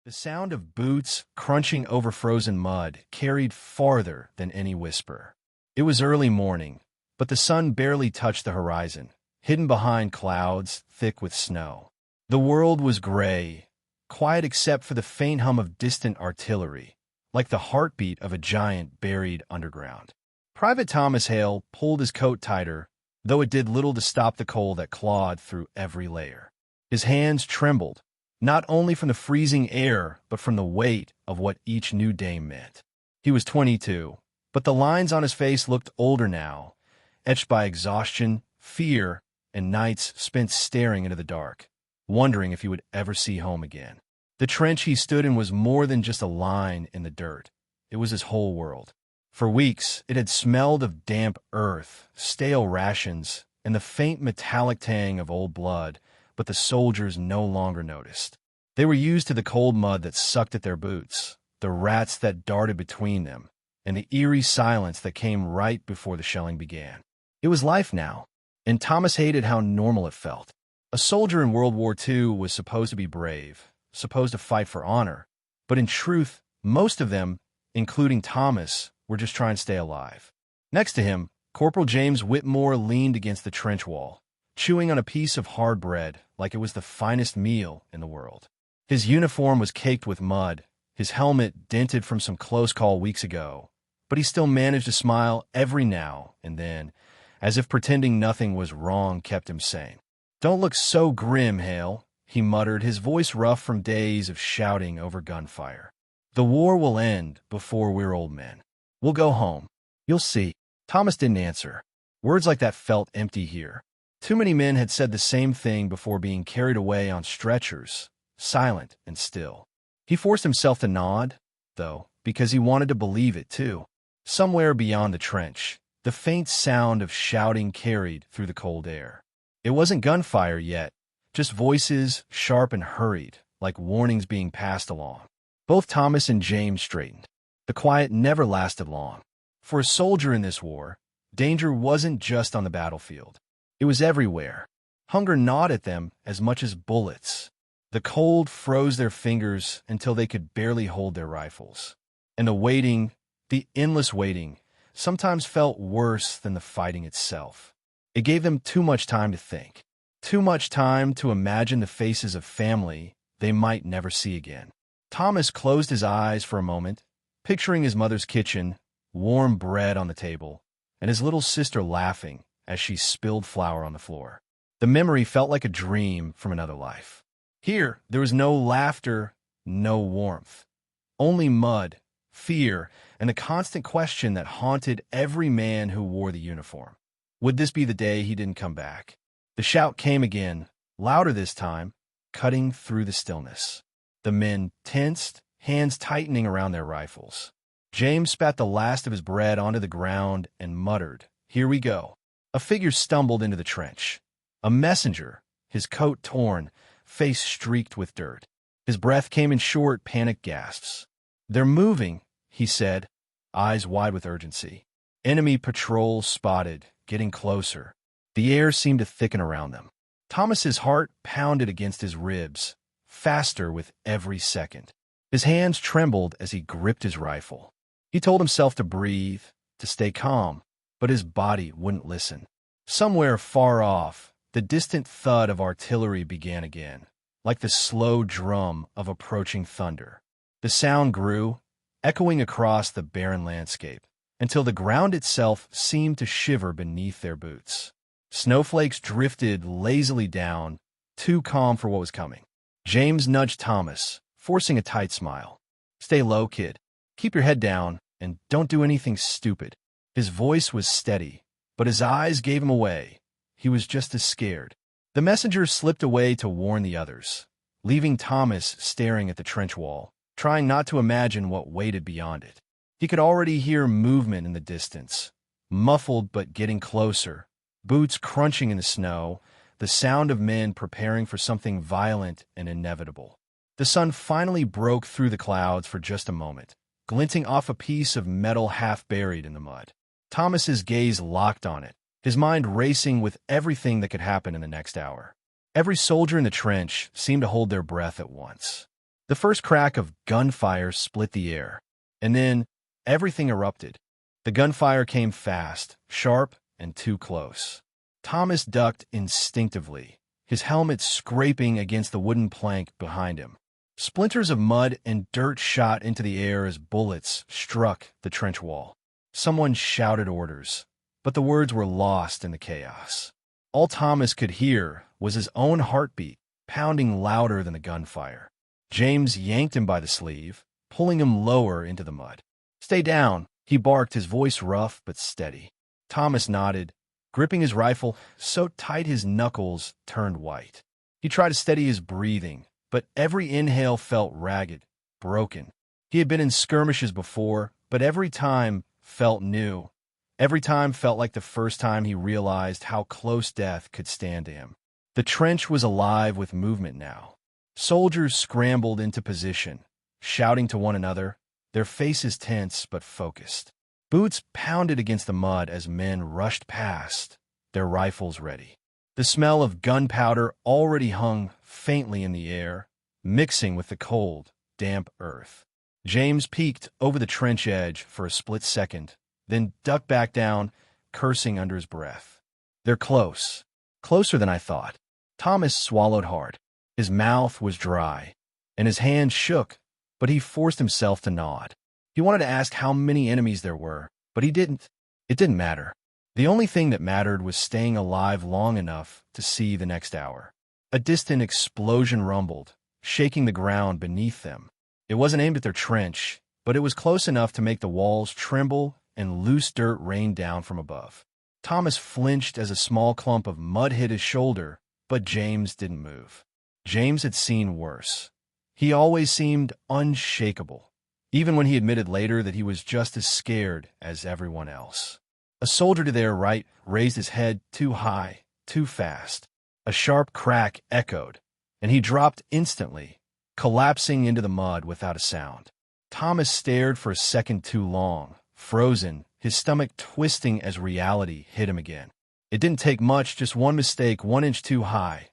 The sound of boots crunching over frozen mud carried farther than any whisper. It was early morning, but the sun barely touched the horizon, hidden behind clouds thick with snow. The world was gray, quiet except for the faint hum of distant artillery, like the heartbeat of a giant buried underground. Private Thomas Hale pulled his coat tighter, though it did little to stop the cold that clawed through every layer. His hands trembled, not only from the freezing air, but from the weight of what each new day meant. He was 22, but the lines on his face looked older now, etched by exhaustion, fear, and nights spent staring into the dark, wondering if he would ever see home again. The trench he stood in was more than just a line in the dirt. It was his whole world. For weeks, it had smelled of damp earth, stale rations, and the faint metallic tang of old blood, but the soldiers no longer noticed. They were used to the cold mud that sucked at their boots, the rats that darted between them, and the eerie silence that came right before the shelling began. It was life now, and Thomas hated how normal it felt. A soldier in World War II was supposed to be brave, supposed to fight for honor, but in truth, most of them, including Thomas, were just trying to stay alive. Next to him, Corporal James Whitmore leaned against the trench wall, chewing on a piece of hard bread like it was the finest meal in the world. His uniform was caked with mud, his helmet dented from some close call weeks ago, but he still managed to smile every now and then, as if pretending nothing was wrong kept him sane. "Don't look so grim, Hale," he muttered, his voice rough from days of shouting over gunfire. "The war will end before we're old men. We'll go home. You'll see." Thomas didn't answer. Words like that felt empty here. Too many men had said the same thing before being carried away on stretchers, silent and still. He forced himself to nod, though, because he wanted to believe it too. Somewhere beyond the trench, the faint sound of shouting carried through the cold air. It wasn't gunfire yet, just voices, sharp and hurried, like warnings being passed along. Both Thomas and James straightened. The quiet never lasted long. For a soldier in this war, danger wasn't just on the battlefield. It was everywhere. Hunger gnawed at them as much as bullets. The cold froze their fingers until they could barely hold their rifles. And the waiting, the endless waiting, sometimes felt worse than the fighting itself. It gave them too much time to think, too much time to imagine the faces of family they might never see again. Thomas closed his eyes for a moment, picturing his mother's kitchen, warm bread on the table, and his little sister laughing as she spilled flour on the floor. The memory felt like a dream from another life. Here, there was no laughter, no warmth, only mud, fear, and the constant question that haunted every man who wore the uniform. Would this be the day he didn't come back? The shout came again, louder this time, cutting through the stillness. The men tensed, hands tightening around their rifles. James spat the last of his bread onto the ground and muttered, "Here we go." A figure stumbled into the trench. A messenger, his coat torn, face streaked with dirt. His breath came in short, panicked gasps. "They're moving," he said, eyes wide with urgency. Enemy patrols spotted, getting closer. The air seemed to thicken around them. Thomas's heart pounded against his ribs, faster with every second. His hands trembled as he gripped his rifle. He told himself to breathe, to stay calm, but his body wouldn't listen. Somewhere far off, the distant thud of artillery began again, like the slow drum of approaching thunder. The sound grew, echoing across the barren landscape, until the ground itself seemed to shiver beneath their boots. Snowflakes drifted lazily down, too calm for what was coming. James nudged Thomas, forcing a tight smile. "Stay low, kid. Keep your head down, and don't do anything stupid." His voice was steady, but his eyes gave him away. He was just as scared. The messenger slipped away to warn the others, leaving Thomas staring at the trench wall, trying not to imagine what waited beyond it. He could already hear movement in the distance, muffled but getting closer, boots crunching in the snow, the sound of men preparing for something violent and inevitable. The sun finally broke through the clouds for just a moment, glinting off a piece of metal half buried in the mud. Thomas's gaze locked on it, his mind racing with everything that could happen in the next hour. Every soldier in the trench seemed to hold their breath at once. The first crack of gunfire split the air, and then everything erupted. The gunfire came fast, sharp, and too close. Thomas ducked instinctively, his helmet scraping against the wooden plank behind him. Splinters of mud and dirt shot into the air as bullets struck the trench wall. Someone shouted orders, but the words were lost in the chaos. All Thomas could hear was his own heartbeat, pounding louder than the gunfire. James yanked him by the sleeve, pulling him lower into the mud. "Stay down," he barked, his voice rough but steady. Thomas nodded, gripping his rifle so tight his knuckles turned white. He tried to steady his breathing, but every inhale felt ragged, broken. He had been in skirmishes before, but every time felt new. Every time felt like the first time he realized how close death could stand to him. The trench was alive with movement now. Soldiers scrambled into position, shouting to one another, their faces tense but focused. Boots pounded against the mud as men rushed past, their rifles ready. The smell of gunpowder already hung faintly in the air, mixing with the cold, damp earth. James peeked over the trench edge for a split second, then ducked back down, cursing under his breath. "They're close. Closer than I thought." Thomas swallowed hard. His mouth was dry, and his hand shook, but he forced himself to nod. He wanted to ask how many enemies there were, but he didn't. It didn't matter. The only thing that mattered was staying alive long enough to see the next hour. A distant explosion rumbled, shaking the ground beneath them. It wasn't aimed at their trench, but it was close enough to make the walls tremble and loose dirt rain down from above. Thomas flinched as a small clump of mud hit his shoulder, but James didn't move. James had seen worse. He always seemed unshakable, even when he admitted later that he was just as scared as everyone else. A soldier to their right raised his head too high, too fast. A sharp crack echoed, and he dropped instantly, collapsing into the mud without a sound. Thomas stared for a second too long, frozen, his stomach twisting as reality hit him again. It didn't take much, just one mistake 1 inch too high,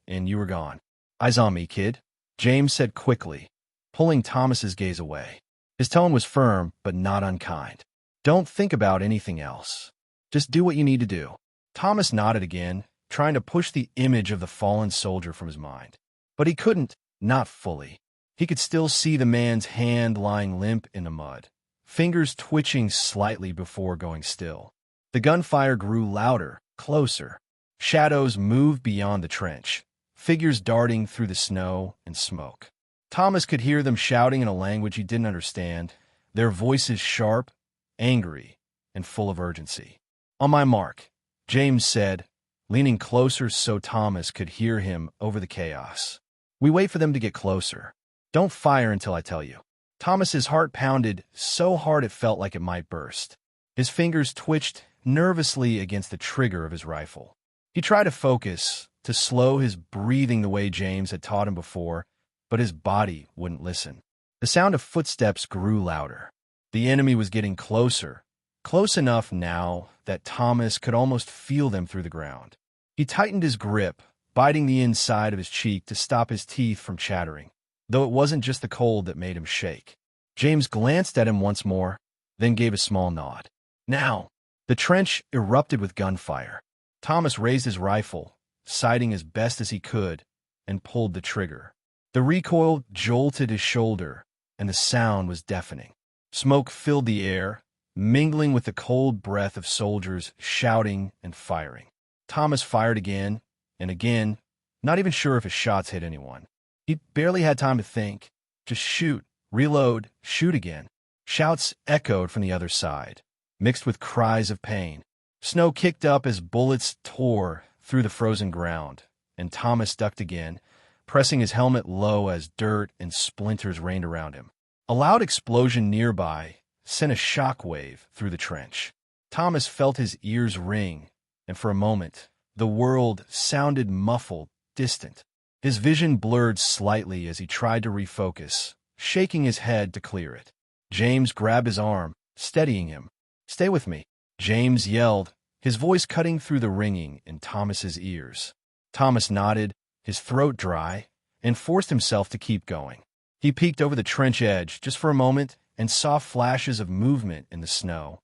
and you were gone. "Eyes on me, kid," James said quickly, pulling Thomas's gaze away. His tone was firm, but not unkind. "Don't think about anything else. Just do what you need to do." Thomas nodded again, trying to push the image of the fallen soldier from his mind. But he couldn't, not fully. He could still see the man's hand lying limp in the mud, fingers twitching slightly before going still. The gunfire grew louder, closer. Shadows moved beyond the trench, figures darting through the snow and smoke. Thomas could hear them shouting in a language he didn't understand, their voices sharp, angry, and full of urgency. "On my mark," James said, leaning closer so Thomas could hear him over the chaos. "We wait for them to get closer. Don't fire until I tell you." Thomas's heart pounded so hard it felt like it might burst. His fingers twitched nervously against the trigger of his rifle. He tried to focus, to slow his breathing the way James had taught him before, but his body wouldn't listen. The sound of footsteps grew louder. The enemy was getting closer, close enough now that Thomas could almost feel them through the ground. He tightened his grip, biting the inside of his cheek to stop his teeth from chattering, though it wasn't just the cold that made him shake. James glanced at him once more, then gave a small nod. "Now!" The trench erupted with gunfire. Thomas raised his rifle, sighting as best as he could, and pulled the trigger. The recoil jolted his shoulder, and the sound was deafening. Smoke filled the air, mingling with the cold breath of soldiers shouting and firing. Thomas fired again and again, not even sure if his shots hit anyone. He barely had time to think. Just shoot, reload, shoot again. Shouts echoed from the other side, mixed with cries of pain. Snow kicked up as bullets tore through the frozen ground, and Thomas ducked again, pressing his helmet low as dirt and splinters rained around him. A loud explosion nearby sent a shockwave through the trench. Thomas felt his ears ring, and for a moment, the world sounded muffled, distant. His vision blurred slightly as he tried to refocus, shaking his head to clear it. James grabbed his arm, steadying him. "Stay with me," James yelled, his voice cutting through the ringing in Thomas's ears. Thomas nodded, his throat dry, and forced himself to keep going. He peeked over the trench edge just for a moment and saw flashes of movement in the snow.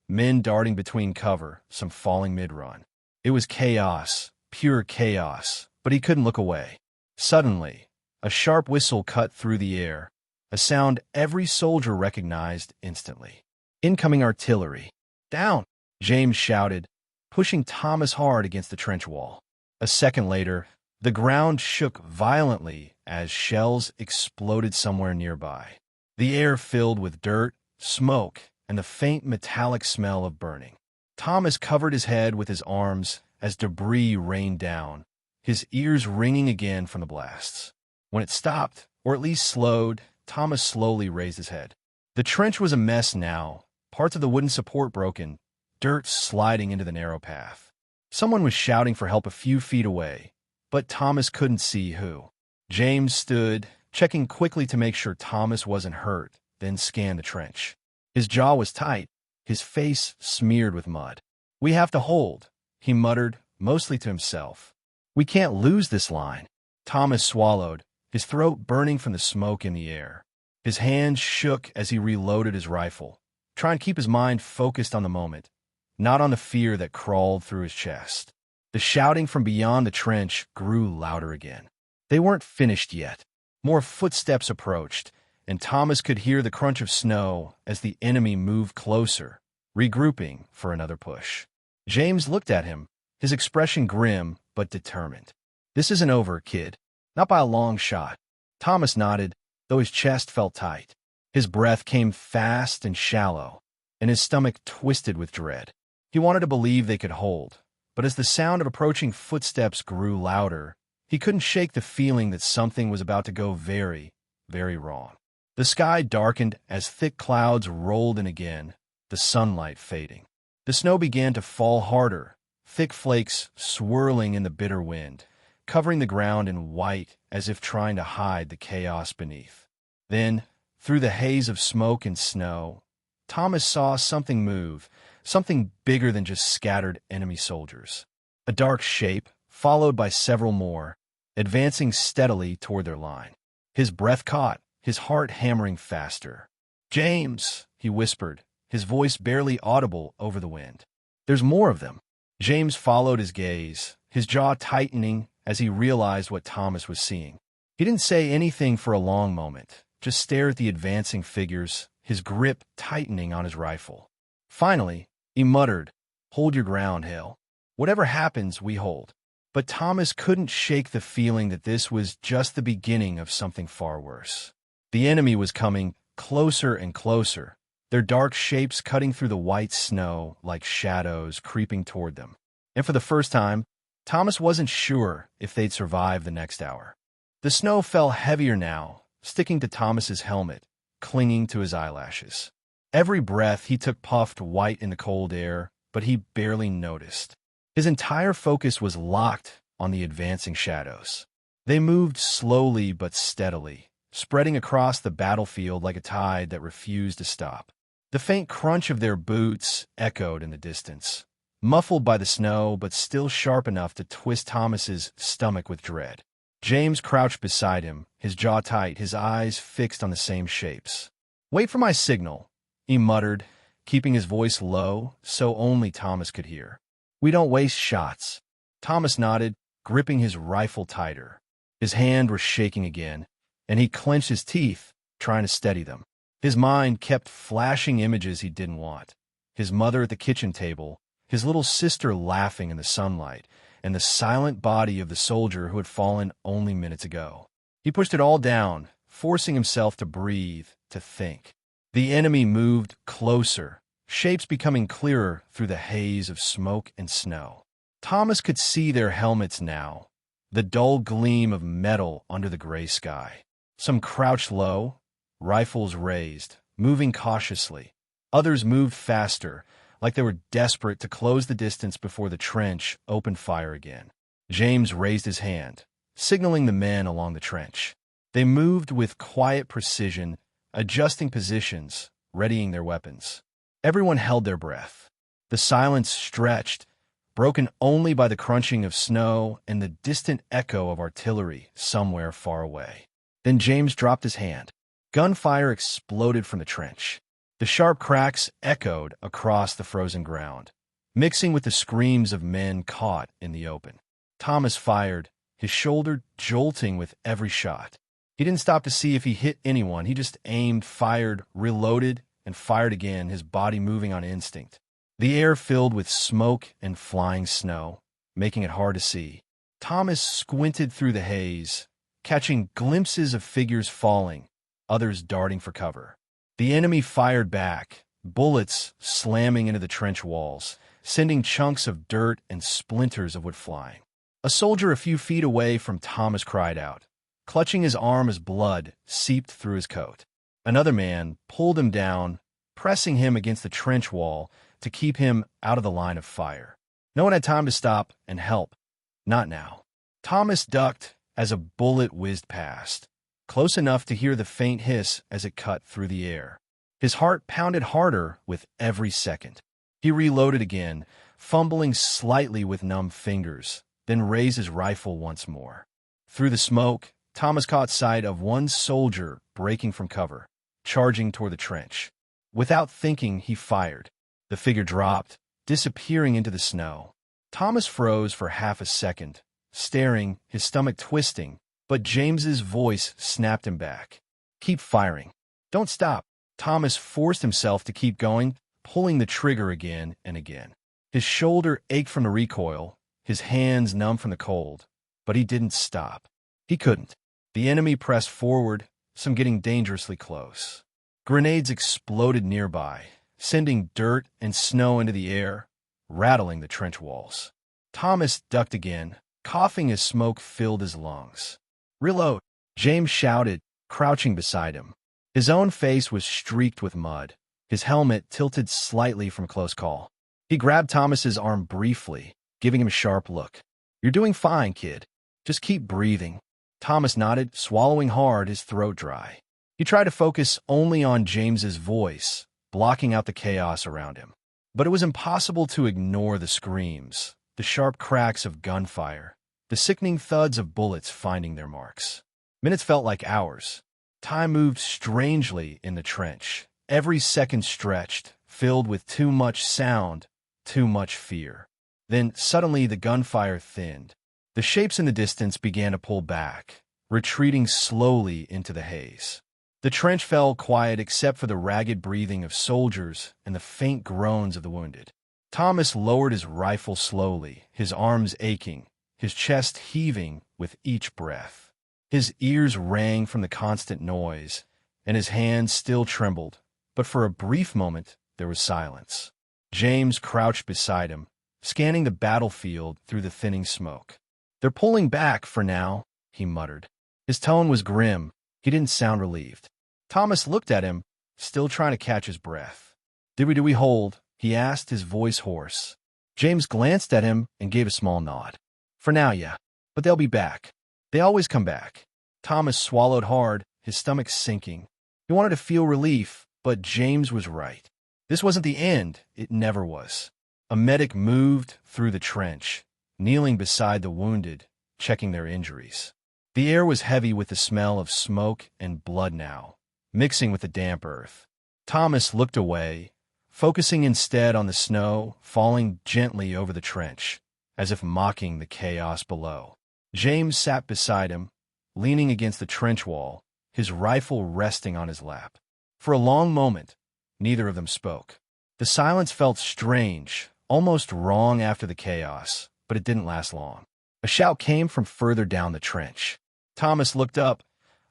Men darting between cover, some falling mid-run. It was chaos, pure chaos, but he couldn't look away. Suddenly, a sharp whistle cut through the air, a sound every soldier recognized instantly. Incoming artillery. Down, James shouted, pushing Thomas hard against the trench wall. A second later, the ground shook violently as shells exploded somewhere nearby. The air filled with dirt, smoke, and the faint metallic smell of burning. Thomas covered his head with his arms as debris rained down, his ears ringing again from the blasts. When it stopped, or at least slowed, Thomas slowly raised his head. The trench was a mess now, parts of the wooden support broken, dirt sliding into the narrow path. Someone was shouting for help a few feet away, but Thomas couldn't see who. James stood, checking quickly to make sure Thomas wasn't hurt, then scanned the trench. His jaw was tight, his face smeared with mud. "We have to hold," he muttered, mostly to himself. "We can't lose this line." Thomas swallowed, his throat burning from the smoke in the air. His hands shook as he reloaded his rifle, trying to keep his mind focused on the moment, not on the fear that crawled through his chest. The shouting from beyond the trench grew louder again. They weren't finished yet. More footsteps approached, and Thomas could hear the crunch of snow as the enemy moved closer, regrouping for another push. James looked at him, his expression grim but determined. "This isn't over, kid. Not by a long shot." Thomas nodded, though his chest felt tight. His breath came fast and shallow, and his stomach twisted with dread. He wanted to believe they could hold, but as the sound of approaching footsteps grew louder, he couldn't shake the feeling that something was about to go very, very wrong. The sky darkened as thick clouds rolled in again, the sunlight fading. The snow began to fall harder, thick flakes swirling in the bitter wind, covering the ground in white as if trying to hide the chaos beneath. Then, through the haze of smoke and snow, Thomas saw something move, something bigger than just scattered enemy soldiers. A dark shape, followed by several more, advancing steadily toward their line. His breath caught, his heart hammering faster. "James," he whispered, his voice barely audible over the wind. "There's more of them." James followed his gaze, his jaw tightening as he realized what Thomas was seeing. He didn't say anything for a long moment, just stared at the advancing figures, his grip tightening on his rifle. Finally, he muttered, "Hold your ground, Hale. Whatever happens, we hold." But Thomas couldn't shake the feeling that this was just the beginning of something far worse. The enemy was coming closer and closer, their dark shapes cutting through the white snow like shadows creeping toward them. And for the first time, Thomas wasn't sure if they'd survive the next hour. The snow fell heavier now, sticking to Thomas's helmet, clinging to his eyelashes. Every breath he took puffed white in the cold air, but he barely noticed. His entire focus was locked on the advancing shadows. They moved slowly but steadily, spreading across the battlefield like a tide that refused to stop. The faint crunch of their boots echoed in the distance, muffled by the snow but still sharp enough to twist Thomas's stomach with dread. James crouched beside him, his jaw tight, his eyes fixed on the same shapes. "Wait for my signal," he muttered, keeping his voice low so only Thomas could hear. "We don't waste shots." Thomas nodded, gripping his rifle tighter. His hand was shaking again, and he clenched his teeth, trying to steady them. His mind kept flashing images he didn't want. His mother at the kitchen table, his little sister laughing in the sunlight, and the silent body of the soldier who had fallen only minutes ago. He pushed it all down, forcing himself to breathe, to think. The enemy moved closer, shapes becoming clearer through the haze of smoke and snow. Thomas could see their helmets now, the dull gleam of metal under the gray sky. Some crouched low, rifles raised, moving cautiously. Others moved faster, like they were desperate to close the distance before the trench opened fire again. James raised his hand, signaling the men along the trench. They moved with quiet precision, adjusting positions, readying their weapons. Everyone held their breath. The silence stretched, broken only by the crunching of snow and the distant echo of artillery somewhere far away. Then James dropped his hand. Gunfire exploded from the trench. The sharp cracks echoed across the frozen ground, mixing with the screams of men caught in the open. Thomas fired, his shoulder jolting with every shot. He didn't stop to see if he hit anyone. He just aimed, fired, reloaded, and fired again, his body moving on instinct. The air filled with smoke and flying snow, making it hard to see. Thomas squinted through the haze, catching glimpses of figures falling, others darting for cover. The enemy fired back, bullets slamming into the trench walls, sending chunks of dirt and splinters of wood flying. A soldier a few feet away from Thomas cried out, clutching his arm as blood seeped through his coat. Another man pulled him down, pressing him against the trench wall to keep him out of the line of fire. No one had time to stop and help. Not now. Thomas ducked as a bullet whizzed past, close enough to hear the faint hiss as it cut through the air. His heart pounded harder with every second. He reloaded again, fumbling slightly with numb fingers, then raised his rifle once more. Through the smoke, Thomas caught sight of one soldier breaking from cover, charging toward the trench. Without thinking, he fired. The figure dropped, disappearing into the snow. Thomas froze for half a second, staring, his stomach twisting, but James's voice snapped him back. Keep firing. Don't stop. Thomas forced himself to keep going, pulling the trigger again and again. His shoulder ached from the recoil, his hands numb from the cold, but he didn't stop. He couldn't. The enemy pressed forward, some getting dangerously close. Grenades exploded nearby, sending dirt and snow into the air, rattling the trench walls. Thomas ducked again, coughing as smoke filled his lungs. Reload! James shouted, crouching beside him. His own face was streaked with mud, his helmet tilted slightly from close call. He grabbed Thomas's arm briefly, giving him a sharp look. You're doing fine, kid. Just keep breathing. Thomas nodded, swallowing hard, his throat dry. He tried to focus only on James's voice, blocking out the chaos around him. But it was impossible to ignore the screams, the sharp cracks of gunfire, the sickening thuds of bullets finding their marks. Minutes felt like hours. Time moved strangely in the trench, every second stretched, filled with too much sound, too much fear. Then suddenly the gunfire thinned. The shapes in the distance began to pull back, retreating slowly into the haze. The trench fell quiet except for the ragged breathing of soldiers and the faint groans of the wounded. Thomas lowered his rifle slowly, his arms aching, his chest heaving with each breath. His ears rang from the constant noise, and his hands still trembled, but for a brief moment there was silence. James crouched beside him, scanning the battlefield through the thinning smoke. They're pulling back for now, he muttered. His tone was grim. He didn't sound relieved. Thomas looked at him, still trying to catch his breath. Do we hold? He asked, his voice hoarse. James glanced at him and gave a small nod. For now, yeah, but they'll be back. They always come back. Thomas swallowed hard, his stomach sinking. He wanted to feel relief, but James was right. This wasn't the end. It never was. A medic moved through the trench, kneeling beside the wounded, checking their injuries. The air was heavy with the smell of smoke and blood now, mixing with the damp earth. Thomas looked away, focusing instead on the snow falling gently over the trench, as if mocking the chaos below. James sat beside him, leaning against the trench wall, his rifle resting on his lap. For a long moment, neither of them spoke. The silence felt strange, almost wrong after the chaos, but it didn't last long. A shout came from further down the trench. Thomas looked up,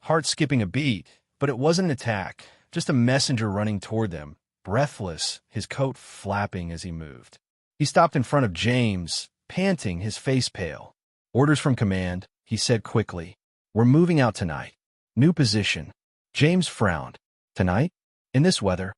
heart skipping a beat, but it wasn't an attack, just a messenger running toward them, breathless, his coat flapping as he moved. He stopped in front of James, panting, his face pale. Orders from command, he said quickly. We're moving out tonight. New position. James frowned. Tonight? In this weather?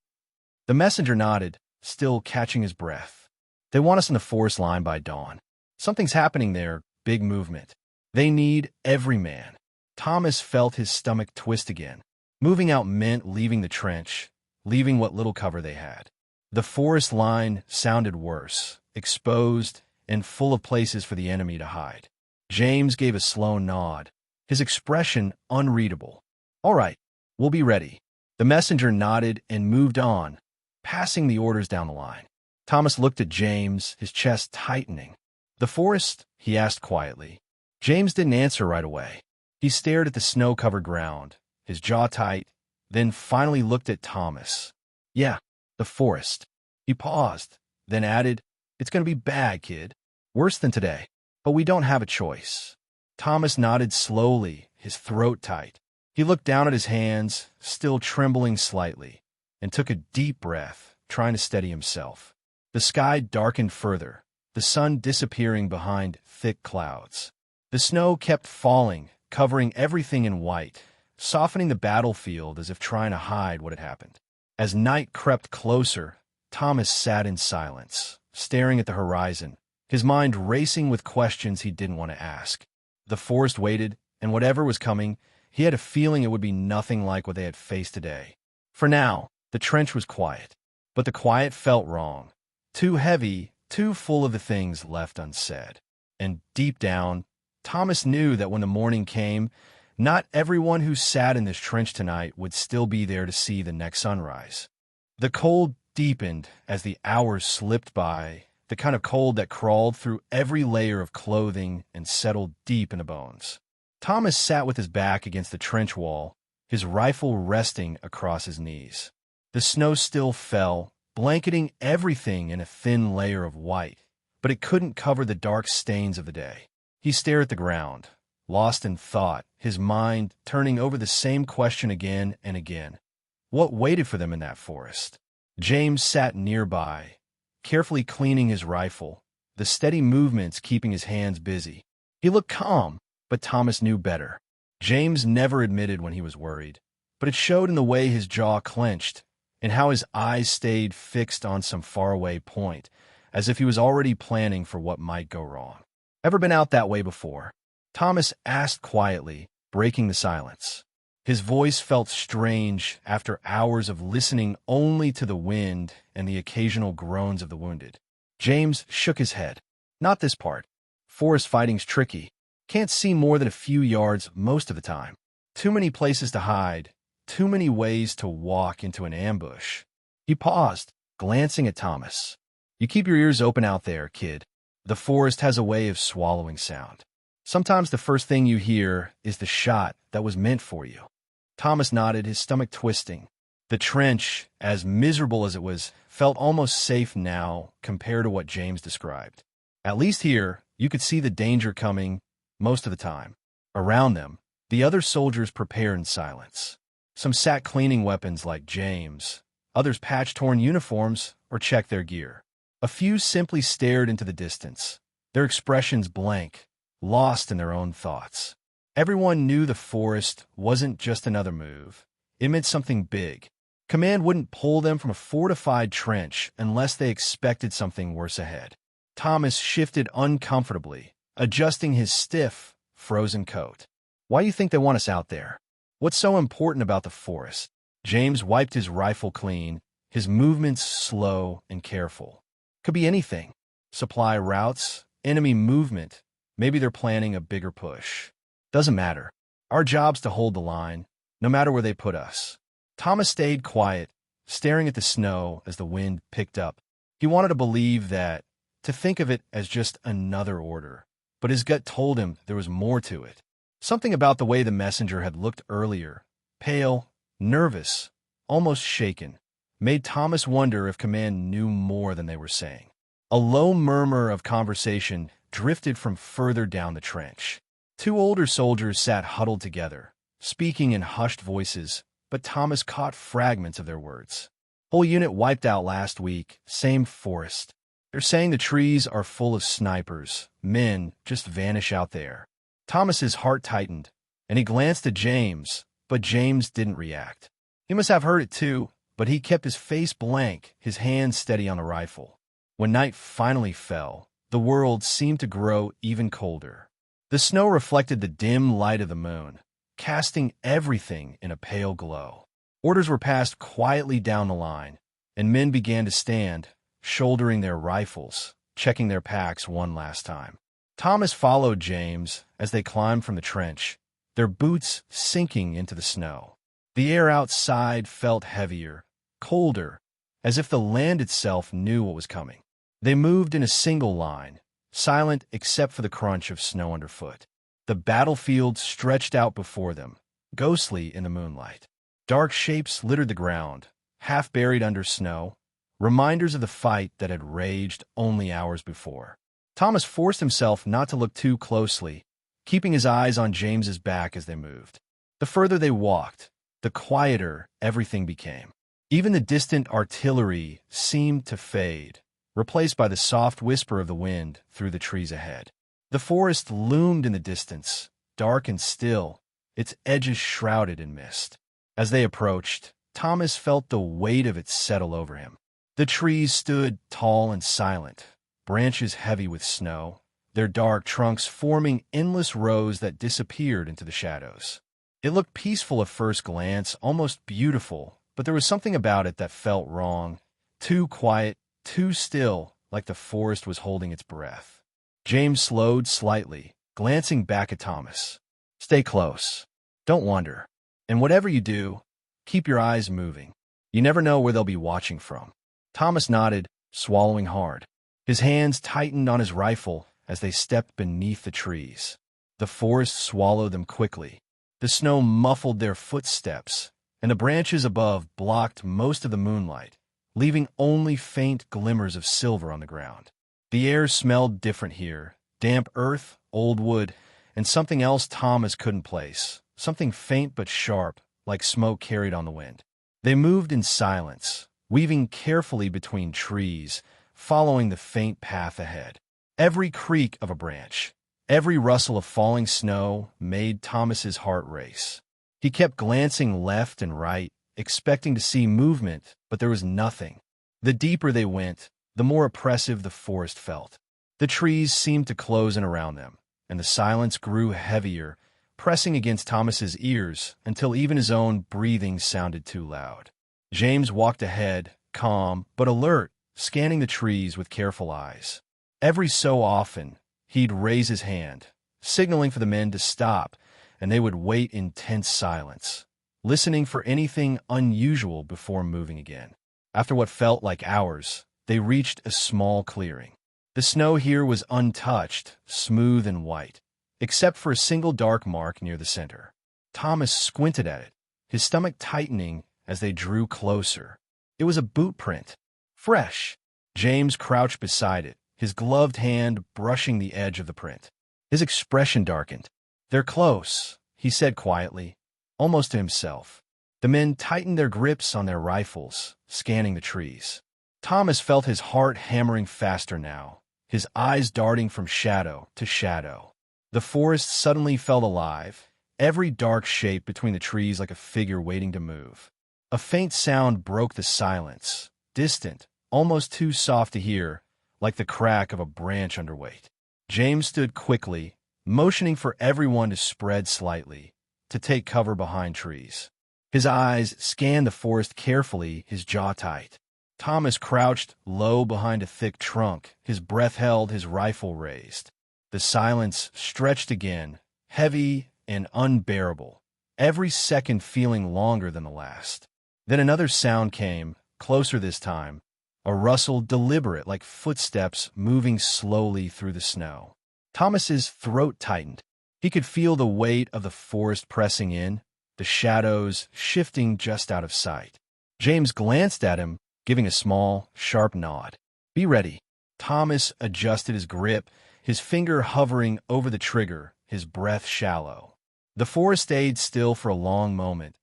The messenger nodded, still catching his breath. They want us in the forest line by dawn. Something's happening there, big movement. They need every man. Thomas felt his stomach twist again. Moving out meant leaving the trench, leaving what little cover they had. The forest line sounded worse, exposed, and full of places for the enemy to hide. James gave a slow nod, his expression unreadable. All right, we'll be ready. The messenger nodded and moved on, passing the orders down the line. Thomas looked at James, his chest tightening. "The forest?" he asked quietly. James didn't answer right away. He stared at the snow-covered ground, his jaw tight, then finally looked at Thomas. "Yeah, the forest." He paused, then added, "It's going to be bad, kid. Worse than today. But we don't have a choice." Thomas nodded slowly, his throat tight. He looked down at his hands, still trembling slightly, and took a deep breath, trying to steady himself. The sky darkened further, the sun disappearing behind thick clouds. The snow kept falling, covering everything in white, softening the battlefield as if trying to hide what had happened. As night crept closer, Thomas sat in silence, staring at the horizon, his mind racing with questions he didn't want to ask. The forest waited, and whatever was coming, he had a feeling it would be nothing like what they had faced today. For now, the trench was quiet, but the quiet felt wrong. Too heavy, too full of the things left unsaid. And deep down, Thomas knew that when the morning came, not everyone who sat in this trench tonight would still be there to see the next sunrise. The cold deepened as the hours slipped by, the kind of cold that crawled through every layer of clothing and settled deep in the bones. Thomas sat with his back against the trench wall, his rifle resting across his knees. The snow still fell, blanketing everything in a thin layer of white, but it couldn't cover the dark stains of the day. He stared at the ground, lost in thought, his mind turning over the same question again and again. What waited for them in that forest? James sat nearby, carefully cleaning his rifle, the steady movements keeping his hands busy. He looked calm, but Thomas knew better. James never admitted when he was worried, but it showed in the way his jaw clenched and how his eyes stayed fixed on some faraway point, as if he was already planning for what might go wrong. "Ever been out that way before?" Thomas asked quietly, breaking the silence. His voice felt strange after hours of listening only to the wind and the occasional groans of the wounded. James shook his head. "Not this part. Forest fighting's tricky. Can't see more than a few yards most of the time. Too many places to hide, too many ways to walk into an ambush." He paused, glancing at Thomas. "You keep your ears open out there, kid. The forest has a way of swallowing sound. Sometimes the first thing you hear is the shot that was meant for you." Thomas nodded, his stomach twisting. The trench, as miserable as it was, felt almost safe now compared to what James described. At least here, you could see the danger coming most of the time. Around them, the other soldiers prepared in silence. Some sat cleaning weapons like James. Others patched torn uniforms or checked their gear. A few simply stared into the distance, their expressions blank, lost in their own thoughts. Everyone knew the forest wasn't just another move. It meant something big. Command wouldn't pull them from a fortified trench unless they expected something worse ahead. Thomas shifted uncomfortably, adjusting his stiff, frozen coat. "Why do you think they want us out there? What's so important about the forest?" James wiped his rifle clean, his movements slow and careful. "Could be anything. Supply routes, enemy movement. Maybe they're planning a bigger push. Doesn't matter. Our job's to hold the line, no matter where they put us." Thomas stayed quiet, staring at the snow as the wind picked up. He wanted to believe that, to think of it as just another order, but his gut told him there was more to it. Something about the way the messenger had looked earlier, pale, nervous, almost shaken, made Thomas wonder if Command knew more than they were saying. A low murmur of conversation drifted from further down the trench. Two older soldiers sat huddled together, speaking in hushed voices, but Thomas caught fragments of their words. "Whole unit wiped out last week, same forest. They're saying the trees are full of snipers. Men just vanish out there." Thomas's heart tightened, and he glanced at James, but James didn't react. He must have heard it too, but he kept his face blank, his hands steady on the rifle. When night finally fell, the world seemed to grow even colder. The snow reflected the dim light of the moon, casting everything in a pale glow. Orders were passed quietly down the line, and men began to stand, shouldering their rifles, checking their packs one last time. Thomas followed James as they climbed from the trench, their boots sinking into the snow. The air outside felt heavier, colder, as if the land itself knew what was coming. They moved in a single line, silent except for the crunch of snow underfoot. The battlefield stretched out before them, ghostly in the moonlight. Dark shapes littered the ground, half buried under snow, reminders of the fight that had raged only hours before. Thomas forced himself not to look too closely, keeping his eyes on James's back as they moved. The further they walked, the quieter everything became. Even the distant artillery seemed to fade, replaced by the soft whisper of the wind through the trees ahead. The forest loomed in the distance, dark and still, its edges shrouded in mist. As they approached, Thomas felt the weight of it settle over him. The trees stood tall and silent, branches heavy with snow, their dark trunks forming endless rows that disappeared into the shadows. It looked peaceful at first glance, almost beautiful, but there was something about it that felt wrong, too quiet, too still, like the forest was holding its breath. James slowed slightly, glancing back at Thomas. "Stay close. Don't wander. And whatever you do, keep your eyes moving. You never know where they'll be watching from." Thomas nodded, swallowing hard. His hands tightened on his rifle as they stepped beneath the trees. The forest swallowed them quickly. The snow muffled their footsteps, and the branches above blocked most of the moonlight, leaving only faint glimmers of silver on the ground. The air smelled different here, damp earth, old wood, and something else Thomas couldn't place, something faint but sharp, like smoke carried on the wind. They moved in silence, weaving carefully between trees, following the faint path ahead. Every creak of a branch, every rustle of falling snow made Thomas's heart race. He kept glancing left and right, expecting to see movement, but there was nothing. The deeper they went, the more oppressive the forest felt. The trees seemed to close in around them, and the silence grew heavier, pressing against Thomas's ears until even his own breathing sounded too loud. James walked ahead, calm but alert, scanning the trees with careful eyes. Every so often, he'd raise his hand, signaling for the men to stop, and they would wait in tense silence, listening for anything unusual before moving again. After what felt like hours, they reached a small clearing. The snow here was untouched, smooth and white, except for a single dark mark near the center. Thomas squinted at it, his stomach tightening as they drew closer. It was a boot print, fresh. James crouched beside it, his gloved hand brushing the edge of the print. His expression darkened. "They're close," he said quietly, almost to himself. The men tightened their grips on their rifles, scanning the trees. Thomas felt his heart hammering faster now, his eyes darting from shadow to shadow. The forest suddenly felt alive, every dark shape between the trees like a figure waiting to move. A faint sound broke the silence, distant, almost too soft to hear, like the crack of a branch under weight. James stood quickly, motioning for everyone to spread slightly, to take cover behind trees. His eyes scanned the forest carefully, his jaw tight. Thomas crouched low behind a thick trunk, his breath held, his rifle raised. The silence stretched again, heavy and unbearable, every second feeling longer than the last. Then another sound came, closer this time, a rustle deliberate like footsteps moving slowly through the snow. Thomas's throat tightened. He could feel the weight of the forest pressing in, the shadows shifting just out of sight. James glanced at him, giving a small, sharp nod. "Be ready." Thomas adjusted his grip, his finger hovering over the trigger, his breath shallow. The forest stayed still for a long moment,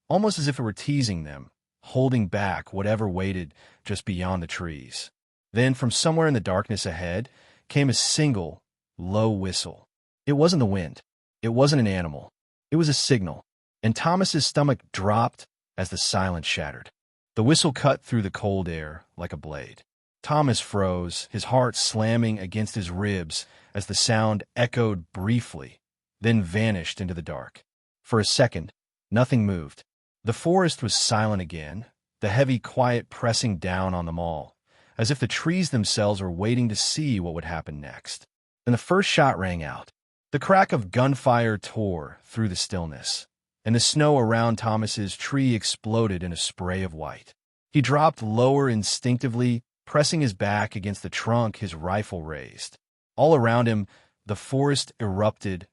almost as if it were teasing them, holding back whatever waited just beyond the trees. Then, from somewhere in the darkness ahead, came a single, low whistle. It wasn't the wind. It wasn't an animal. It was a signal, and Thomas's stomach dropped as the silence shattered. The whistle cut through the cold air like a blade. Thomas froze, his heart slamming against his ribs as the sound echoed briefly, then vanished into the dark. For a second, nothing moved. The forest was silent again, the heavy quiet pressing down on them all, as if the trees themselves were waiting to see what would happen next. Then the first shot rang out. The crack of gunfire tore through the stillness, and the snow around Thomas's tree exploded in a spray of white. He dropped lower instinctively, pressing his back against the trunk, his rifle raised. All around him, the forest erupted.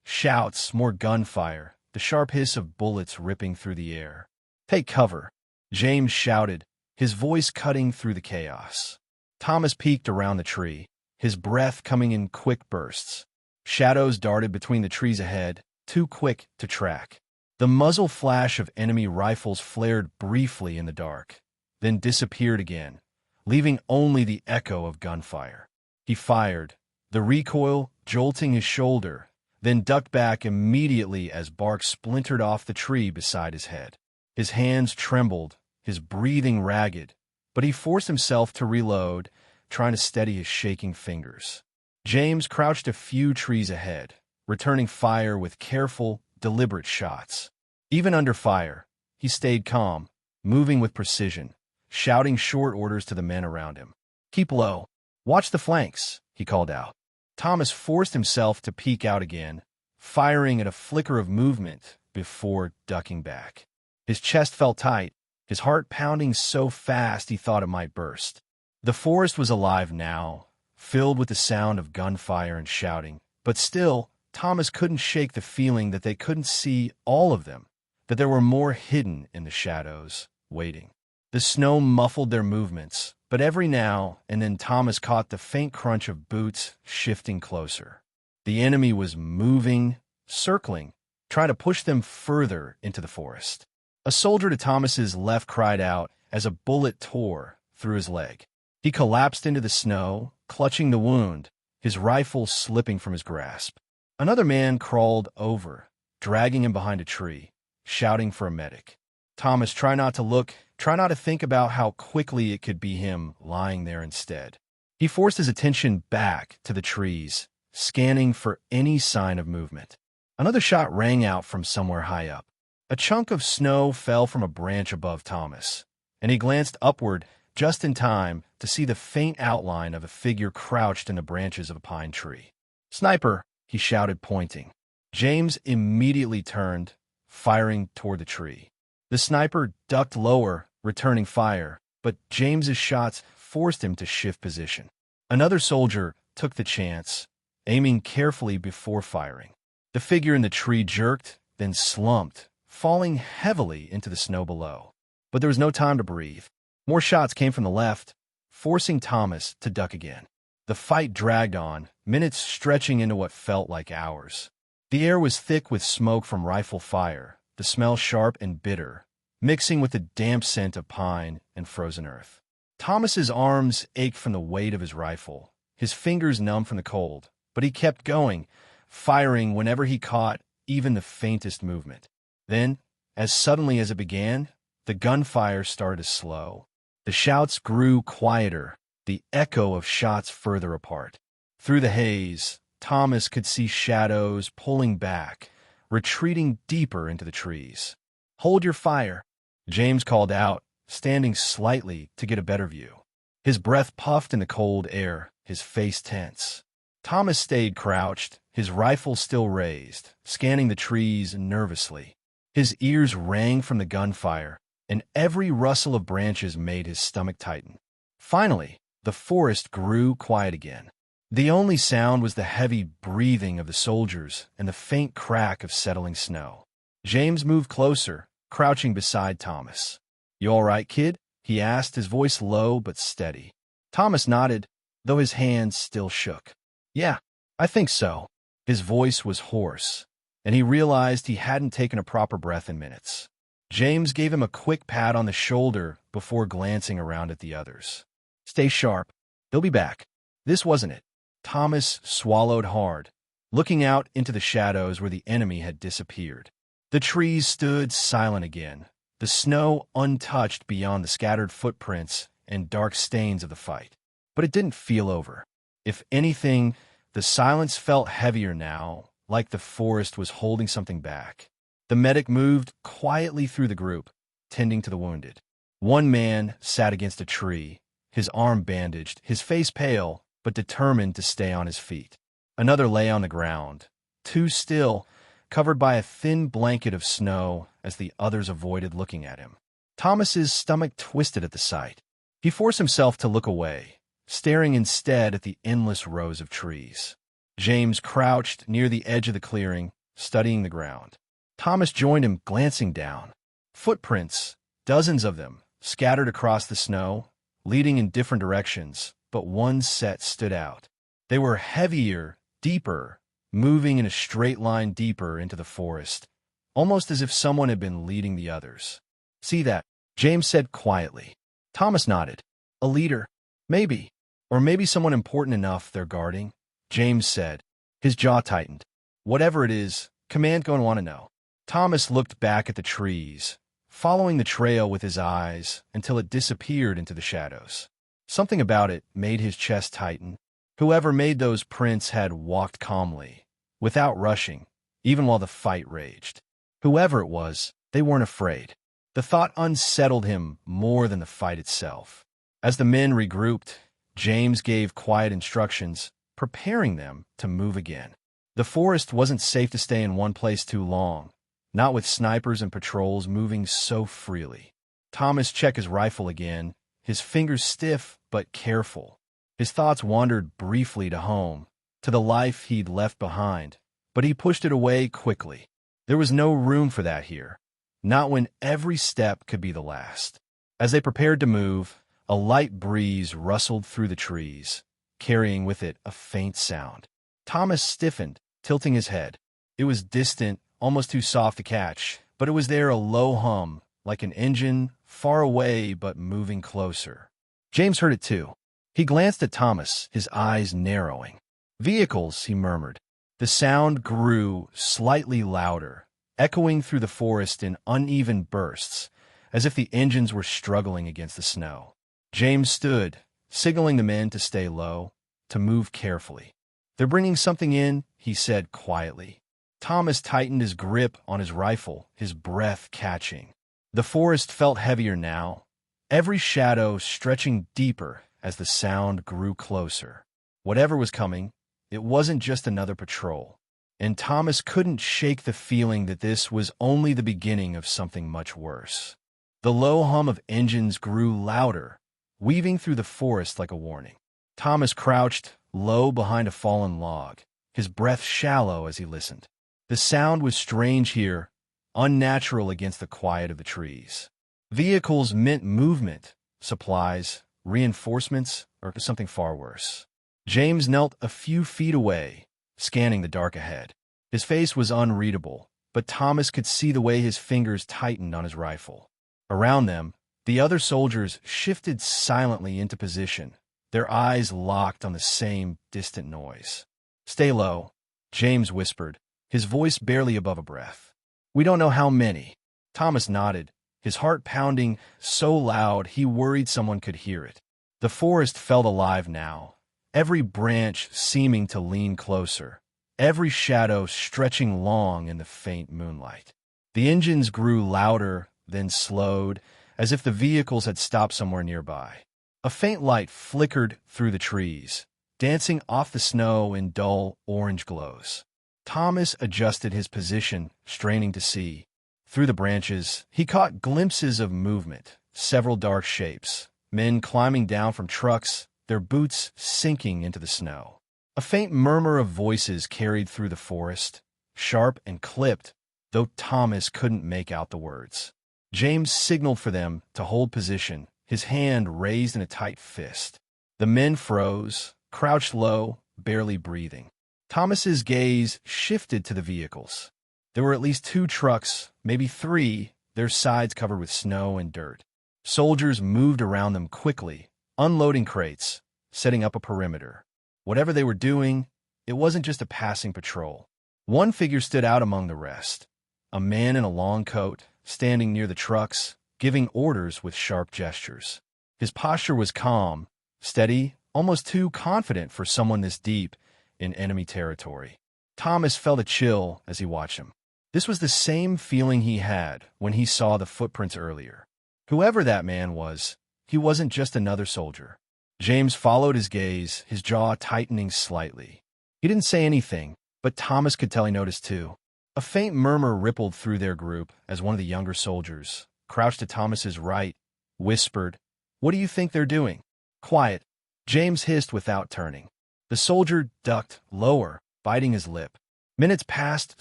Shouts, more gunfire, the sharp hiss of bullets ripping through the air. "Take cover," James shouted, his voice cutting through the chaos. Thomas peeked around the tree, his breath coming in quick bursts. Shadows darted between the trees ahead, too quick to track. The muzzle flash of enemy rifles flared briefly in the dark, then disappeared again, leaving only the echo of gunfire. He fired, the recoil jolting his shoulder, then ducked back immediately as bark splintered off the tree beside his head. His hands trembled, his breathing ragged, but he forced himself to reload, trying to steady his shaking fingers. James crouched a few trees ahead, returning fire with careful, deliberate shots. Even under fire, he stayed calm, moving with precision, shouting short orders to the men around him. "Keep low. Watch the flanks," he called out. Thomas forced himself to peek out again, firing at a flicker of movement before ducking back. His chest felt tight, his heart pounding so fast he thought it might burst. The forest was alive now, filled with the sound of gunfire and shouting, but still, Thomas couldn't shake the feeling that they couldn't see all of them, that there were more hidden in the shadows, waiting. The snow muffled their movements, but every now and then Thomas caught the faint crunch of boots shifting closer. The enemy was moving, circling, trying to push them further into the forest. A soldier to Thomas's left cried out as a bullet tore through his leg. He collapsed into the snow, clutching the wound, his rifle slipping from his grasp. Another man crawled over, dragging him behind a tree, shouting for a medic. Thomas, try not to think about how quickly it could be him lying there instead. He forced his attention back to the trees, scanning for any sign of movement. Another shot rang out from somewhere high up. A chunk of snow fell from a branch above Thomas, and he glanced upward just in time to see the faint outline of a figure crouched in the branches of a pine tree. "Sniper!" he shouted, pointing. James immediately turned, firing toward the tree. The sniper ducked lower, returning fire, but James's shots forced him to shift position. Another soldier took the chance, aiming carefully before firing. The figure in the tree jerked, then slumped, falling heavily into the snow below. But there was no time to breathe. More shots came from the left, forcing Thomas to duck again. The fight dragged on, minutes stretching into what felt like hours. The air was thick with smoke from rifle fire, the smell sharp and bitter, mixing with the damp scent of pine and frozen earth. Thomas's arms ached from the weight of his rifle, his fingers numb from the cold, but he kept going, firing whenever he caught even the faintest movement. Then, as suddenly as it began, the gunfire started to slow. The shouts grew quieter, the echo of shots further apart. Through the haze, Thomas could see shadows pulling back, retreating deeper into the trees. "Hold your fire," James called out, standing slightly to get a better view. His breath puffed in the cold air, his face tense. Thomas stayed crouched, his rifle still raised, scanning the trees nervously. His ears rang from the gunfire, and every rustle of branches made his stomach tighten. Finally, the forest grew quiet again. The only sound was the heavy breathing of the soldiers and the faint crack of settling snow. James moved closer, crouching beside Thomas. "You all right, kid?" he asked, his voice low but steady. Thomas nodded, though his hands still shook. "Yeah, I think so." His voice was hoarse, and he realized he hadn't taken a proper breath in minutes. James gave him a quick pat on the shoulder before glancing around at the others. "Stay sharp. They'll be back." This wasn't it. Thomas swallowed hard, looking out into the shadows where the enemy had disappeared. The trees stood silent again, the snow untouched beyond the scattered footprints and dark stains of the fight. But it didn't feel over. If anything, the silence felt heavier now, like the forest was holding something back. The medic moved quietly through the group, tending to the wounded. One man sat against a tree, his arm bandaged, his face pale, but determined to stay on his feet. Another lay on the ground, too still, covered by a thin blanket of snow as the others avoided looking at him. Thomas's stomach twisted at the sight. He forced himself to look away, staring instead at the endless rows of trees. James crouched near the edge of the clearing, studying the ground. Thomas joined him, glancing down. Footprints, dozens of them, scattered across the snow, leading in different directions, but one set stood out. They were heavier, deeper, moving in a straight line deeper into the forest, almost as if someone had been leading the others. "See that?" James said quietly. Thomas nodded. "A leader. Maybe. Or maybe someone important enough they're guarding," James said. His jaw tightened. "Whatever it is, Command going to want to know." Thomas looked back at the trees, following the trail with his eyes until it disappeared into the shadows. Something about it made his chest tighten. Whoever made those prints had walked calmly, without rushing, even while the fight raged. Whoever it was, they weren't afraid. The thought unsettled him more than the fight itself. As the men regrouped, James gave quiet instructions, preparing them to move again. The forest wasn't safe to stay in one place too long, not with snipers and patrols moving so freely. Thomas checked his rifle again, his fingers stiff but careful. His thoughts wandered briefly to home, to the life he'd left behind, but he pushed it away quickly. There was no room for that here, not when every step could be the last. As they prepared to move, a light breeze rustled through the trees, carrying with it a faint sound. Thomas stiffened, tilting his head. It was distant, almost too soft to catch, but it was there, a low hum, like an engine, far away but moving closer. James heard it too. He glanced at Thomas, his eyes narrowing. "Vehicles," he murmured. The sound grew slightly louder, echoing through the forest in uneven bursts, as if the engines were struggling against the snow. James stood, signaling the men to stay low, to move carefully. "They're bringing something in," he said quietly. Thomas tightened his grip on his rifle, his breath catching. The forest felt heavier now, every shadow stretching deeper as the sound grew closer. Whatever was coming, it wasn't just another patrol, and Thomas couldn't shake the feeling that this was only the beginning of something much worse. The low hum of engines grew louder, weaving through the forest like a warning. Thomas crouched low behind a fallen log, his breath shallow as he listened. The sound was strange here, unnatural against the quiet of the trees. Vehicles meant movement, supplies, reinforcements, or something far worse. James knelt a few feet away, scanning the dark ahead. His face was unreadable, but Thomas could see the way his fingers tightened on his rifle. Around them, the other soldiers shifted silently into position, their eyes locked on the same distant noise. "Stay low," James whispered, his voice barely above a breath. "We don't know how many." Thomas nodded, his heart pounding so loud he worried someone could hear it. The forest felt alive now, every branch seeming to lean closer, every shadow stretching long in the faint moonlight. The engines grew louder, then slowed, as if the vehicles had stopped somewhere nearby. A faint light flickered through the trees, dancing off the snow in dull orange glows. Thomas adjusted his position, straining to see. Through the branches, he caught glimpses of movement, several dark shapes, men climbing down from trucks, their boots sinking into the snow. A faint murmur of voices carried through the forest, sharp and clipped, though Thomas couldn't make out the words. James signaled for them to hold position, his hand raised in a tight fist. The men froze, crouched low, barely breathing. Thomas's gaze shifted to the vehicles. There were at least 2 trucks, maybe 3, their sides covered with snow and dirt. Soldiers moved around them quickly, unloading crates, setting up a perimeter. Whatever they were doing, it wasn't just a passing patrol. One figure stood out among the rest, a man in a long coat, standing near the trucks, giving orders with sharp gestures. His posture was calm, steady, almost too confident for someone this deep in enemy territory. Thomas felt a chill as he watched him. This was the same feeling he had when he saw the footprints earlier. Whoever that man was, he wasn't just another soldier. James followed his gaze, his jaw tightening slightly. He didn't say anything, but Thomas could tell he noticed too. A faint murmur rippled through their group as one of the younger soldiers, crouched to Thomas's right, whispered, "What do you think they're doing?" "Quiet," James hissed without turning. The soldier ducked lower, biting his lip. Minutes passed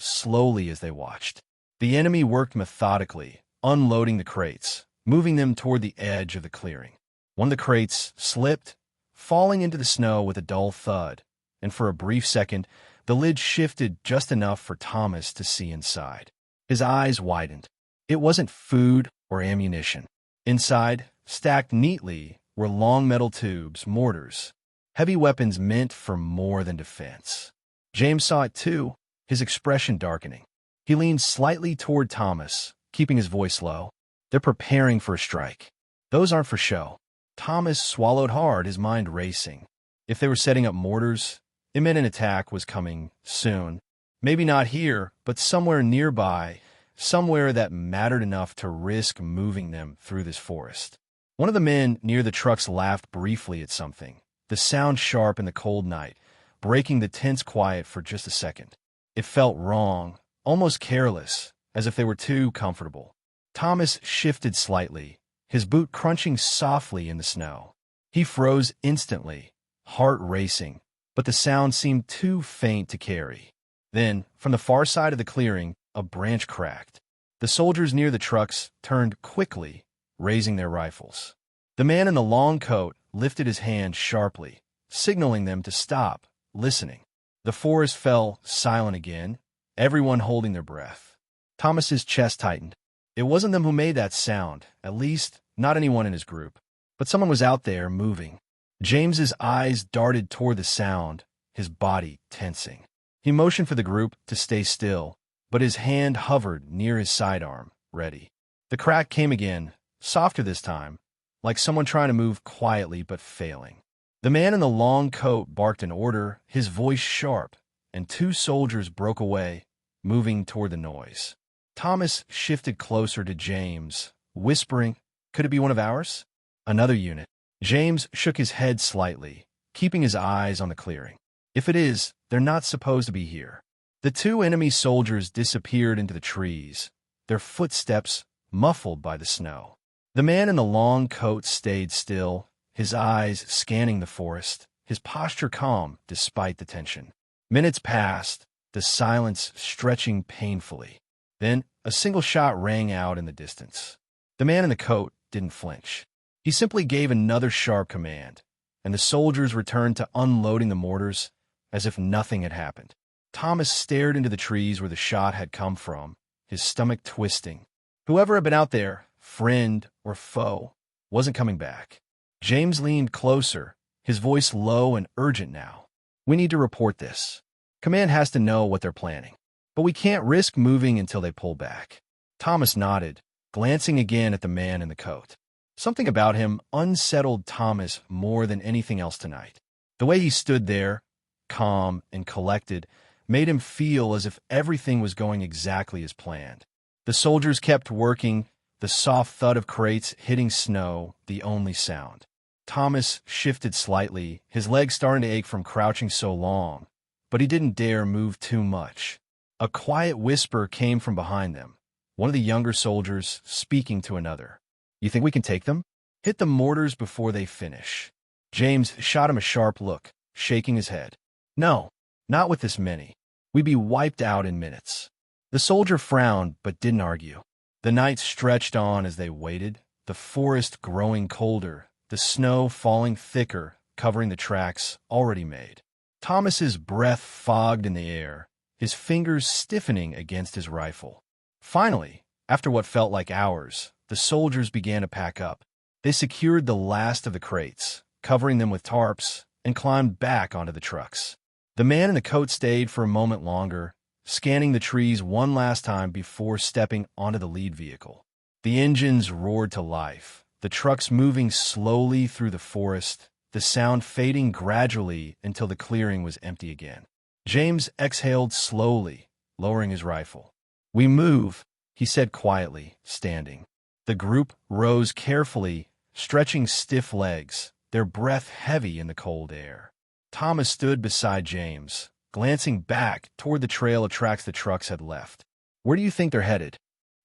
slowly as they watched. The enemy worked methodically, unloading the crates, moving them toward the edge of the clearing. One of the crates slipped, falling into the snow with a dull thud, and for a brief second, the lid shifted just enough for Thomas to see inside. His eyes widened. It wasn't food or ammunition. Inside, stacked neatly, were long metal tubes, mortars, heavy weapons meant for more than defense. James saw it too, his expression darkening. He leaned slightly toward Thomas, keeping his voice low. "They're preparing for a strike. Those aren't for show." Thomas swallowed hard, his mind racing. If they were setting up mortars, it meant an attack was coming soon. Maybe not here, but somewhere nearby, somewhere that mattered enough to risk moving them through this forest. One of the men near the trucks laughed briefly at something, the sound sharp in the cold night, breaking the tense quiet for just a second. It felt wrong, almost careless, as if they were too comfortable. Thomas shifted slightly, his boot crunching softly in the snow. He froze instantly, heart racing, but the sound seemed too faint to carry. Then, from the far side of the clearing, a branch cracked. The soldiers near the trucks turned quickly, raising their rifles. The man in the long coat lifted his hand sharply, signaling them to stop, listening. The forest fell silent again, everyone holding their breath. Thomas's chest tightened. It wasn't them who made that sound, at least not anyone in his group. But someone was out there moving. James's eyes darted toward the sound, his body tensing. He motioned for the group to stay still, but his hand hovered near his sidearm, ready. The crack came again, softer this time, like someone trying to move quietly but failing. The man in the long coat barked an order, his voice sharp, and two soldiers broke away, moving toward the noise. Thomas shifted closer to James, whispering, "Could it be one of ours?" "Another unit." James shook his head slightly, keeping his eyes on the clearing. "If it is, they're not supposed to be here." The two enemy soldiers disappeared into the trees, their footsteps muffled by the snow. The man in the long coat stayed still, his eyes scanning the forest, his posture calm despite the tension. Minutes passed, the silence stretching painfully. Then a single shot rang out in the distance. The man in the coat didn't flinch. He simply gave another sharp command, and the soldiers returned to unloading the mortars as if nothing had happened. Thomas stared into the trees where the shot had come from, his stomach twisting. Whoever had been out there, friend or foe, wasn't coming back. James leaned closer, his voice low and urgent now. "We need to report this. Command has to know what they're planning, but we can't risk moving until they pull back." Thomas nodded, glancing again at the man in the coat. Something about him unsettled Thomas more than anything else tonight. The way he stood there, calm and collected, made him feel as if everything was going exactly as planned. The soldiers kept working, the soft thud of crates hitting snow the only sound. Thomas shifted slightly, his legs starting to ache from crouching so long, but he didn't dare move too much. A quiet whisper came from behind them, one of the younger soldiers speaking to another. "You think we can take them? Hit the mortars before they finish." James shot him a sharp look, shaking his head. "No, not with this many. We'd be wiped out in minutes." The soldier frowned but didn't argue. The night stretched on as they waited, the forest growing colder, the snow falling thicker, covering the tracks already made. Thomas's breath fogged in the air, his fingers stiffening against his rifle. Finally, after what felt like hours, the soldiers began to pack up. They secured the last of the crates, covering them with tarps, and climbed back onto the trucks. The man in the coat stayed for a moment longer, scanning the trees one last time before stepping onto the lead vehicle. The engines roared to life, the trucks moving slowly through the forest, the sound fading gradually until the clearing was empty again. James exhaled slowly, lowering his rifle. "We move," he said quietly, standing. The group rose carefully, stretching stiff legs, their breath heavy in the cold air. Thomas stood beside James, glancing back toward the trail of tracks the trucks had left. "Where do you think they're headed?"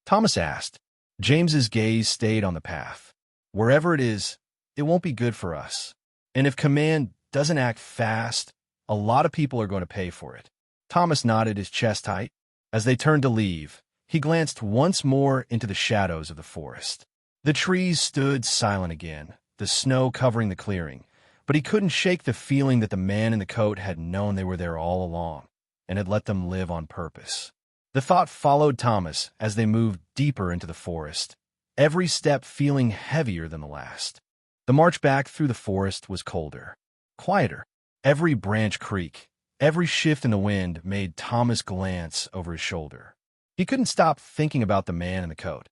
Thomas asked. James's gaze stayed on the path. "Wherever it is, it won't be good for us. And if command doesn't act fast, a lot of people are going to pay for it." Thomas nodded, his chest tight. As they turned to leave, he glanced once more into the shadows of the forest. The trees stood silent again, the snow covering the clearing, but he couldn't shake the feeling that the man in the coat had known they were there all along and had let them live on purpose. The thought followed Thomas as they moved deeper into the forest, every step feeling heavier than the last. The march back through the forest was colder, quieter. Every branch creak, every shift in the wind made Thomas glance over his shoulder. He couldn't stop thinking about the man in the coat.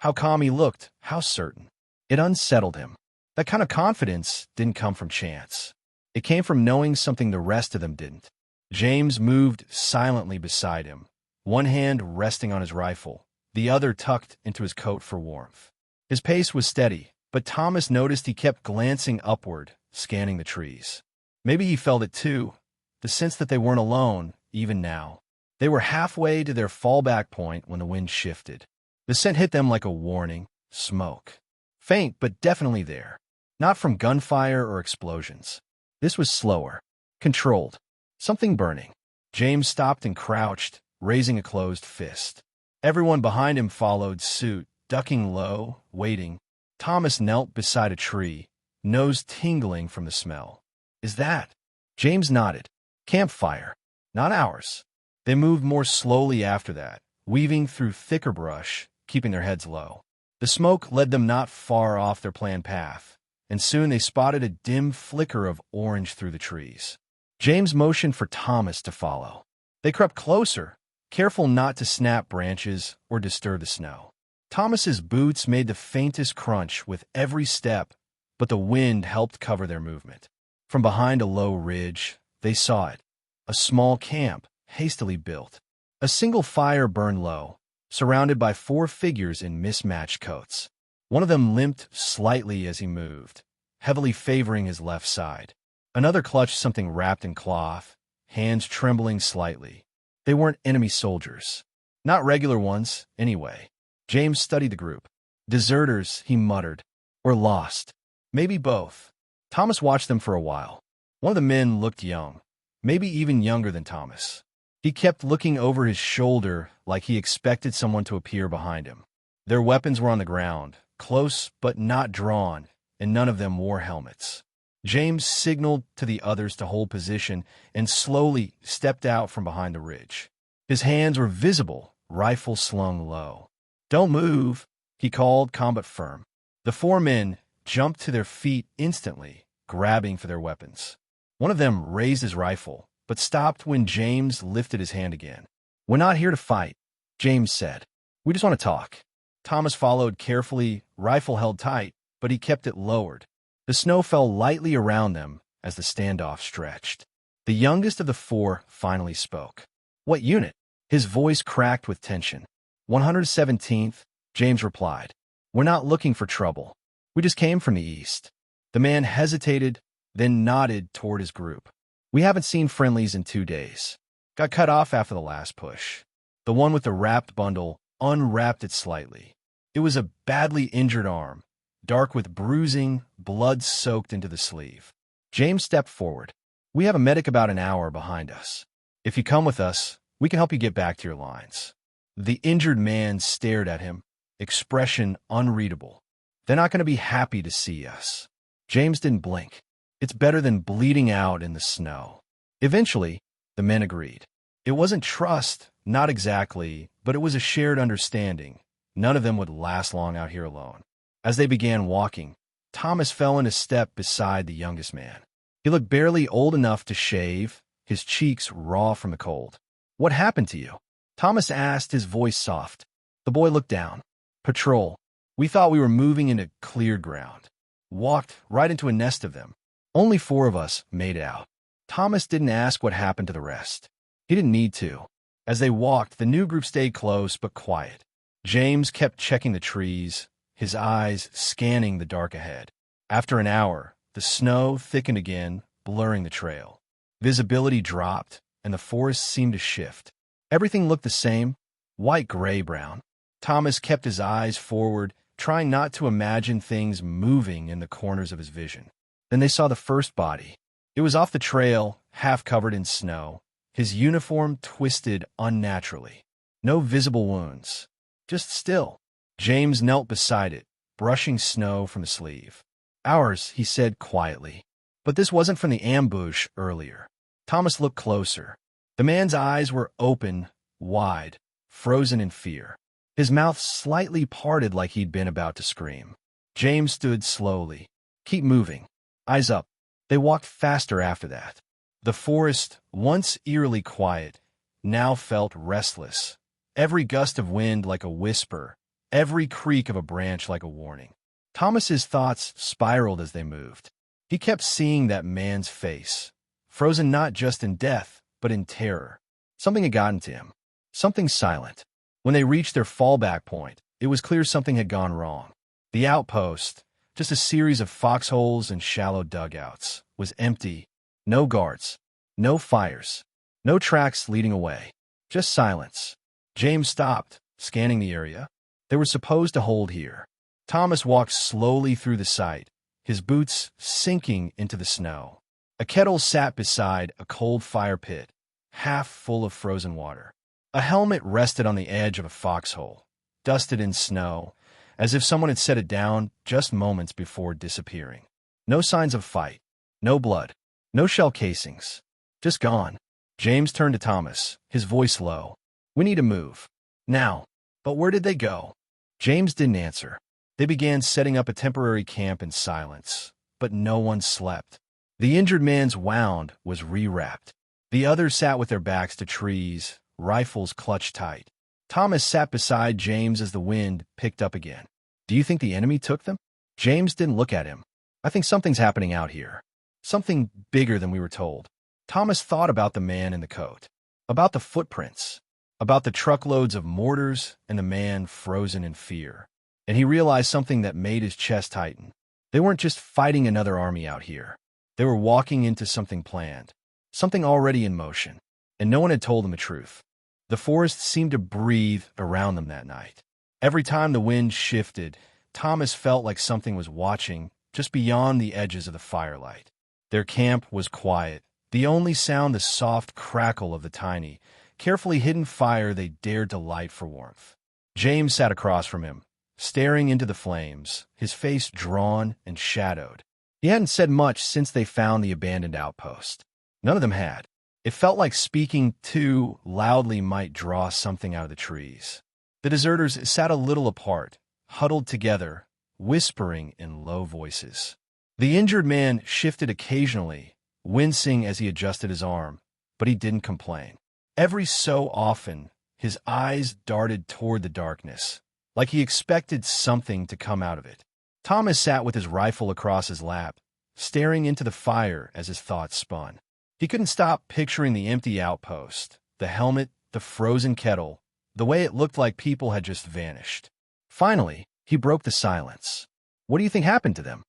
How calm he looked, how certain. It unsettled him. That kind of confidence didn't come from chance. It came from knowing something the rest of them didn't. James moved silently beside him, one hand resting on his rifle, the other tucked into his coat for warmth. His pace was steady, but Thomas noticed he kept glancing upward, scanning the trees. Maybe he felt it too, the sense that they weren't alone, even now. They were halfway to their fallback point when the wind shifted. The scent hit them like a warning. Smoke. Faint, but definitely there. Not from gunfire or explosions. This was slower. Controlled. Something burning. James stopped and crouched, raising a closed fist. Everyone behind him followed suit, ducking low, waiting. Thomas knelt beside a tree, nose tingling from the smell. "Is that?" James nodded. "Campfire. Not ours." They moved more slowly after that, weaving through thicker brush, keeping their heads low. The smoke led them not far off their planned path, and soon they spotted a dim flicker of orange through the trees. James motioned for Thomas to follow. They crept closer, careful not to snap branches or disturb the snow. Thomas's boots made the faintest crunch with every step, but the wind helped cover their movement. From behind a low ridge, they saw it. A small camp, hastily built. A single fire burned low, surrounded by 4 figures in mismatched coats. One of them limped slightly as he moved, heavily favoring his left side. Another clutched something wrapped in cloth, hands trembling slightly. They weren't enemy soldiers. Not regular ones, anyway. James studied the group. "Deserters," he muttered. "Or lost. Maybe both." Thomas watched them for a while. One of the men looked young, maybe even younger than Thomas. He kept looking over his shoulder like he expected someone to appear behind him. Their weapons were on the ground, close but not drawn, and none of them wore helmets. James signaled to the others to hold position and slowly stepped out from behind the ridge. His hands were visible, rifle slung low. "Don't move," he called, calm but firm. The 4 men jumped to their feet instantly, grabbing for their weapons. One of them raised his rifle, but stopped when James lifted his hand again. "We're not here to fight," James said. "We just want to talk." Thomas followed carefully, rifle held tight, but he kept it lowered. The snow fell lightly around them as the standoff stretched. The youngest of the 4 finally spoke. "What unit?" His voice cracked with tension. 117th, James replied. "We're not looking for trouble. We just came from the east." The man hesitated, then nodded toward his group. "We haven't seen friendlies in 2 days. Got cut off after the last push." The one with the wrapped bundle unwrapped it slightly. It was a badly injured arm, dark with bruising, blood soaked into the sleeve. James stepped forward. "We have a medic about an hour behind us. If you come with us, we can help you get back to your lines." The injured man stared at him, expression unreadable. "They're not going to be happy to see us." James didn't blink. "It's better than bleeding out in the snow." Eventually, the men agreed. It wasn't trust, not exactly, but it was a shared understanding. None of them would last long out here alone. As they began walking, Thomas fell into step beside the youngest man. He looked barely old enough to shave, his cheeks raw from the cold. "What happened to you?" Thomas asked, his voice soft. The boy looked down. "Patrol. We thought we were moving into cleared ground. Walked right into a nest of them. Only 4 of us made it out." Thomas didn't ask what happened to the rest. He didn't need to. As they walked, the new group stayed close but quiet. James kept checking the trees, his eyes scanning the dark ahead. After an hour, the snow thickened again, blurring the trail. Visibility dropped, and the forest seemed to shift. Everything looked the same, white, gray, brown. Thomas kept his eyes forward, trying not to imagine things moving in the corners of his vision. Then they saw the first body. It was off the trail, half covered in snow, his uniform twisted unnaturally. No visible wounds, just still. James knelt beside it, brushing snow from the sleeve. Ours, he said quietly. But this wasn't from the ambush earlier. Thomas looked closer. The man's eyes were open, wide, frozen in fear. His mouth slightly parted like he'd been about to scream. James stood slowly. Keep moving. Eyes up. They walked faster after that. The forest, once eerily quiet, now felt restless. Every gust of wind like a whisper, every creak of a branch like a warning. Thomas's thoughts spiraled as they moved. He kept seeing that man's face, frozen not just in death, but in terror. Something had gotten to him. Something silent. When they reached their fallback point, it was clear something had gone wrong. The outpost, just a series of foxholes and shallow dugouts, was empty. No guards. No fires. No tracks leading away. Just silence. James stopped, scanning the area. They were supposed to hold here. Thomas walked slowly through the site, his boots sinking into the snow. A kettle sat beside a cold fire pit, half full of frozen water. A helmet rested on the edge of a foxhole, dusted in snow, as if someone had set it down just moments before disappearing. No signs of fight, no blood, no shell casings, just gone. James turned to Thomas, his voice low. We need to move. Now. But where did they go? James didn't answer. They began setting up a temporary camp in silence, but no one slept. The injured man's wound was rewrapped. The others sat with their backs to trees, rifles clutched tight. Thomas sat beside James as the wind picked up again. Do you think the enemy took them? James didn't look at him. I think something's happening out here. Something bigger than we were told. Thomas thought about the man in the coat, about the footprints, about the truckloads of mortars and the man frozen in fear. And he realized something that made his chest tighten. They weren't just fighting another army out here. They were walking into something planned, something already in motion, and no one had told them the truth. The forest seemed to breathe around them that night. Every time the wind shifted, Thomas felt like something was watching just beyond the edges of the firelight. Their camp was quiet, the only sound the soft crackle of the tiny, carefully hidden fire they dared to light for warmth. James sat across from him, staring into the flames, his face drawn and shadowed. He hadn't said much since they found the abandoned outpost. None of them had. It felt like speaking too loudly might draw something out of the trees. The deserters sat a little apart, huddled together, whispering in low voices. The injured man shifted occasionally, wincing as he adjusted his arm, but he didn't complain. Every so often, his eyes darted toward the darkness, like he expected something to come out of it. Thomas sat with his rifle across his lap, staring into the fire as his thoughts spun. He couldn't stop picturing the empty outpost, the helmet, the frozen kettle, the way it looked like people had just vanished. Finally, he broke the silence. What do you think happened to them?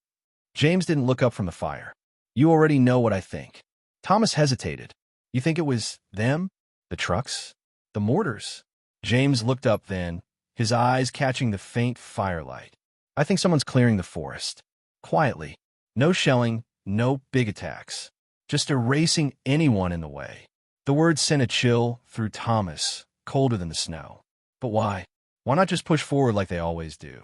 James didn't look up from the fire. You already know what I think. Thomas hesitated. You think it was them? The trucks? The mortars? James looked up then, his eyes catching the faint firelight. I think someone's clearing the forest. Quietly. No shelling, no big attacks. Just erasing anyone in the way. The words sent a chill through Thomas, colder than the snow. But why? Why not just push forward like they always do?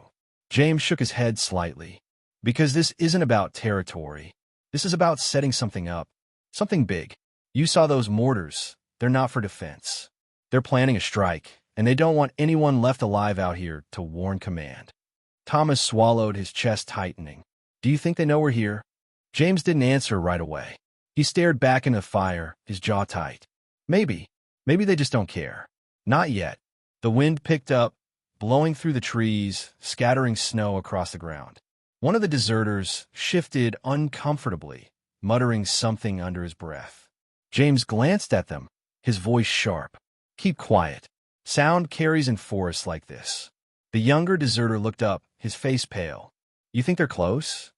James shook his head slightly. Because this isn't about territory. This is about setting something up. Something big. You saw those mortars. They're not for defense. They're planning a strike, and they don't want anyone left alive out here to warn command. Thomas swallowed, his chest tightening. Do you think they know we're here? James didn't answer right away. He stared back into the fire, his jaw tight. Maybe. Maybe they just don't care. Not yet. The wind picked up, blowing through the trees, scattering snow across the ground. One of the deserters shifted uncomfortably, muttering something under his breath. James glanced at them, his voice sharp. Keep quiet. Sound carries in forests like this. The younger deserter looked up, his face pale. You think they're close?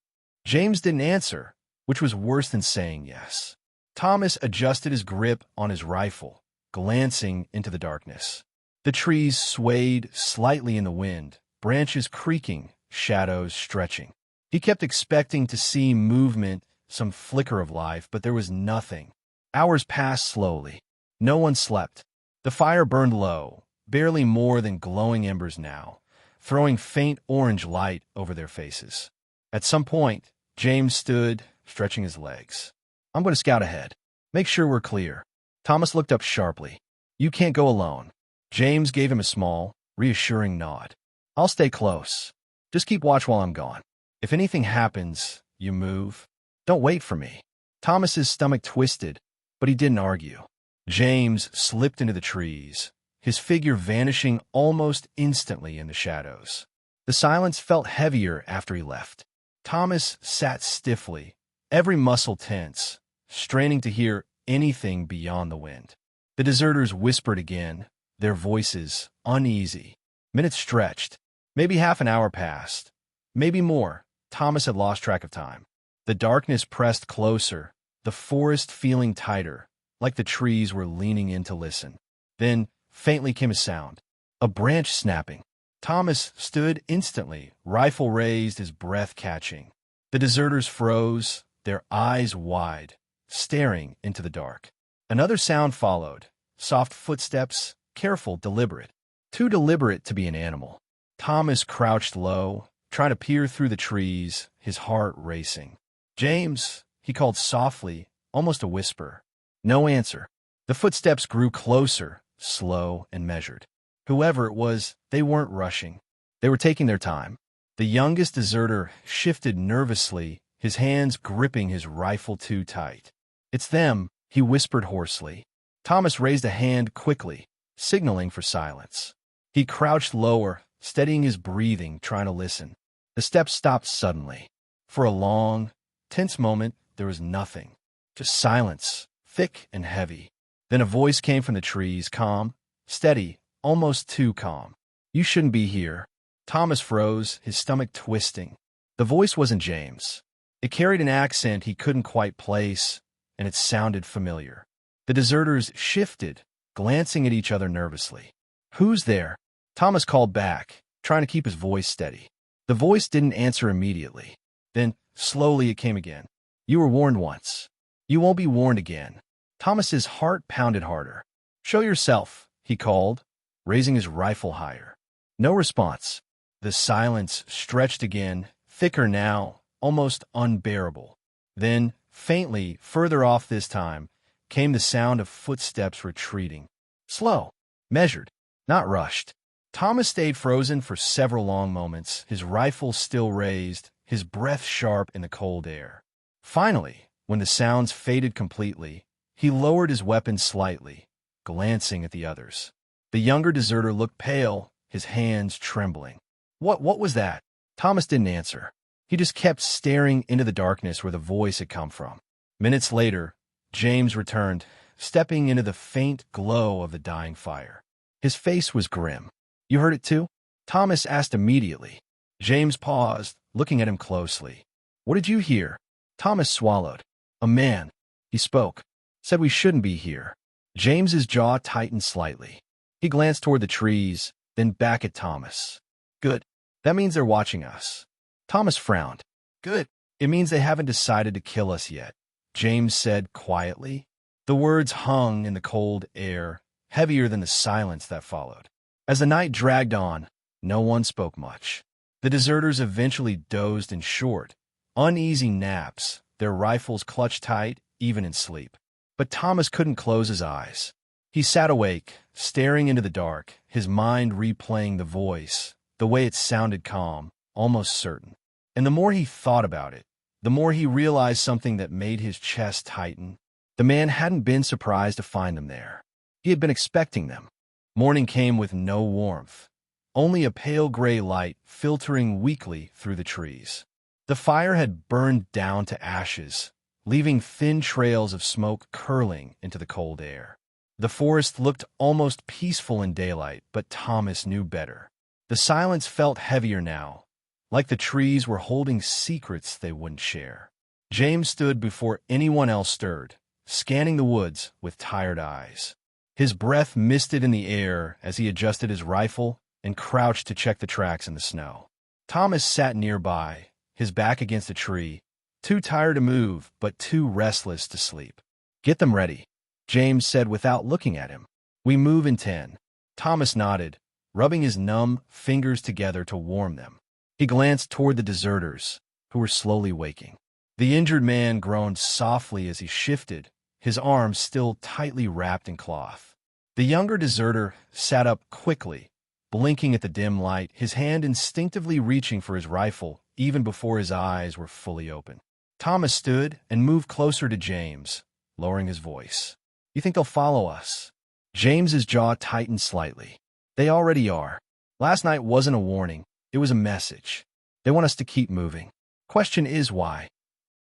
James didn't answer, which was worse than saying yes. Thomas adjusted his grip on his rifle, glancing into the darkness. The trees swayed slightly in the wind, branches creaking, shadows stretching. He kept expecting to see movement, some flicker of life, but there was nothing. Hours passed slowly. No one slept. The fire burned low, barely more than glowing embers now, throwing faint orange light over their faces. At some point, James stood, stretching his legs. "I'm going to scout ahead. Make sure we're clear." Thomas looked up sharply. "You can't go alone." James gave him a small, reassuring nod. "I'll stay close. Just keep watch while I'm gone. If anything happens, you move. Don't wait for me." Thomas's stomach twisted, but he didn't argue. James slipped into the trees, his figure vanishing almost instantly in the shadows. The silence felt heavier after he left. Thomas sat stiffly, every muscle tense, straining to hear anything beyond the wind. The deserters whispered again, their voices uneasy. Minutes stretched. Maybe half an hour passed. Maybe more. Thomas had lost track of time. The darkness pressed closer, the forest feeling tighter, like the trees were leaning in to listen. Then, faintly came a sound. A branch snapping. Thomas stood instantly, rifle raised, his breath catching. The deserters froze, their eyes wide, staring into the dark. Another sound followed. Soft footsteps, careful, deliberate. Too deliberate to be an animal. Thomas crouched low, trying to peer through the trees, his heart racing. "James," he called softly, almost a whisper. No answer. The footsteps grew closer, slow and measured. Whoever it was, they weren't rushing. They were taking their time. The youngest deserter shifted nervously, his hands gripping his rifle too tight. "It's them," he whispered hoarsely. Thomas raised a hand quickly, signaling for silence. He crouched lower, steadying his breathing, trying to listen. The steps stopped suddenly. For a long, tense moment, there was nothing. Just silence, thick and heavy. Then a voice came from the trees, calm, steady, almost too calm. "You shouldn't be here." Thomas froze, his stomach twisting. The voice wasn't James. It carried an accent he couldn't quite place, and it sounded familiar. The deserters shifted, glancing at each other nervously. "Who's there?" Thomas called back, trying to keep his voice steady. The voice didn't answer immediately. Then, slowly, it came again. "You were warned once. You won't be warned again." Thomas's heart pounded harder. "Show yourself," he called, raising his rifle higher. No response. The silence stretched again, thicker now, almost unbearable. Then, faintly, further off this time, came the sound of footsteps retreating. Slow, measured, not rushed. Thomas stayed frozen for several long moments, his rifle still raised, his breath sharp in the cold air. Finally, when the sounds faded completely, he lowered his weapon slightly, glancing at the others. The younger deserter looked pale, his hands trembling. What was that?" Thomas didn't answer. He just kept staring into the darkness where the voice had come from. Minutes later, James returned, stepping into the faint glow of the dying fire. His face was grim. "You heard it too?" Thomas asked immediately. James paused, looking at him closely. "What did you hear?" Thomas swallowed. "A man," he spoke, "said we shouldn't be here." James's jaw tightened slightly. He glanced toward the trees, then back at Thomas. "Good. That means they're watching us." Thomas frowned. "Good. It means they haven't decided to kill us yet," James said quietly. The words hung in the cold air, heavier than the silence that followed. As the night dragged on, no one spoke much. The deserters eventually dozed in short, uneasy naps, their rifles clutched tight, even in sleep. But Thomas couldn't close his eyes. He sat awake, staring into the dark, his mind replaying the voice, the way it sounded calm, almost certain. And the more he thought about it, the more he realized something that made his chest tighten. The man hadn't been surprised to find them there. He had been expecting them. Morning came with no warmth, only a pale gray light filtering weakly through the trees. The fire had burned down to ashes, leaving thin trails of smoke curling into the cold air. The forest looked almost peaceful in daylight, but Thomas knew better. The silence felt heavier now, like the trees were holding secrets they wouldn't share. James stood before anyone else stirred, scanning the woods with tired eyes. His breath misted in the air as he adjusted his rifle and crouched to check the tracks in the snow. Thomas sat nearby, his back against a tree, too tired to move but too restless to sleep. "Get them ready," James said without looking at him. "We move in 10. Thomas nodded, rubbing his numb fingers together to warm them. He glanced toward the deserters, who were slowly waking. The injured man groaned softly as he shifted, his arms still tightly wrapped in cloth. The younger deserter sat up quickly, blinking at the dim light, his hand instinctively reaching for his rifle even before his eyes were fully open. Thomas stood and moved closer to James, lowering his voice. "You think they'll follow us?" James's jaw tightened slightly. "They already are. Last night wasn't a warning, it was a message. They want us to keep moving. Question is why?"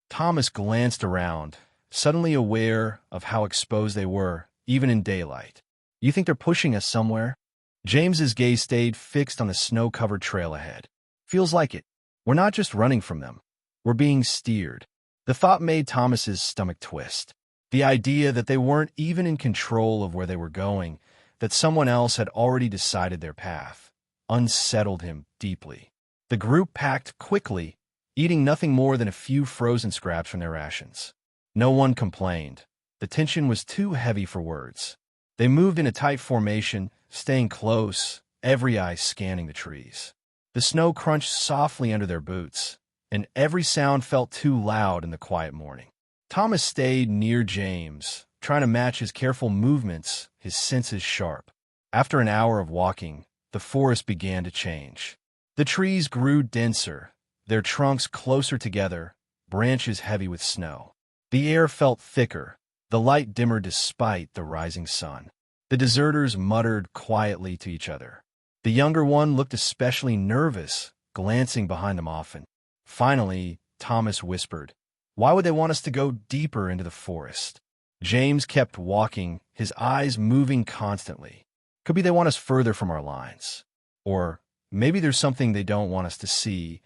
Thomas glanced around, suddenly aware of how exposed they were, even in daylight. "You think they're pushing us somewhere?" James's gaze stayed fixed on the snow-covered trail ahead. "Feels like it. We're not just running from them. We're being steered." The thought made Thomas's stomach twist. The idea that they weren't even in control of where they were going, that someone else had already decided their path, unsettled him deeply. The group packed quickly, eating nothing more than a few frozen scraps from their rations. No one complained. The tension was too heavy for words. They moved in a tight formation, staying close, every eye scanning the trees. The snow crunched softly under their boots, and every sound felt too loud in the quiet morning. Thomas stayed near James, trying to match his careful movements, his senses sharp. After an hour of walking, the forest began to change. The trees grew denser, their trunks closer together, branches heavy with snow. The air felt thicker, the light dimmer despite the rising sun. The deserters muttered quietly to each other. The younger one looked especially nervous, glancing behind them often. Finally, Thomas whispered, "Why would they want us to go deeper into the forest?" James kept walking, his eyes moving constantly. "Could be they want us further from our lines. Or maybe there's something they don't want us to see,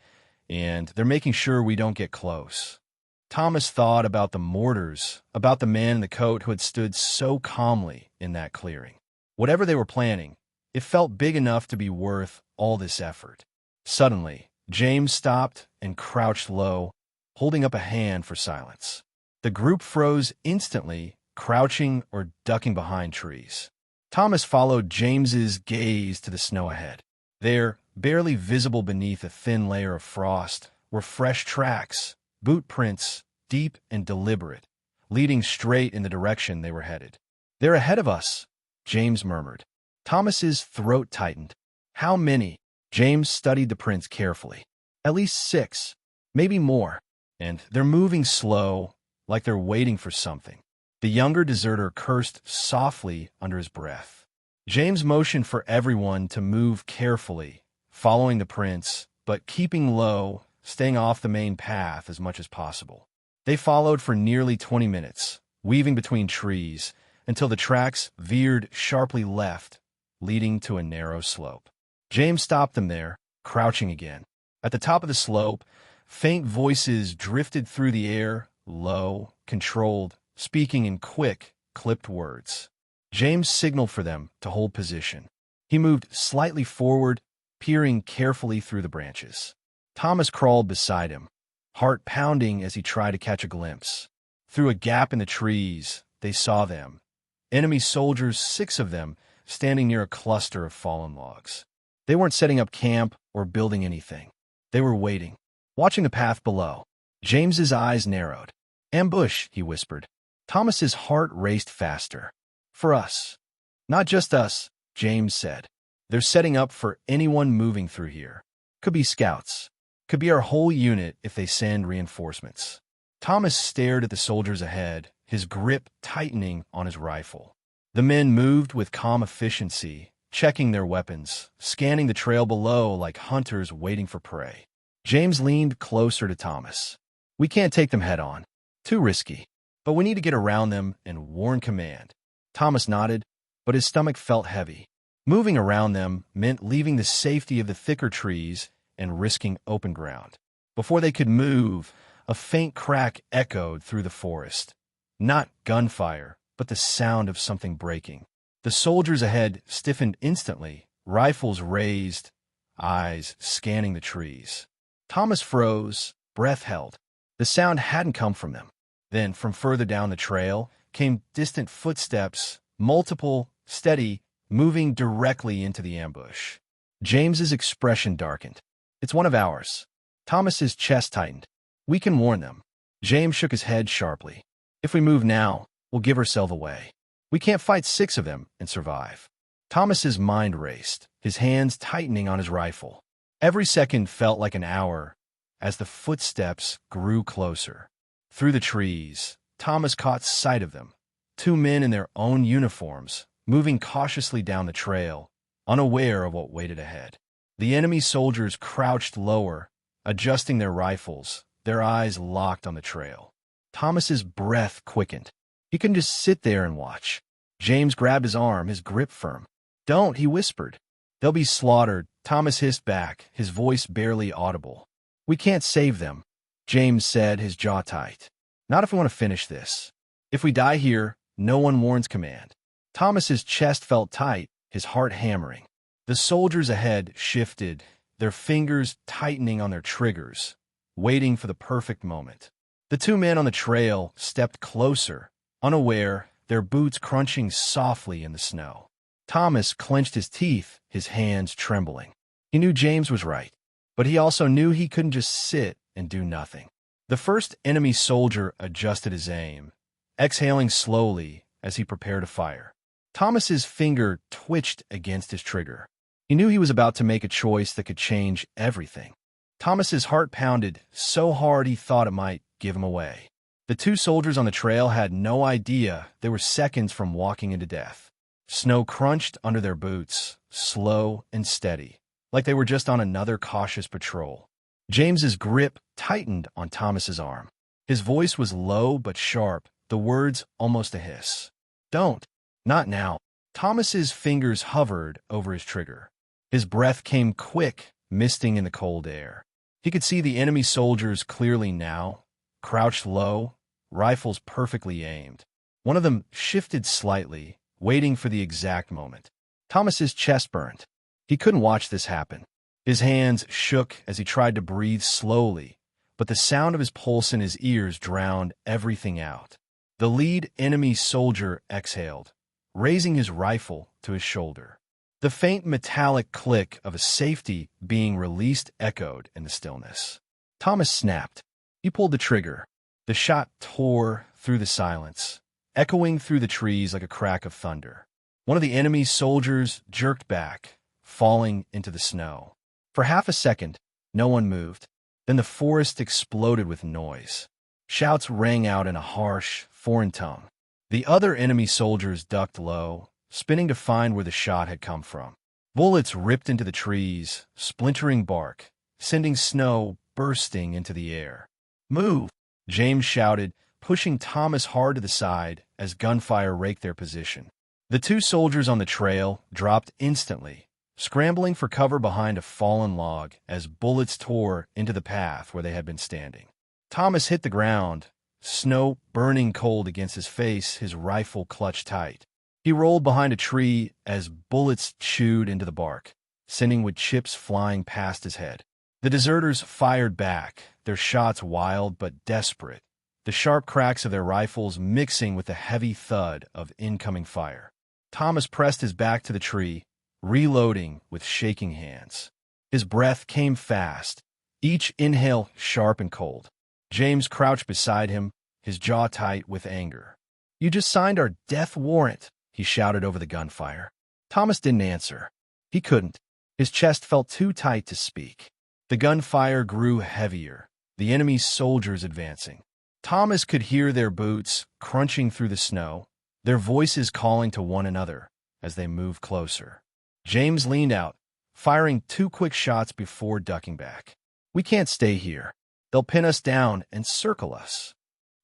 and they're making sure we don't get close." Thomas thought about the mortars, about the man in the coat who had stood so calmly in that clearing. Whatever they were planning, it felt big enough to be worth all this effort. Suddenly, James stopped and crouched low, holding up a hand for silence. The group froze instantly, crouching or ducking behind trees. Thomas followed James's gaze to the snow ahead. There, barely visible beneath a thin layer of frost, were fresh tracks, boot prints, deep and deliberate, leading straight in the direction they were headed. "They're ahead of us," James murmured. Thomas's throat tightened. "How many?" James studied the prints carefully. "At least 6, maybe more. And they're moving slow, like they're waiting for something." The younger deserter cursed softly under his breath. James motioned for everyone to move carefully, following the prints, but keeping low, staying off the main path as much as possible. They followed for nearly 20 minutes, weaving between trees, until the tracks veered sharply left, leading to a narrow slope. James stopped them there, crouching again. At the top of the slope, faint voices drifted through the air, low, controlled, speaking in quick, clipped words. James signaled for them to hold position. He moved slightly forward, peering carefully through the branches. Thomas crawled beside him, heart pounding as he tried to catch a glimpse. Through a gap in the trees, they saw them. Enemy soldiers, 6 of them, standing near a cluster of fallen logs. They weren't setting up camp or building anything. They were waiting, watching the path below. James's eyes narrowed. "Ambush," he whispered. Thomas's heart raced faster. "For us." "Not just us," James said. "They're setting up for anyone moving through here. Could be scouts. Could be our whole unit if they send reinforcements." Thomas stared at the soldiers ahead, his grip tightening on his rifle. The men moved with calm efficiency, checking their weapons, scanning the trail below like hunters waiting for prey. James leaned closer to Thomas. "We can't take them head on. Too risky. But we need to get around them and warn command." Thomas nodded, but his stomach felt heavy. Moving around them meant leaving the safety of the thicker trees and risking open ground. Before they could move, a faint crack echoed through the forest. Not gunfire, but the sound of something breaking. The soldiers ahead stiffened instantly, rifles raised, eyes scanning the trees. Thomas froze, breath held. The sound hadn't come from them. Then, from further down the trail, came distant footsteps, multiple, steady, moving directly into the ambush. James's expression darkened. "It's one of ours." Thomas's chest tightened. "We can warn them." James shook his head sharply. "If we move now, we'll give ourselves away. We can't fight 6 of them and survive." Thomas's mind raced, his hands tightening on his rifle. Every second felt like an hour as the footsteps grew closer. Through the trees, Thomas caught sight of them. 2 men in their own uniforms, moving cautiously down the trail, unaware of what waited ahead. The enemy soldiers crouched lower, adjusting their rifles, their eyes locked on the trail. Thomas's breath quickened. He couldn't just sit there and watch. James grabbed his arm, his grip firm. "Don't," he whispered. "They'll be slaughtered," Thomas hissed back, his voice barely audible. "We can't save them," James said, his jaw tight. "Not if we want to finish this. If we die here, no one warns command." Thomas's chest felt tight, his heart hammering. The soldiers ahead shifted, their fingers tightening on their triggers, waiting for the perfect moment. The 2 men on the trail stepped closer, unaware, their boots crunching softly in the snow. Thomas clenched his teeth, his hands trembling. He knew James was right, but he also knew he couldn't just sit and do nothing. The first enemy soldier adjusted his aim, exhaling slowly as he prepared to fire. Thomas's finger twitched against his trigger. He knew he was about to make a choice that could change everything. Thomas's heart pounded so hard he thought it might give him away. The 2 soldiers on the trail had no idea they were seconds from walking into death. Snow crunched under their boots, slow and steady, like they were just on another cautious patrol. James's grip tightened on Thomas's arm. His voice was low but sharp, the words almost a hiss. "Don't. Not now." Thomas's fingers hovered over his trigger. His breath came quick, misting in the cold air. He could see the enemy soldiers clearly now, crouched low, rifles perfectly aimed. One of them shifted slightly, waiting for the exact moment. Thomas's chest burned. He couldn't watch this happen. His hands shook as he tried to breathe slowly, but the sound of his pulse in his ears drowned everything out. The lead enemy soldier exhaled, raising his rifle to his shoulder. The faint metallic click of a safety being released echoed in the stillness. Thomas snapped. He pulled the trigger. The shot tore through the silence, echoing through the trees like a crack of thunder. One of the enemy's soldiers jerked back, falling into the snow. For half a second, no one moved. Then the forest exploded with noise. Shouts rang out in a harsh, foreign tone. The other enemy soldiers ducked low, spinning to find where the shot had come from. Bullets ripped into the trees, splintering bark, sending snow bursting into the air. "Move!" James shouted, pushing Thomas hard to the side as gunfire raked their position. The 2 soldiers on the trail dropped instantly, scrambling for cover behind a fallen log as bullets tore into the path where they had been standing. Thomas hit the ground, snow burning cold against his face, his rifle clutched tight. He rolled behind a tree as bullets chewed into the bark, sending wood chips flying past his head. The deserters fired back, their shots wild but desperate, the sharp cracks of their rifles mixing with the heavy thud of incoming fire. Thomas pressed his back to the tree, reloading with shaking hands. His breath came fast, each inhale sharp and cold. James crouched beside him, his jaw tight with anger. "You just signed our death warrant," he shouted over the gunfire. Thomas didn't answer. He couldn't. His chest felt too tight to speak. The gunfire grew heavier, the enemy's soldiers advancing. Thomas could hear their boots crunching through the snow, their voices calling to one another as they moved closer. James leaned out, firing 2 quick shots before ducking back. "We can't stay here. They'll pin us down and circle us."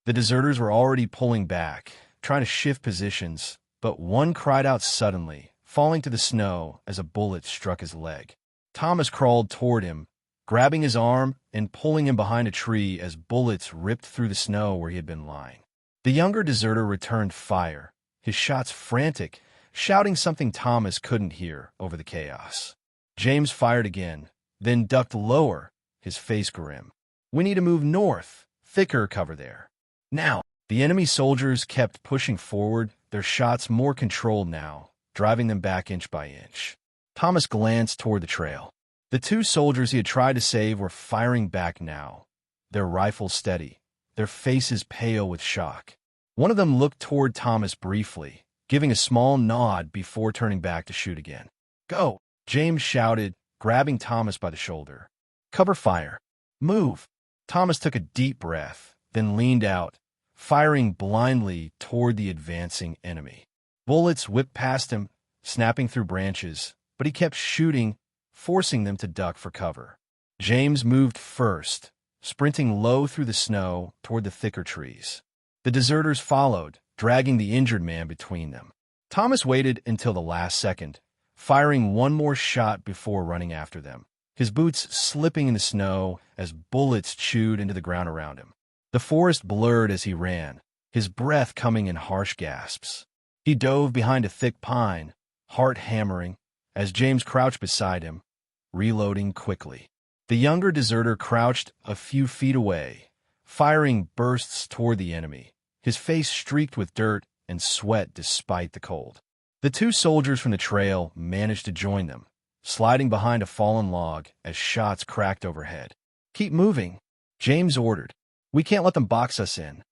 The deserters were already pulling back, trying to shift positions, but one cried out suddenly, falling to the snow as a bullet struck his leg. Thomas crawled toward him, grabbing his arm and pulling him behind a tree as bullets ripped through the snow where he had been lying. The younger deserter returned fire, his shots frantic, shouting something Thomas couldn't hear over the chaos. James fired again, then ducked lower, his face grim. "We need to move north, thicker cover there. Now." The enemy soldiers kept pushing forward, their shots more controlled now, driving them back inch by inch. Thomas glanced toward the trail. The two soldiers he had tried to save were firing back now, their rifles steady, their faces pale with shock. One of them looked toward Thomas briefly, giving a small nod before turning back to shoot again. "Go!" James shouted, grabbing Thomas by the shoulder. "Cover fire! Move!" Thomas took a deep breath, then leaned out, firing blindly toward the advancing enemy. Bullets whipped past him, snapping through branches, but he kept shooting, forcing them to duck for cover. James moved first, sprinting low through the snow toward the thicker trees. The deserters followed, dragging the injured man between them. Thomas waited until the last second, firing one more shot before running after them, his boots slipping in the snow as bullets chewed into the ground around him. The forest blurred as he ran, his breath coming in harsh gasps. He dove behind a thick pine, heart hammering, as James crouched beside him, reloading quickly. The younger deserter crouched a few feet away, firing bursts toward the enemy, his face streaked with dirt and sweat despite the cold. The two soldiers from the trail managed to join them, sliding behind a fallen log as shots cracked overhead. "Keep moving," James ordered. "We can't let them box us in."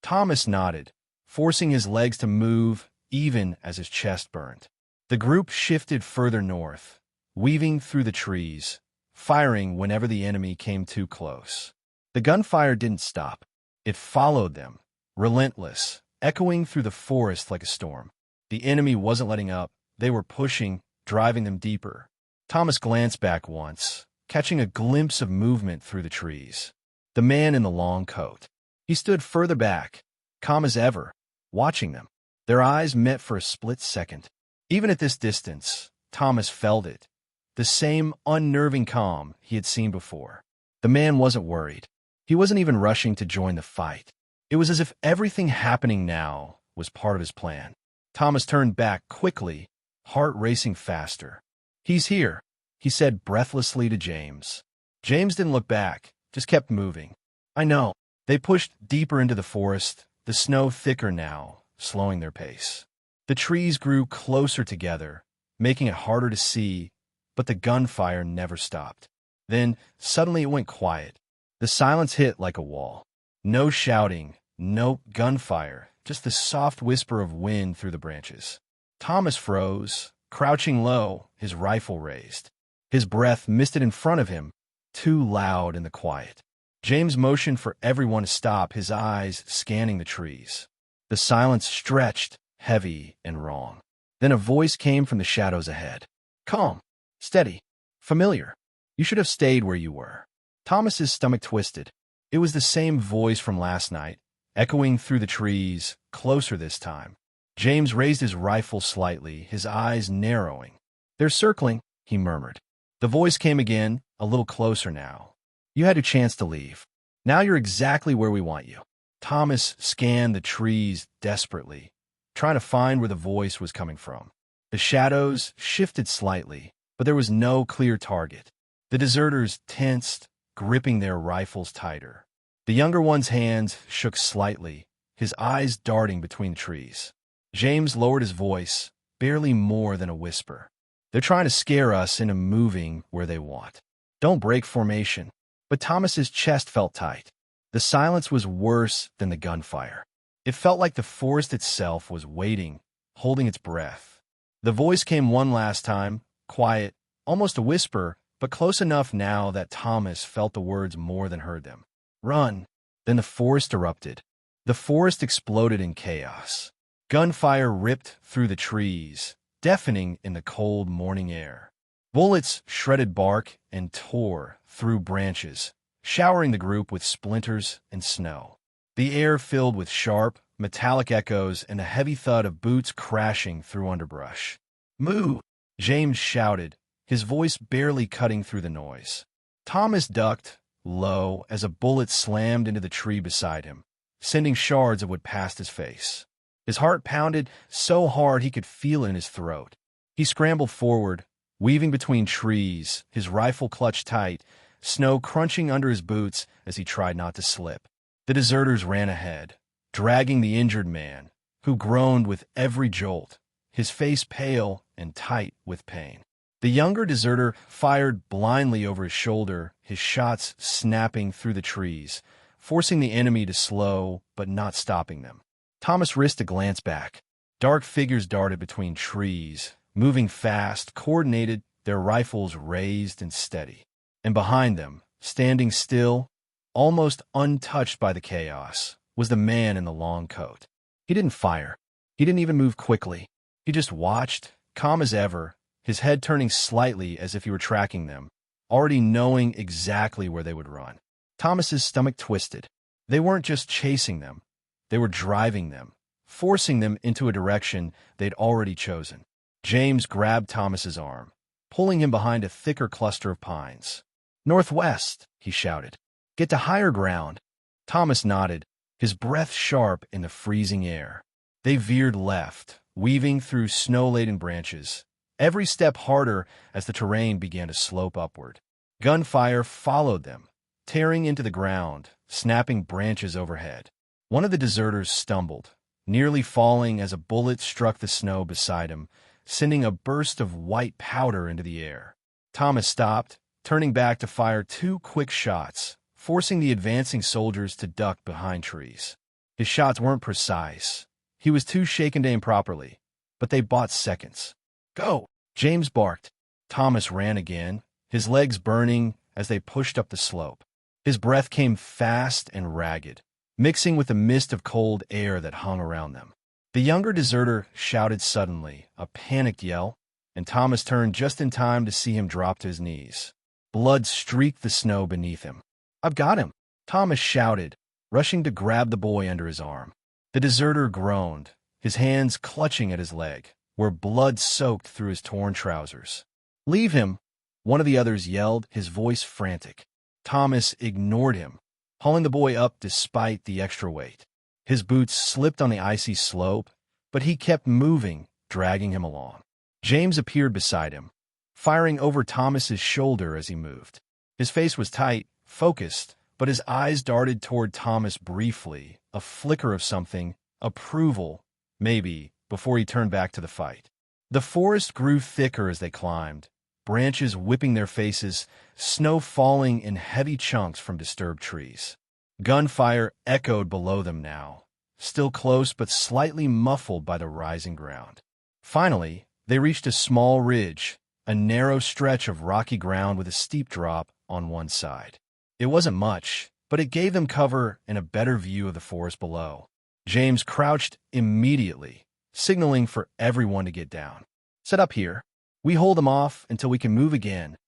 Thomas nodded, forcing his legs to move even as his chest burned. The group shifted further north, weaving through the trees, firing whenever the enemy came too close. The gunfire didn't stop. It followed them, relentless, echoing through the forest like a storm. The enemy wasn't letting up. They were pushing, driving them deeper. Thomas glanced back once, catching a glimpse of movement through the trees. The man in the long coat. He stood further back, calm as ever, watching them. Their eyes met for a split second. Even at this distance, Thomas felt it, the same unnerving calm he had seen before. The man wasn't worried. He wasn't even rushing to join the fight. It was as if everything happening now was part of his plan. Thomas turned back quickly, heart racing faster. "He's here," he said breathlessly to James. James didn't look back, just kept moving. "I know." They pushed deeper into the forest, the snow thicker now, slowing their pace. The trees grew closer together, making it harder to see, but the gunfire never stopped. Then, suddenly it went quiet. The silence hit like a wall. No shouting, no gunfire, just the soft whisper of wind through the branches. Thomas froze, crouching low, his rifle raised. His breath misted in front of him, too loud in the quiet. James motioned for everyone to stop, his eyes scanning the trees. The silence stretched, heavy and wrong. Then a voice came from the shadows ahead. "Calm, steady, familiar. You should have stayed where you were." Thomas's stomach twisted. It was the same voice from last night, echoing through the trees, closer this time. James raised his rifle slightly, his eyes narrowing. "They're circling," he murmured. The voice came again, a little closer now. "You had a chance to leave. Now you're exactly where we want you." Thomas scanned the trees desperately, trying to find where the voice was coming from. The shadows shifted slightly, but there was no clear target. The deserters tensed, gripping their rifles tighter. The younger one's hands shook slightly, his eyes darting between the trees. James lowered his voice, barely more than a whisper. "They're trying to scare us into moving where they want. Don't break formation." But Thomas's chest felt tight. The silence was worse than the gunfire. It felt like the forest itself was waiting, holding its breath. The voice came one last time, quiet, almost a whisper, but close enough now that Thomas felt the words more than heard them. "Run!" Then the forest erupted. The forest exploded in chaos. Gunfire ripped through the trees, deafening in the cold morning air. Bullets shredded bark and tore through branches, showering the group with splinters and snow. The air filled with sharp, metallic echoes and a heavy thud of boots crashing through underbrush. "Move!" James shouted, his voice barely cutting through the noise. Thomas ducked, low, as a bullet slammed into the tree beside him, sending shards of wood past his face. His heart pounded so hard he could feel it in his throat. He scrambled forward, weaving between trees, his rifle clutched tight, snow crunching under his boots as he tried not to slip. The deserters ran ahead, dragging the injured man, who groaned with every jolt, his face pale and tight with pain. The younger deserter fired blindly over his shoulder, his shots snapping through the trees, forcing the enemy to slow but not stopping them. Thomas risked a glance back. Dark figures darted between trees, moving fast, coordinated, their rifles raised and steady. And behind them, standing still, almost untouched by the chaos, was the man in the long coat. He didn't fire. He didn't even move quickly. He just watched, calm as ever, his head turning slightly as if he were tracking them, already knowing exactly where they would run. Thomas's stomach twisted. They weren't just chasing them. They were driving them, forcing them into a direction they'd already chosen. James grabbed Thomas's arm, pulling him behind a thicker cluster of pines. "Northwest," he shouted. "Get to higher ground." Thomas nodded, his breath sharp in the freezing air. They veered left, weaving through snow-laden branches, every step harder as the terrain began to slope upward. Gunfire followed them, tearing into the ground, snapping branches overhead. One of the deserters stumbled, nearly falling as a bullet struck the snow beside him, sending a burst of white powder into the air. Thomas stopped, turning back to fire 2 quick shots, forcing the advancing soldiers to duck behind trees. His shots weren't precise. He was too shaken to aim properly, but they bought seconds. "Go!" James barked. Thomas ran again, his legs burning as they pushed up the slope. His breath came fast and ragged, mixing with the mist of cold air that hung around them. The younger deserter shouted suddenly, a panicked yell, and Thomas turned just in time to see him drop to his knees. Blood streaked the snow beneath him. "I've got him!" Thomas shouted, rushing to grab the boy under his arm. The deserter groaned, his hands clutching at his leg, where blood soaked through his torn trousers. "Leave him!" one of the others yelled, his voice frantic. Thomas ignored him, hauling the boy up despite the extra weight. His boots slipped on the icy slope, but he kept moving, dragging him along. James appeared beside him, firing over Thomas's shoulder as he moved. His face was tight, focused, but his eyes darted toward Thomas briefly, a flicker of something, approval, maybe, before he turned back to the fight. The forest grew thicker as they climbed, branches whipping their faces, snow falling in heavy chunks from disturbed trees. Gunfire echoed below them now, still close but slightly muffled by the rising ground. Finally, they reached a small ridge, a narrow stretch of rocky ground with a steep drop on one side. It wasn't much, but it gave them cover and a better view of the forest below. James crouched immediately, signaling for everyone to get down. "Set up here. We hold them off until we can move again."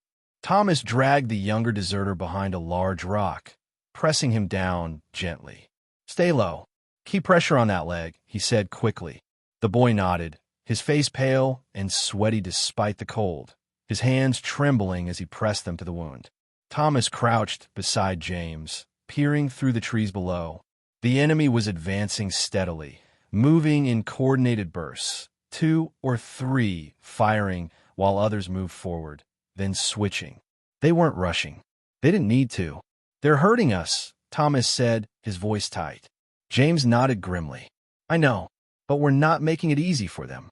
Thomas dragged the younger deserter behind a large rock, pressing him down gently. "Stay low. Keep pressure on that leg," he said quickly. The boy nodded, his face pale and sweaty despite the cold, his hands trembling as he pressed them to the wound. Thomas crouched beside James, peering through the trees below. The enemy was advancing steadily, moving in coordinated bursts, 2 or 3 firing while others moved forward, then switching. They weren't rushing. They didn't need to. "They're hurting us," Thomas said, his voice tight. James nodded grimly. "I know, but we're not making it easy for them."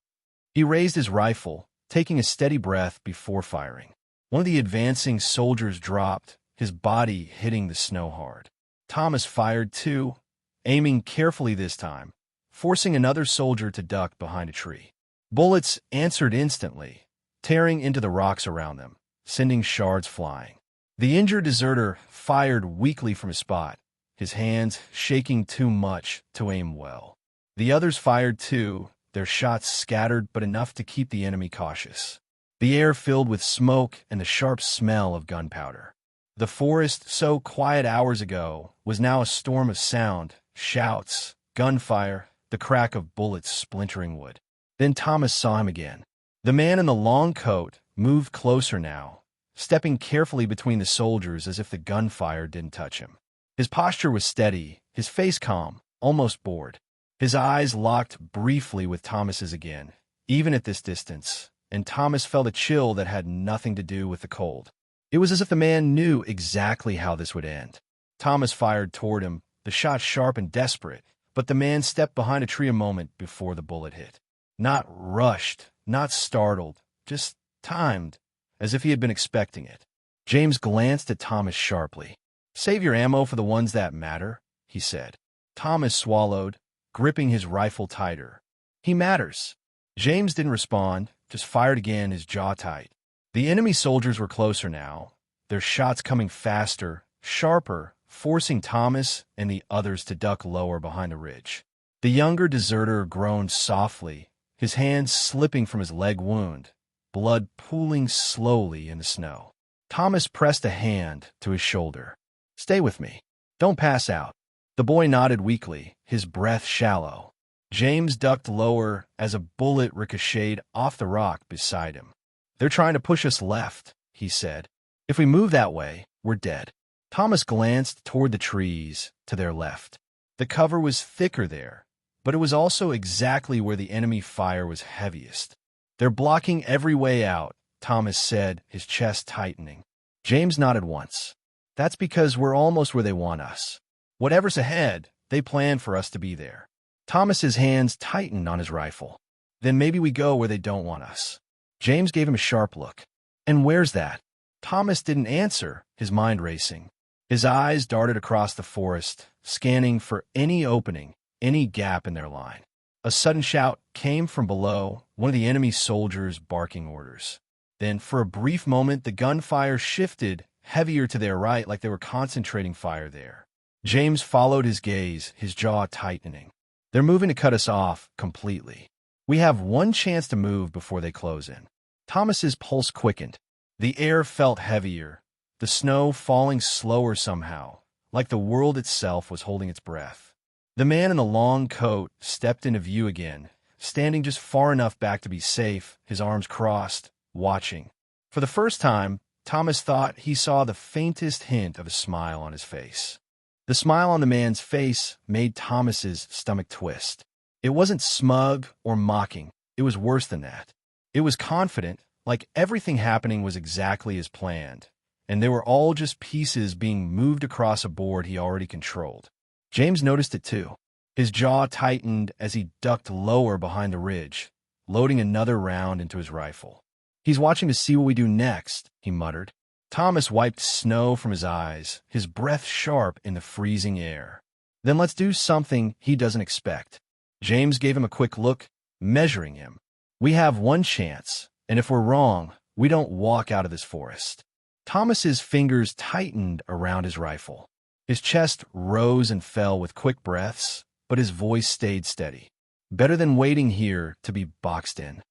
He raised his rifle, taking a steady breath before firing. One of the advancing soldiers dropped, his body hitting the snow hard. Thomas fired too, aiming carefully this time, forcing another soldier to duck behind a tree. Bullets answered instantly, tearing into the rocks around them, sending shards flying. The injured deserter fired weakly from his spot, his hands shaking too much to aim well. The others fired too, their shots scattered but enough to keep the enemy cautious. The air filled with smoke and the sharp smell of gunpowder. The forest, so quiet hours ago, was now a storm of sound, shouts, gunfire, the crack of bullets splintering wood. Then Thomas saw him again. The man in the long coat moved closer now, stepping carefully between the soldiers as if the gunfire didn't touch him. His posture was steady, his face calm, almost bored. His eyes locked briefly with Thomas's again, even at this distance, and Thomas felt a chill that had nothing to do with the cold. It was as if the man knew exactly how this would end. Thomas fired toward him, the shot sharp and desperate, but the man stepped behind a tree a moment before the bullet hit. Not rushed, not startled, just timed, as if he had been expecting it. James glanced at Thomas sharply. "Save your ammo for the ones that matter," he said. Thomas swallowed, gripping his rifle tighter. "He matters." James didn't respond, just fired again, his jaw tight. The enemy soldiers were closer now, their shots coming faster, sharper, forcing Thomas and the others to duck lower behind the ridge. The younger deserter groaned softly, his hands slipping from his leg wound, blood pooling slowly in the snow. Thomas pressed a hand to his shoulder. "Stay with me. Don't pass out." The boy nodded weakly, his breath shallow. James ducked lower as a bullet ricocheted off the rock beside him. "They're trying to push us left," he said. "If we move that way, we're dead." Thomas glanced toward the trees to their left. The cover was thicker there, but it was also exactly where the enemy fire was heaviest. "They're blocking every way out," Thomas said, his chest tightening. James nodded once. "That's because we're almost where they want us. Whatever's ahead, they plan for us to be there." Thomas's hands tightened on his rifle. "Then maybe we go where they don't want us." James gave him a sharp look. "And where's that?" Thomas didn't answer, his mind racing. His eyes darted across the forest, scanning for any opening, any gap in their line. A sudden shout came from below, one of the enemy soldiers barking orders. Then, for a brief moment, the gunfire shifted, heavier to their right, like they were concentrating fire there. James followed his gaze, his jaw tightening. "They're moving to cut us off completely. We have one chance to move before they close in." Thomas's pulse quickened. The air felt heavier, the snow falling slower somehow, like the world itself was holding its breath. The man in the long coat stepped into view again, standing just far enough back to be safe, his arms crossed, watching. For the first time, Thomas thought he saw the faintest hint of a smile on his face. The smile on the man's face made Thomas's stomach twist. It wasn't smug or mocking. It was worse than that. It was confident, like everything happening was exactly as planned, and they were all just pieces being moved across a board he already controlled. James noticed it too. His jaw tightened as he ducked lower behind the ridge, loading another round into his rifle. "He's watching to see what we do next," he muttered. Thomas wiped snow from his eyes, his breath sharp in the freezing air. "Then let's do something he doesn't expect." James gave him a quick look, measuring him. "We have one chance, and if we're wrong, we don't walk out of this forest." Thomas's fingers tightened around his rifle. His chest rose and fell with quick breaths, but his voice stayed steady. "Better than waiting here to be boxed in."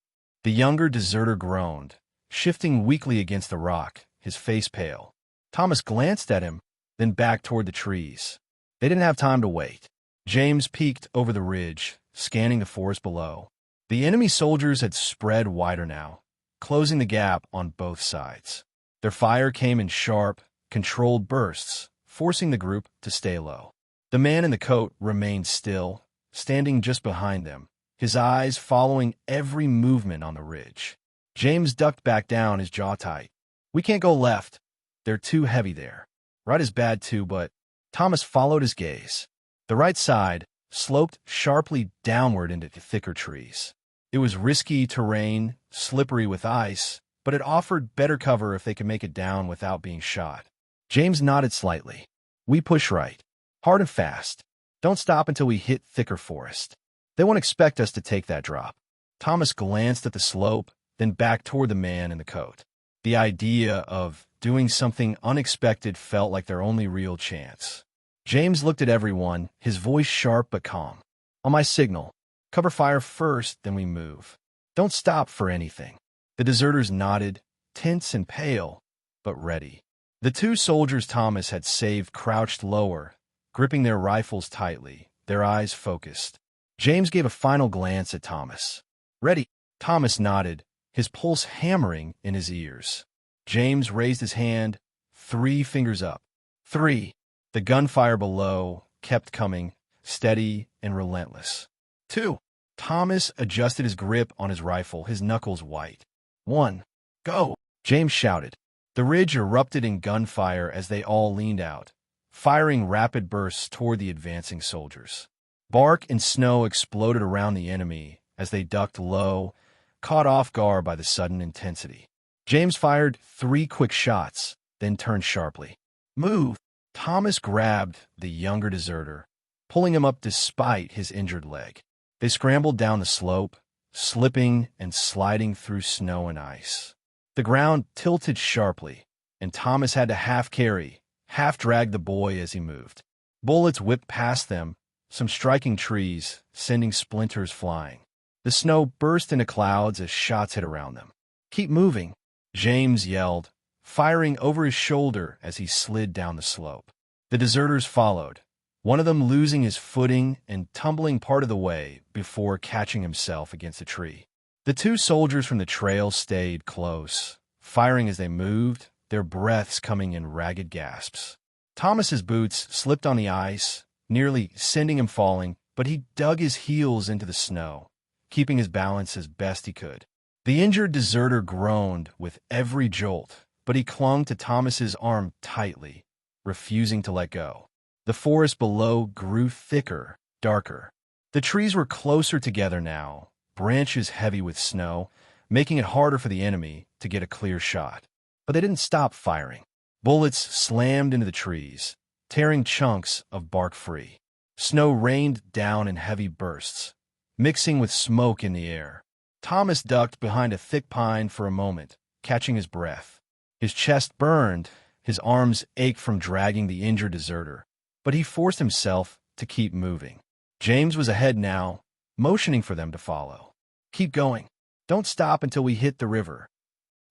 The younger deserter groaned, shifting weakly against the rock, his face pale. Thomas glanced at him, then back toward the trees. They didn't have time to wait. James peeked over the ridge, scanning the forest below. The enemy soldiers had spread wider now, closing the gap on both sides. Their fire came in sharp, controlled bursts, forcing the group to stay low. The man in the coat remained still, standing just behind them, his eyes following every movement on the ridge. James ducked back down, his jaw tight. "We can't go left. They're too heavy there. Right is bad too, but..." Thomas followed his gaze. The right side sloped sharply downward into thicker trees. It was risky terrain, slippery with ice, but it offered better cover if they could make it down without being shot. James nodded slightly. "We push right. Hard and fast. Don't stop until we hit thicker forest. They won't expect us to take that drop." Thomas glanced at the slope, then back toward the man in the coat. The idea of doing something unexpected felt like their only real chance. James looked at everyone, his voice sharp but calm. "On my signal, cover fire first, then we move. Don't stop for anything." The deserters nodded, tense and pale, but ready. The two soldiers Thomas had saved crouched lower, gripping their rifles tightly, their eyes focused. James gave a final glance at Thomas. "Ready?" Thomas nodded, his pulse hammering in his ears. James raised his hand, 3 fingers up. 3. The gunfire below kept coming, steady and relentless. 2. Thomas adjusted his grip on his rifle, his knuckles white. 1. Go! James shouted. The ridge erupted in gunfire as they all leaned out, firing rapid bursts toward the advancing soldiers. Bark and snow exploded around the enemy as they ducked low, caught off guard by the sudden intensity. James fired 3 quick shots, then turned sharply. Move! Thomas grabbed the younger deserter, pulling him up despite his injured leg. They scrambled down the slope, slipping and sliding through snow and ice. The ground tilted sharply, and Thomas had to half carry, half drag the boy as he moved. Bullets whipped past them, some striking trees, sending splinters flying. The snow burst into clouds as shots hit around them. Keep moving, James yelled, firing over his shoulder as he slid down the slope. The deserters followed, one of them losing his footing and tumbling part of the way before catching himself against a tree. The 2 soldiers from the trail stayed close, firing as they moved, their breaths coming in ragged gasps. Thomas's boots slipped on the ice, nearly sending him falling, but he dug his heels into the snow, keeping his balance as best he could. The injured deserter groaned with every jolt, but he clung to Thomas's arm tightly, refusing to let go. The forest below grew thicker, darker. The trees were closer together now, branches heavy with snow, making it harder for the enemy to get a clear shot. But they didn't stop firing. Bullets slammed into the trees, tearing chunks of bark free. Snow rained down in heavy bursts, mixing with smoke in the air. Thomas ducked behind a thick pine for a moment, catching his breath. His chest burned, his arms ached from dragging the injured deserter, but he forced himself to keep moving. James was ahead now, motioning for them to follow. Keep going. Don't stop until we hit the river.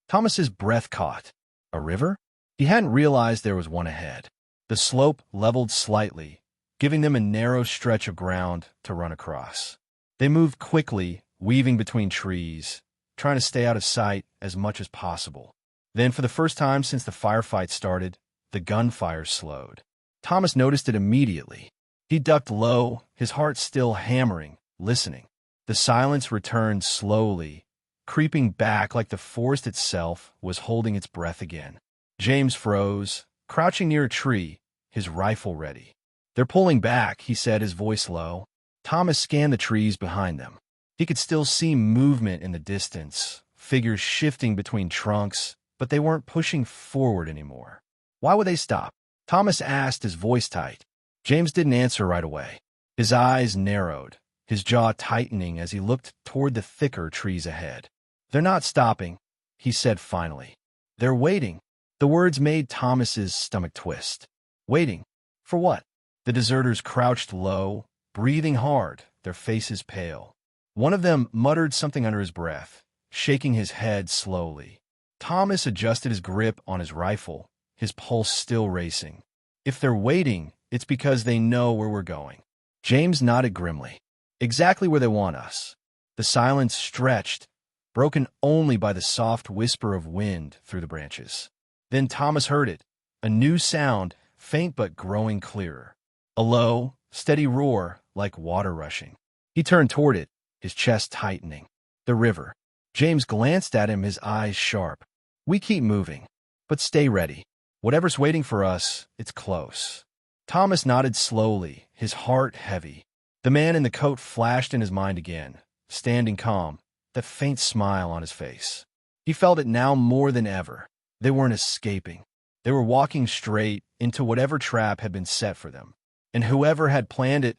Thomas's breath caught. A river? He hadn't realized there was one ahead. The slope leveled slightly, giving them a narrow stretch of ground to run across. They moved quickly, weaving between trees, trying to stay out of sight as much as possible. Then, for the first time since the firefight started, the gunfire slowed. Thomas noticed it immediately. He ducked low, his heart still hammering, listening. The silence returned slowly, creeping back like the forest itself was holding its breath again. James froze, crouching near a tree, his rifle ready. They're pulling back, he said, his voice low. Thomas scanned the trees behind them. He could still see movement in the distance, figures shifting between trunks, but they weren't pushing forward anymore. Why would they stop? Thomas asked, his voice tight. James didn't answer right away. His eyes narrowed, his jaw tightening as he looked toward the thicker trees ahead. They're not stopping, he said finally. They're waiting. The words made Thomas's stomach twist. Waiting? For what? The deserters crouched low, breathing hard, their faces pale. One of them muttered something under his breath, shaking his head slowly. Thomas adjusted his grip on his rifle, his pulse still racing. If they're waiting, it's because they know where we're going. James nodded grimly. Exactly where they want us. The silence stretched, broken only by the soft whisper of wind through the branches. Then Thomas heard it, a new sound, faint but growing clearer. A low, steady roar like water rushing. He turned toward it, his chest tightening. The river. James glanced at him, his eyes sharp. We keep moving, but stay ready. Whatever's waiting for us, it's close. Thomas nodded slowly, his heart heavy. The man in the coat flashed in his mind again, standing calm, that faint smile on his face. He felt it now more than ever. They weren't escaping. They were walking straight into whatever trap had been set for them, and whoever had planned it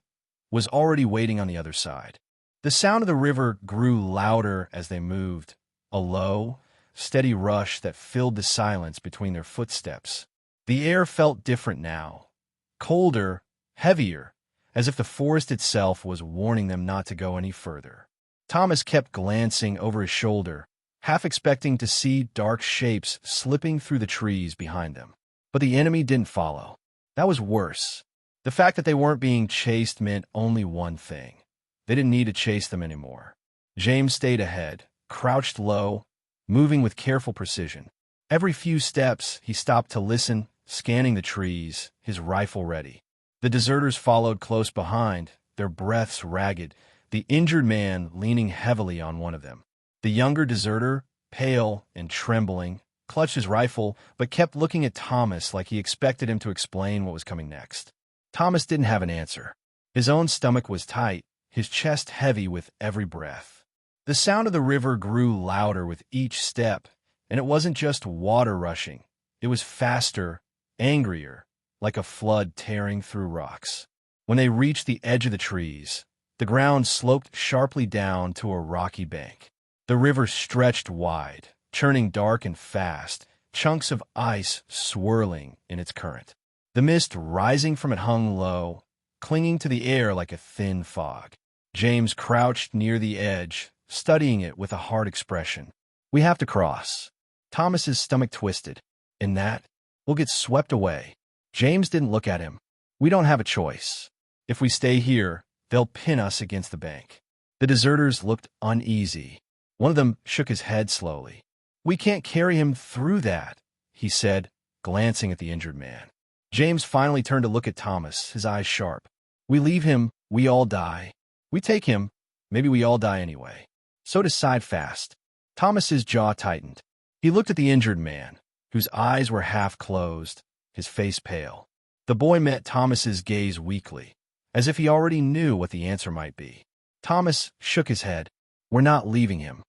was already waiting on the other side. The sound of the river grew louder as they moved, a low, steady rush that filled the silence between their footsteps. The air felt different now, colder, heavier, as if the forest itself was warning them not to go any further. Thomas kept glancing over his shoulder, half expecting to see dark shapes slipping through the trees behind them. But the enemy didn't follow. That was worse. The fact that they weren't being chased meant only one thing. They didn't need to chase them anymore. James stayed ahead, crouched low, moving with careful precision. Every few steps, he stopped to listen, scanning the trees, his rifle ready. The deserters followed close behind, their breaths ragged, the injured man leaning heavily on one of them. The younger deserter, pale and trembling, clutched his rifle but kept looking at Thomas like he expected him to explain what was coming next. Thomas didn't have an answer. His own stomach was tight, his chest heavy with every breath. The sound of the river grew louder with each step, and it wasn't just water rushing. It was faster, angrier, like a flood tearing through rocks. When they reached the edge of the trees, the ground sloped sharply down to a rocky bank. The river stretched wide, churning dark and fast, chunks of ice swirling in its current. The mist rising from it hung low, clinging to the air like a thin fog. James crouched near the edge, studying it with a hard expression. "We have to cross." Thomas's stomach twisted. "In that, we'll get swept away." James didn't look at him. "We don't have a choice. If we stay here, they'll pin us against the bank." The deserters looked uneasy. One of them shook his head slowly. "We can't carry him through that," he said, glancing at the injured man. James finally turned to look at Thomas, his eyes sharp. "We leave him, we all die. We take him, maybe we all die anyway." So decide fast. Thomas's jaw tightened. He looked at the injured man, whose eyes were half closed, his face pale. The boy met Thomas's gaze weakly, as if he already knew what the answer might be. Thomas shook his head. "We're not leaving him."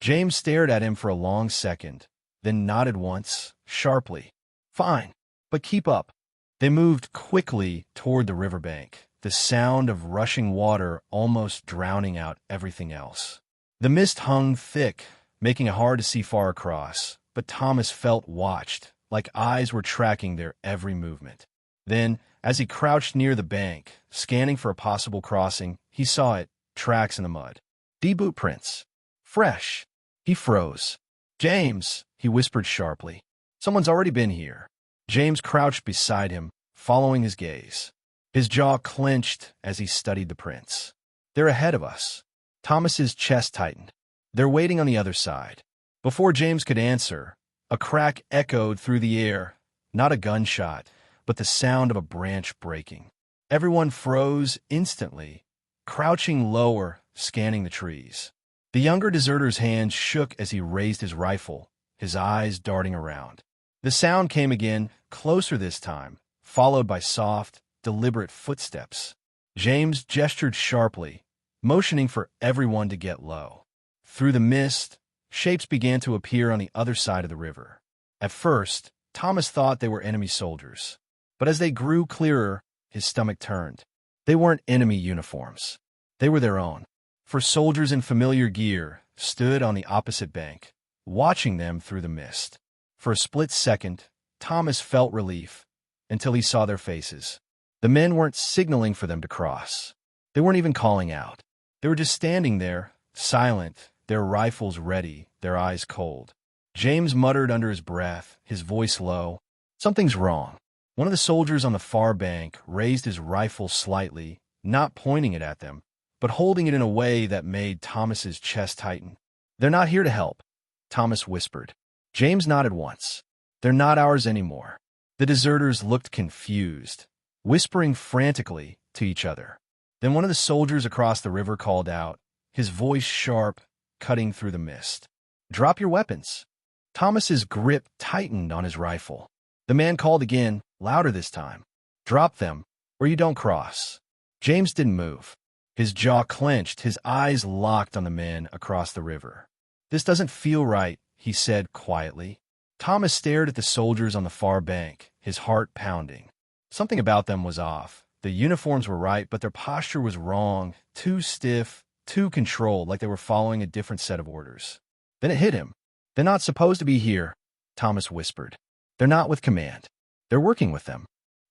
James stared at him for a long second, then nodded once, sharply. "Fine, but keep up." They moved quickly toward the riverbank, the sound of rushing water almost drowning out everything else. The mist hung thick, making it hard to see far across, but Thomas felt watched, like eyes were tracking their every movement. Then, as he crouched near the bank, scanning for a possible crossing, he saw it, tracks in the mud. Boot prints. Fresh. He froze. "James," he whispered sharply. "Someone's already been here." James crouched beside him, following his gaze. His jaw clenched as he studied the prints. "They're ahead of us." Thomas's chest tightened. "They're waiting on the other side." Before James could answer, a crack echoed through the air, not a gunshot, but the sound of a branch breaking. Everyone froze instantly, crouching lower, scanning the trees. The younger deserter's hand shook as he raised his rifle, his eyes darting around. The sound came again, closer this time, followed by soft, deliberate footsteps. James gestured sharply, motioning for everyone to get low. Through the mist, shapes began to appear on the other side of the river. At first, Thomas thought they were enemy soldiers, but as they grew clearer, his stomach turned. They weren't enemy uniforms. They were their own. For soldiers in familiar gear stood on the opposite bank, watching them through the mist. For a split second, Thomas felt relief, until he saw their faces. The men weren't signaling for them to cross. They weren't even calling out. They were just standing there, silent, their rifles ready, their eyes cold. James muttered under his breath, his voice low, "Something's wrong." One of the soldiers on the far bank raised his rifle slightly, not pointing it at them, but holding it in a way that made Thomas's chest tighten. "They're not here to help," Thomas whispered. James nodded once. "They're not ours anymore." The deserters looked confused, whispering frantically to each other. Then one of the soldiers across the river called out, his voice sharp, cutting through the mist. "Drop your weapons." Thomas's grip tightened on his rifle. The man called again, louder this time. "Drop them, or you don't cross." James didn't move. His jaw clenched, his eyes locked on the men across the river. "This doesn't feel right," he said quietly. Thomas stared at the soldiers on the far bank, his heart pounding. Something about them was off. The uniforms were right, but their posture was wrong, too stiff, too controlled, like they were following a different set of orders. Then it hit him. "They're not supposed to be here," Thomas whispered. "They're not with command. They're working with them."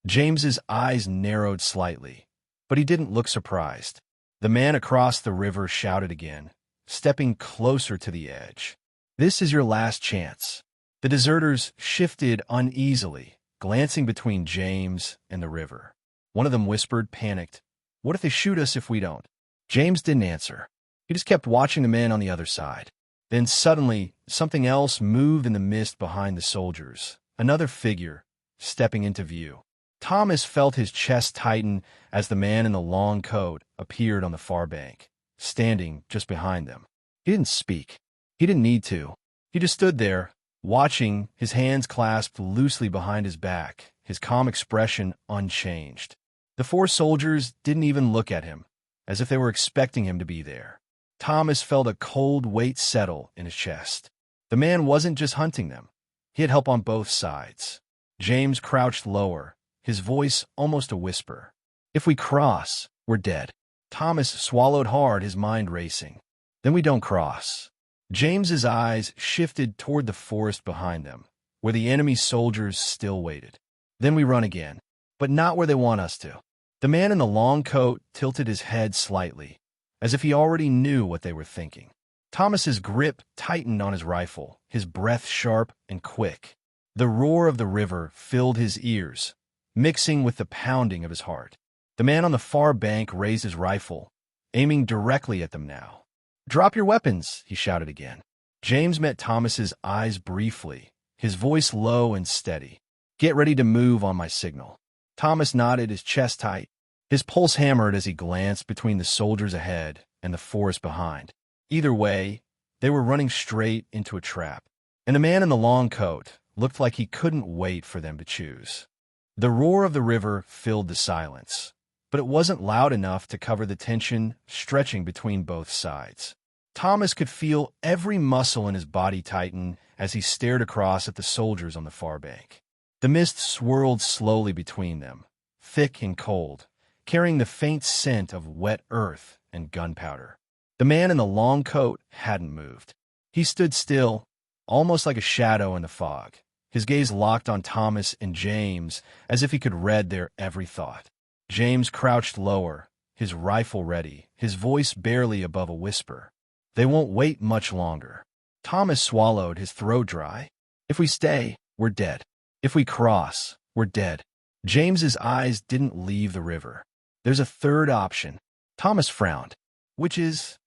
James's eyes narrowed slightly, but he didn't look surprised. The man across the river shouted again, stepping closer to the edge. "This is your last chance." The deserters shifted uneasily, glancing between James and the river. One of them whispered, panicked, "What if they shoot us if we don't?" James didn't answer. He just kept watching the men on the other side. Then suddenly, something else moved in the mist behind the soldiers. Another figure, stepping into view. Thomas felt his chest tighten as the man in the long coat appeared on the far bank, standing just behind them. He didn't speak. He didn't need to. He just stood there, watching, his hands clasped loosely behind his back, his calm expression unchanged. The four soldiers didn't even look at him, as if they were expecting him to be there. Thomas felt a cold weight settle in his chest. The man wasn't just hunting them. He had help on both sides. James crouched lower, his voice almost a whisper. "If we cross, we're dead." Thomas swallowed hard, his mind racing. "Then we don't cross." James's eyes shifted toward the forest behind them, where the enemy soldiers still waited. "Then we run again, but not where they want us to." The man in the long coat tilted his head slightly, as if he already knew what they were thinking. Thomas's grip tightened on his rifle, his breath sharp and quick. The roar of the river filled his ears, mixing with the pounding of his heart. The man on the far bank raised his rifle, aiming directly at them now. "Drop your weapons," he shouted again. James met Thomas's eyes briefly, his voice low and steady. "Get ready to move on my signal." Thomas nodded, his chest tight. His pulse hammered as he glanced between the soldiers ahead and the forest behind. Either way, they were running straight into a trap, and the man in the long coat looked like he couldn't wait for them to choose. The roar of the river filled the silence, but it wasn't loud enough to cover the tension stretching between both sides. Thomas could feel every muscle in his body tighten as he stared across at the soldiers on the far bank. The mist swirled slowly between them, thick and cold, carrying the faint scent of wet earth and gunpowder. The man in the long coat hadn't moved. He stood still, almost like a shadow in the fog, his gaze locked on Thomas and James as if he could read their every thought. James crouched lower, his rifle ready, his voice barely above a whisper. "They won't wait much longer." Thomas swallowed, his throat dry. "If we stay, we're dead. If we cross, we're dead." James's eyes didn't leave the river. "There's a third option." Thomas frowned. "Which is?"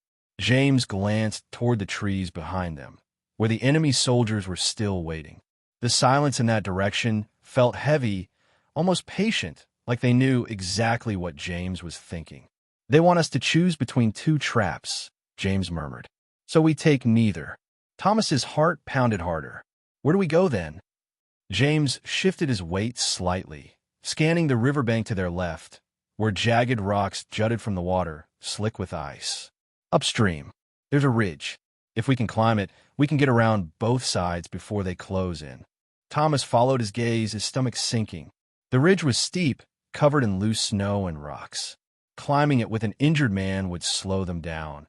James glanced toward the trees behind them, where the enemy soldiers were still waiting. The silence in that direction felt heavy, almost patient, like they knew exactly what James was thinking. "They want us to choose between two traps," James murmured. "So we take neither." Thomas's heart pounded harder. "Where do we go then?" James shifted his weight slightly, scanning the riverbank to their left, where jagged rocks jutted from the water, slick with ice. "Upstream. There's a ridge. If we can climb it, we can get around both sides before they close in." Thomas followed his gaze, his stomach sinking. The ridge was steep, covered in loose snow and rocks. Climbing it with an injured man would slow them down,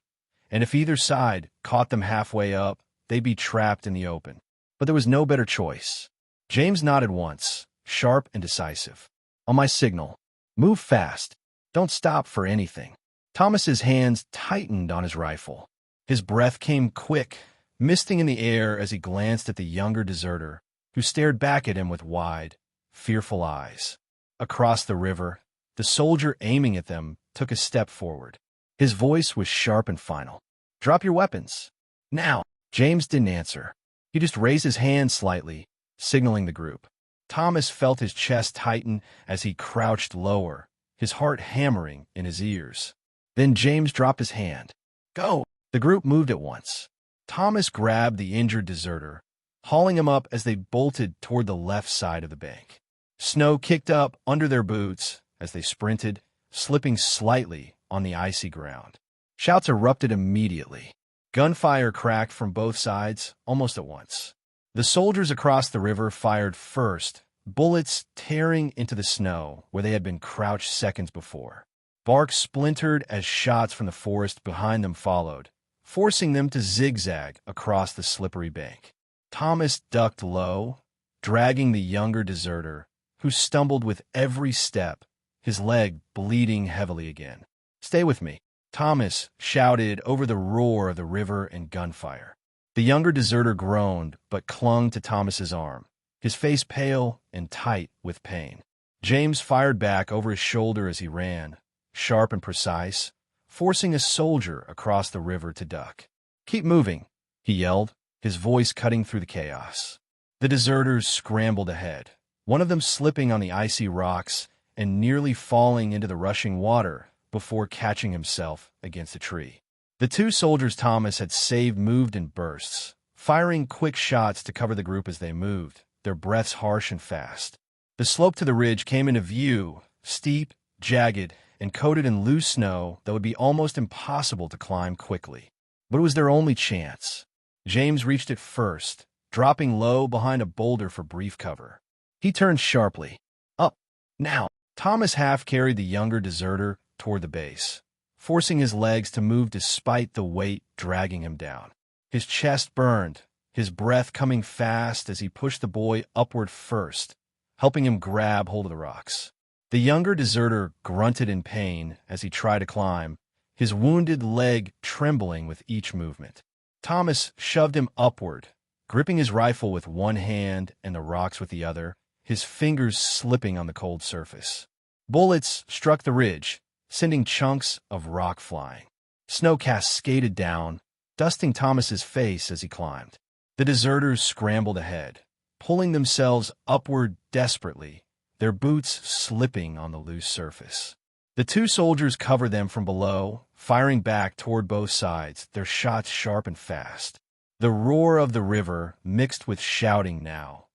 and if either side caught them halfway up, they'd be trapped in the open. But there was no better choice. James nodded once, sharp and decisive. "On my signal. Move fast. Don't stop for anything." Thomas's hands tightened on his rifle. His breath came quick, misting in the air as he glanced at the younger deserter, who stared back at him with wide, fearful eyes. Across the river, the soldier aiming at them took a step forward. His voice was sharp and final. "Drop your weapons. Now." James didn't answer. He just raised his hand slightly, signaling the group. Thomas felt his chest tighten as he crouched lower, his heart hammering in his ears. Then James dropped his hand. "Go!" The group moved at once. Thomas grabbed the injured deserter, hauling him up as they bolted toward the left side of the bank. Snow kicked up under their boots as they sprinted, slipping slightly on the icy ground. Shouts erupted immediately. Gunfire cracked from both sides almost at once. The soldiers across the river fired first, bullets tearing into the snow where they had been crouched seconds before. Bark splintered as shots from the forest behind them followed, forcing them to zigzag across the slippery bank. Thomas ducked low, dragging the younger deserter, who stumbled with every step, his leg bleeding heavily again. "Stay with me," Thomas shouted over the roar of the river and gunfire. The younger deserter groaned but clung to Thomas's arm, his face pale and tight with pain. James fired back over his shoulder as he ran, sharp and precise, forcing a soldier across the river to duck. "Keep moving," he yelled, his voice cutting through the chaos. The deserters scrambled ahead, one of them slipping on the icy rocks and nearly falling into the rushing water before catching himself against a tree. The two soldiers Thomas had saved moved in bursts, firing quick shots to cover the group as they moved, their breaths harsh and fast. The slope to the ridge came into view, steep, jagged, and coated in loose snow that would be almost impossible to climb quickly. But it was their only chance. James reached it first, dropping low behind a boulder for brief cover. He turned sharply. Up, now! Thomas half-carried the younger deserter toward the base, forcing his legs to move despite the weight dragging him down. His chest burned, his breath coming fast as he pushed the boy upward first, helping him grab hold of the rocks. The younger deserter grunted in pain as he tried to climb, his wounded leg trembling with each movement. Thomas shoved him upward, gripping his rifle with one hand and the rocks with the other, his fingers slipping on the cold surface. Bullets struck the ridge, sending chunks of rock flying. Snow cascaded down, dusting Thomas's face as he climbed. The deserters scrambled ahead, pulling themselves upward desperately, their boots slipping on the loose surface. The two soldiers covered them from below, firing back toward both sides, their shots sharp and fast. The roar of the river mixed with shouting now.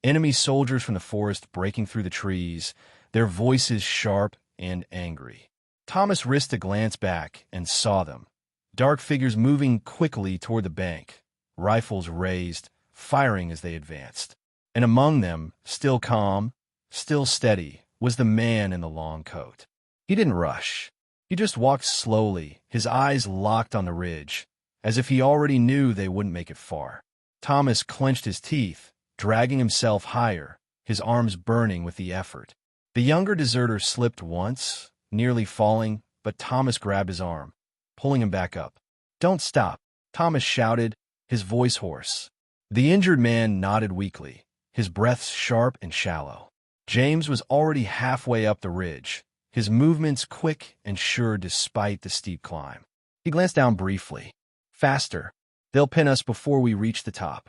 Enemy soldiers from the forest breaking through the trees, their voices sharp and angry. Thomas risked a glance back and saw them, dark figures moving quickly toward the bank, rifles raised, firing as they advanced. And among them, still calm, still steady, was the man in the long coat. He didn't rush. He just walked slowly, his eyes locked on the ridge, as if he already knew they wouldn't make it far. Thomas clenched his teeth, dragging himself higher, his arms burning with the effort. The younger deserter slipped once, nearly falling, but Thomas grabbed his arm, pulling him back up. "Don't stop," Thomas shouted, his voice hoarse. The injured man nodded weakly, his breaths sharp and shallow. James was already halfway up the ridge, his movements quick and sure despite the steep climb. He glanced down briefly. "Faster. They'll pin us before we reach the top."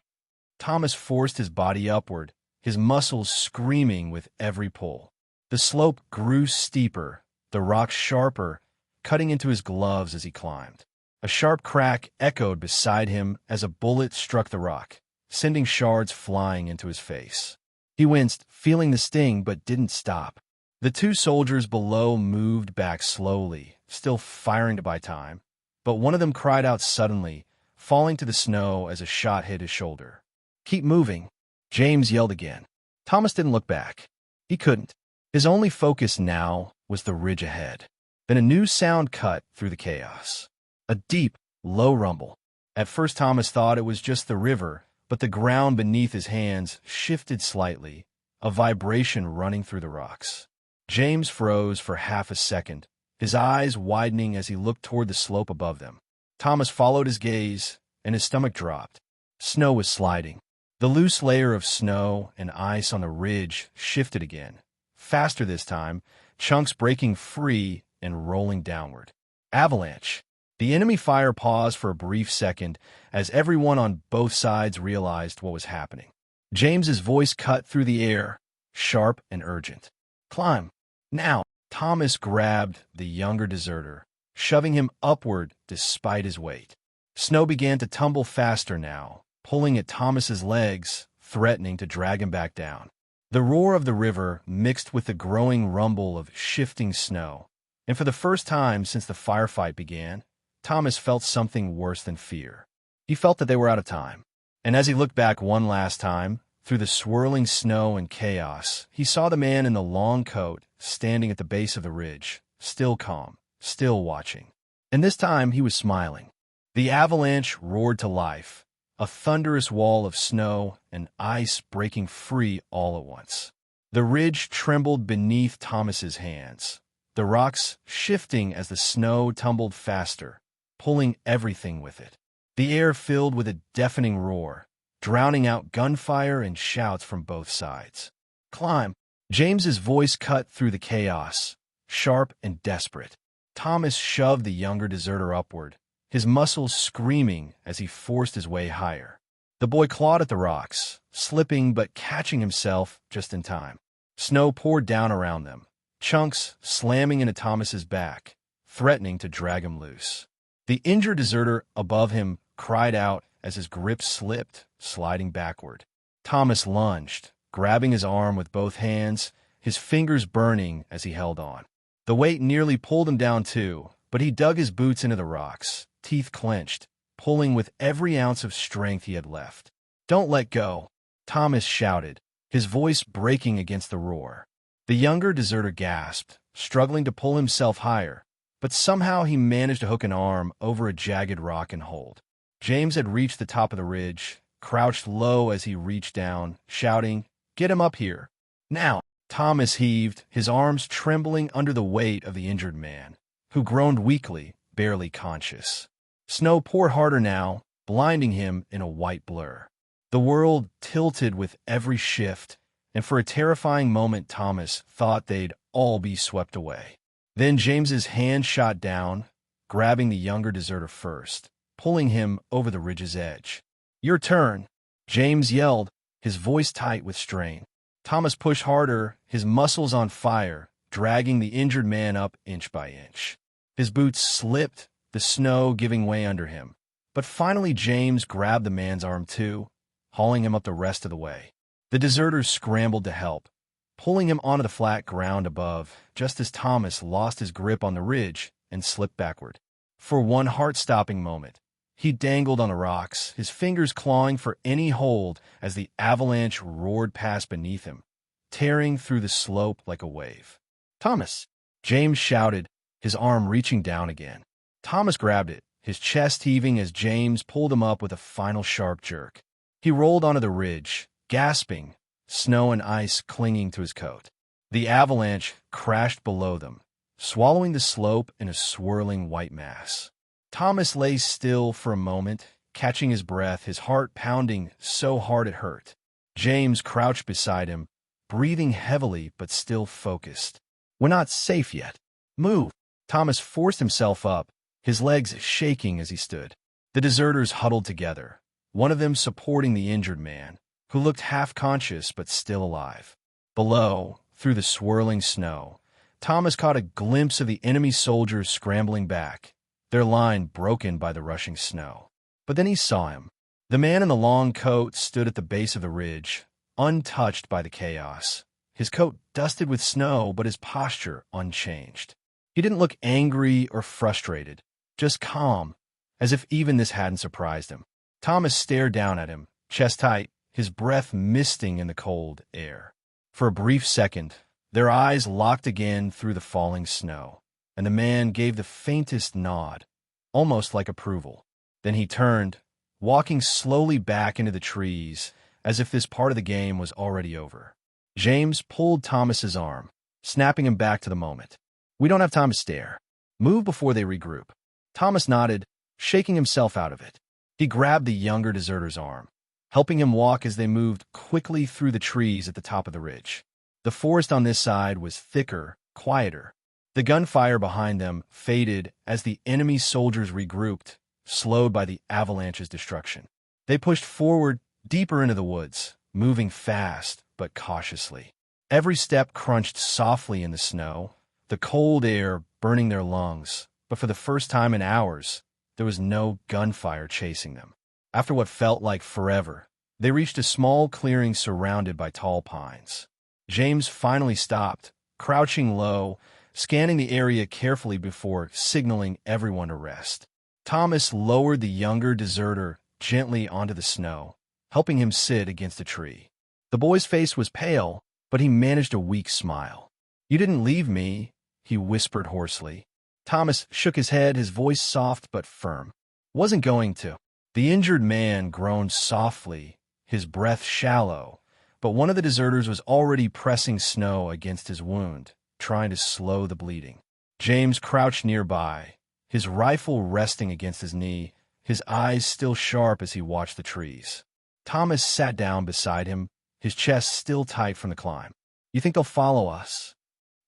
Thomas forced his body upward, his muscles screaming with every pull. The slope grew steeper, the rocks sharper, cutting into his gloves as he climbed. A sharp crack echoed beside him as a bullet struck the rock, sending shards flying into his face. He winced, feeling the sting, but didn't stop. The two soldiers below moved back slowly, still firing to buy time, but one of them cried out suddenly, falling to the snow as a shot hit his shoulder. "Keep moving," James yelled again. Thomas didn't look back. He couldn't. His only focus now was the ridge ahead. Then a new sound cut through the chaos. A deep, low rumble. At first Thomas thought it was just the river, but the ground beneath his hands shifted slightly, a vibration running through the rocks. James froze for half a second, his eyes widening as he looked toward the slope above them. Thomas followed his gaze, and his stomach dropped. Snow was sliding. The loose layer of snow and ice on the ridge shifted again, faster this time, chunks breaking free and rolling downward. Avalanche. The enemy fire paused for a brief second as everyone on both sides realized what was happening. James's voice cut through the air, sharp and urgent. "Climb. Now." Thomas grabbed the younger deserter, shoving him upward despite his weight. Snow began to tumble faster now, pulling at Thomas's legs, threatening to drag him back down. The roar of the river mixed with the growing rumble of shifting snow, and for the first time since the firefight began, Thomas felt something worse than fear. He felt that they were out of time, and as he looked back one last time, through the swirling snow and chaos, he saw the man in the long coat standing at the base of the ridge, still calm, still watching. And this time he was smiling. The avalanche roared to life, a thunderous wall of snow and ice breaking free all at once. The ridge trembled beneath Thomas's hands, the rocks shifting as the snow tumbled faster, pulling everything with it. The air filled with a deafening roar, drowning out gunfire and shouts from both sides. "Climb." James's voice cut through the chaos, sharp and desperate. Thomas shoved the younger deserter upward, his muscles screaming as he forced his way higher. The boy clawed at the rocks, slipping but catching himself just in time. Snow poured down around them, chunks slamming into Thomas's back, threatening to drag him loose. The injured deserter above him cried out as his grip slipped, sliding backward. Thomas lunged, grabbing his arm with both hands, his fingers burning as he held on. The weight nearly pulled him down too, but he dug his boots into the rocks, teeth clenched, pulling with every ounce of strength he had left. "Don't let go," Thomas shouted, his voice breaking against the roar. The younger deserter gasped, struggling to pull himself higher, but somehow he managed to hook an arm over a jagged rock and hold. James had reached the top of the ridge, crouched low as he reached down, shouting, "Get him up here, now!" Thomas heaved, his arms trembling under the weight of the injured man, who groaned weakly, barely conscious. Snow poured harder now, blinding him in a white blur. The world tilted with every shift, and for a terrifying moment Thomas thought they'd all be swept away. Then James's hand shot down, grabbing the younger deserter first, pulling him over the ridge's edge. "Your turn," James yelled, his voice tight with strain. Thomas pushed harder, his muscles on fire, dragging the injured man up inch by inch. His boots slipped, the snow giving way under him. But finally James grabbed the man's arm too, hauling him up the rest of the way. The deserters scrambled to help, pulling him onto the flat ground above, just as Thomas lost his grip on the ridge and slipped backward. For one heart-stopping moment, he dangled on the rocks, his fingers clawing for any hold as the avalanche roared past beneath him, tearing through the slope like a wave. "Thomas!" James shouted, his arm reaching down again. Thomas grabbed it, his chest heaving as James pulled him up with a final sharp jerk. He rolled onto the ridge, gasping, snow and ice clinging to his coat. The avalanche crashed below them, swallowing the slope in a swirling white mass. Thomas lay still for a moment, catching his breath, his heart pounding so hard it hurt. James crouched beside him, breathing heavily but still focused. "We're not safe yet. Move!" Thomas forced himself up, his legs shaking as he stood. The deserters huddled together, one of them supporting the injured man, who looked half-conscious but still alive. Below, through the swirling snow, Thomas caught a glimpse of the enemy soldiers scrambling back, their line broken by the rushing snow. But then he saw him. The man in the long coat stood at the base of the ridge, untouched by the chaos, his coat dusted with snow but his posture unchanged. He didn't look angry or frustrated, just calm, as if even this hadn't surprised him. Thomas stared down at him, chest tight, his breath misting in the cold air. For a brief second, their eyes locked again through the falling snow, and the man gave the faintest nod, almost like approval. Then he turned, walking slowly back into the trees, as if this part of the game was already over. James pulled Thomas's arm, snapping him back to the moment. "We don't have time to stare. Move before they regroup." Thomas nodded, shaking himself out of it. He grabbed the younger deserter's arm, helping him walk as they moved quickly through the trees at the top of the ridge. The forest on this side was thicker, quieter. The gunfire behind them faded as the enemy soldiers regrouped, slowed by the avalanche's destruction. They pushed forward, deeper into the woods, moving fast but cautiously. Every step crunched softly in the snow, the cold air burning their lungs, but for the first time in hours, there was no gunfire chasing them. After what felt like forever, they reached a small clearing surrounded by tall pines. James finally stopped, crouching low, scanning the area carefully before signaling everyone to rest. Thomas lowered the younger deserter gently onto the snow, helping him sit against a tree. The boy's face was pale, but he managed a weak smile. "You didn't leave me," he whispered hoarsely. Thomas shook his head, his voice soft but firm. "Wasn't going to." The injured man groaned softly, his breath shallow, but one of the deserters was already pressing snow against his wound, trying to slow the bleeding. James crouched nearby, his rifle resting against his knee, his eyes still sharp as he watched the trees. Thomas sat down beside him, his chest still tight from the climb. "You think they'll follow us?"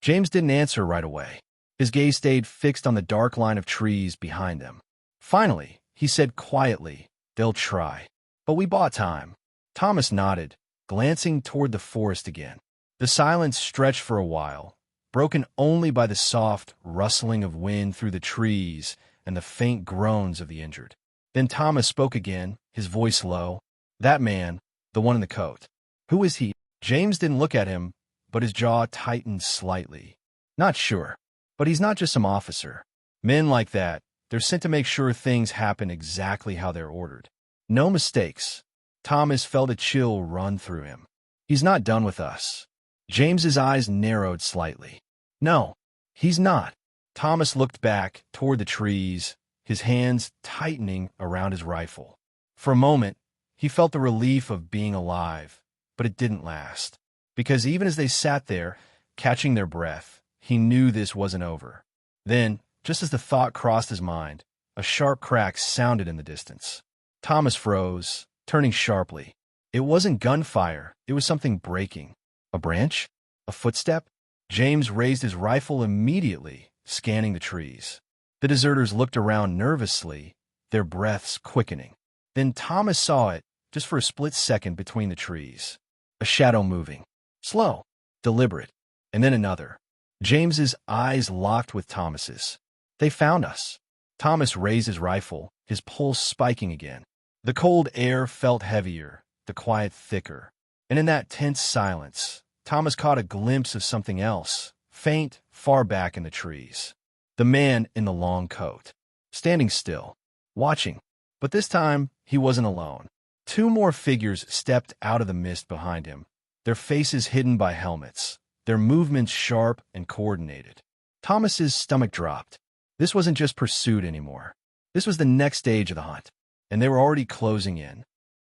James didn't answer right away. His gaze stayed fixed on the dark line of trees behind them. Finally, he said quietly, "They'll try." But we bought time. Thomas nodded, glancing toward the forest again. The silence stretched for a while, broken only by the soft rustling of wind through the trees and the faint groans of the injured. Then Thomas spoke again, his voice low. "That man, the one in the coat. Who is he?" James didn't look at him, but his jaw tightened slightly. "Not sure. But he's not just some officer. Men like that, they're sent to make sure things happen exactly how they're ordered. No mistakes." Thomas felt a chill run through him. "He's not done with us." James's eyes narrowed slightly. "No, he's not." Thomas looked back toward the trees, his hands tightening around his rifle. For a moment, he felt the relief of being alive, but it didn't last. Because even as they sat there, catching their breath, he knew this wasn't over. Then, just as the thought crossed his mind, a sharp crack sounded in the distance. Thomas froze, turning sharply. It wasn't gunfire, it was something breaking. A branch? A footstep? James raised his rifle immediately, scanning the trees. The deserters looked around nervously, their breaths quickening. Then Thomas saw it, just for a split second between the trees. A shadow moving. Slow, deliberate, and then another. James's eyes locked with Thomas's. "They found us." Thomas raised his rifle, his pulse spiking again. The cold air felt heavier, the quiet thicker. And in that tense silence, Thomas caught a glimpse of something else, faint, far back in the trees. The man in the long coat, standing still, watching. But this time, he wasn't alone. Two more figures stepped out of the mist behind him, their faces hidden by helmets, their movements sharp and coordinated. Thomas's stomach dropped. This wasn't just pursuit anymore. This was the next stage of the hunt, and they were already closing in.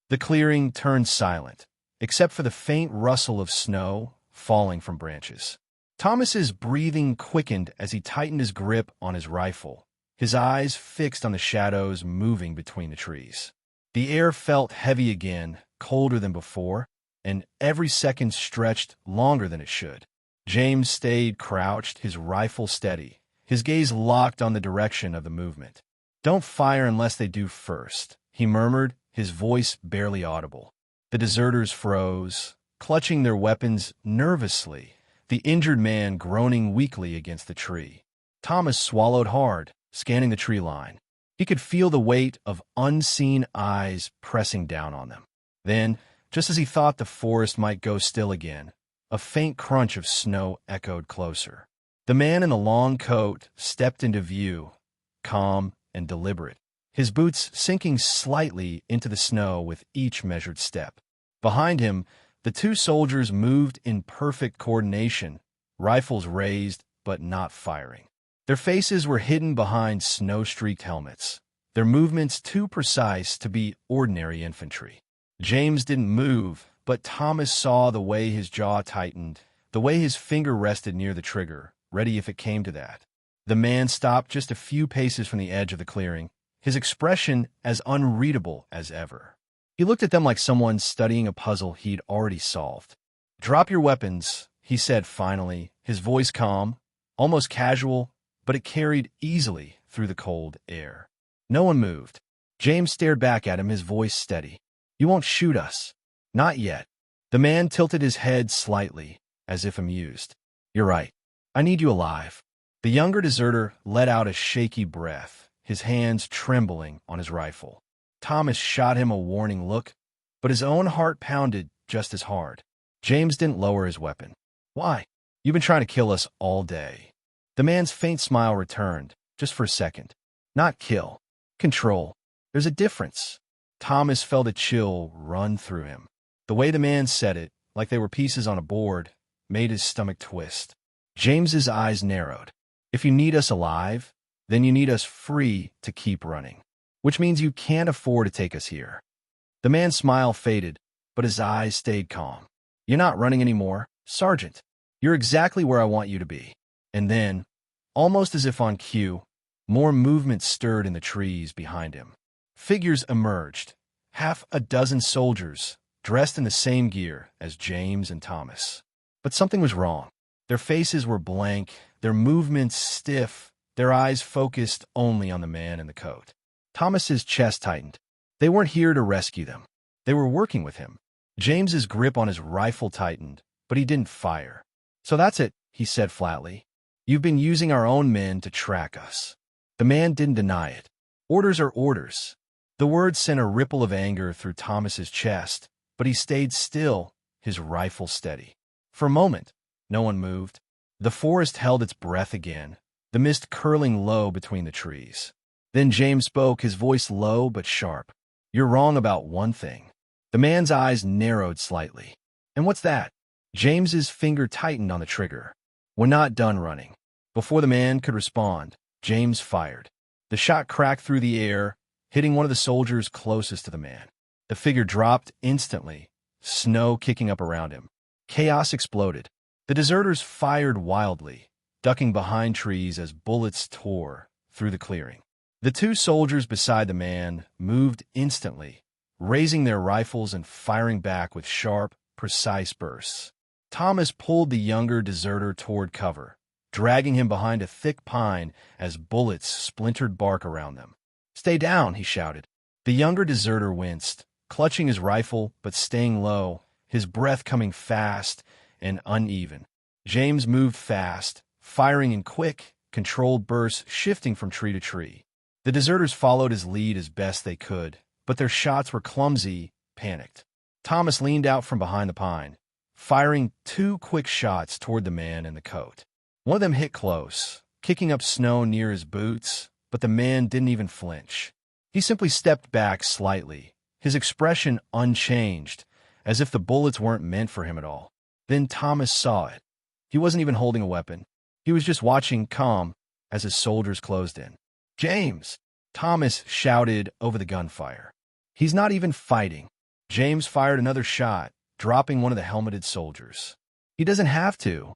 The clearing turned silent, except for the faint rustle of snow falling from branches. Thomas's breathing quickened as he tightened his grip on his rifle, his eyes fixed on the shadows moving between the trees. The air felt heavy again, colder than before, and every second stretched longer than it should. James stayed crouched, his rifle steady, his gaze locked on the direction of the movement. "Don't fire unless they do first," he murmured, his voice barely audible. The deserters froze, clutching their weapons nervously, the injured man groaning weakly against the tree. Thomas swallowed hard, scanning the tree line. He could feel the weight of unseen eyes pressing down on them. Then, just as he thought the forest might go still again, a faint crunch of snow echoed closer. The man in the long coat stepped into view, calm and deliberate, his boots sinking slightly into the snow with each measured step. Behind him, the two soldiers moved in perfect coordination, rifles raised but not firing. Their faces were hidden behind snow-streaked helmets, their movements too precise to be ordinary infantry. James didn't move, but Thomas saw the way his jaw tightened, the way his finger rested near the trigger, ready if it came to that. The man stopped just a few paces from the edge of the clearing, his expression as unreadable as ever. He looked at them like someone studying a puzzle he'd already solved. "Drop your weapons," he said finally, his voice calm, almost casual, but it carried easily through the cold air. No one moved. James stared back at him, his voice steady. "You won't shoot us." "Not yet." The man tilted his head slightly, as if amused. "You're right. I need you alive." The younger deserter let out a shaky breath, his hands trembling on his rifle. Thomas shot him a warning look, but his own heart pounded just as hard. James didn't lower his weapon. "Why? You've been trying to kill us all day." The man's faint smile returned, just for a second. "Not kill. Control. There's a difference." Thomas felt a chill run through him. The way the man said it, like they were pieces on a board, made his stomach twist. James's eyes narrowed. "If you need us alive, then you need us free to keep running. Which means you can't afford to take us here." The man's smile faded, but his eyes stayed calm. "You're not running anymore, Sergeant. You're exactly where I want you to be." And then, almost as if on cue, more movement stirred in the trees behind him. Figures emerged, half a dozen soldiers, dressed in the same gear as James and Thomas. But something was wrong. Their faces were blank, their movements stiff, their eyes focused only on the man in the coat. Thomas's chest tightened. They weren't here to rescue them. They were working with him. James's grip on his rifle tightened, but he didn't fire. "So that's it," he said flatly. "You've been using our own men to track us." The man didn't deny it. Orders are orders. The words sent a ripple of anger through Thomas's chest, but he stayed still, his rifle steady. For a moment, no one moved. The forest held its breath again, the mist curling low between the trees. Then James spoke, his voice low but sharp. "You're wrong about one thing." The man's eyes narrowed slightly. "And what's that?" James's finger tightened on the trigger. "We're not done running." Before the man could respond, James fired. The shot cracked through the air, hitting one of the soldiers closest to the man. The figure dropped instantly, snow kicking up around him. Chaos exploded. The deserters fired wildly, ducking behind trees as bullets tore through the clearing. The two soldiers beside the man moved instantly, raising their rifles and firing back with sharp, precise bursts. Thomas pulled the younger deserter toward cover, dragging him behind a thick pine as bullets splintered bark around them. "Stay down," he shouted. The younger deserter winced, clutching his rifle but staying low, his breath coming fast and uneven. James moved fast, firing in quick, controlled bursts, shifting from tree to tree. The deserters followed his lead as best they could, but their shots were clumsy, panicked. Thomas leaned out from behind the pine, firing 2 quick shots toward the man in the coat. One of them hit close, kicking up snow near his boots, but the man didn't even flinch. He simply stepped back slightly, his expression unchanged, as if the bullets weren't meant for him at all. Then Thomas saw it. He wasn't even holding a weapon. He was just watching, calm, as his soldiers closed in. "James!" Thomas shouted over the gunfire. "He's not even fighting." James fired another shot, dropping one of the helmeted soldiers. "He doesn't have to."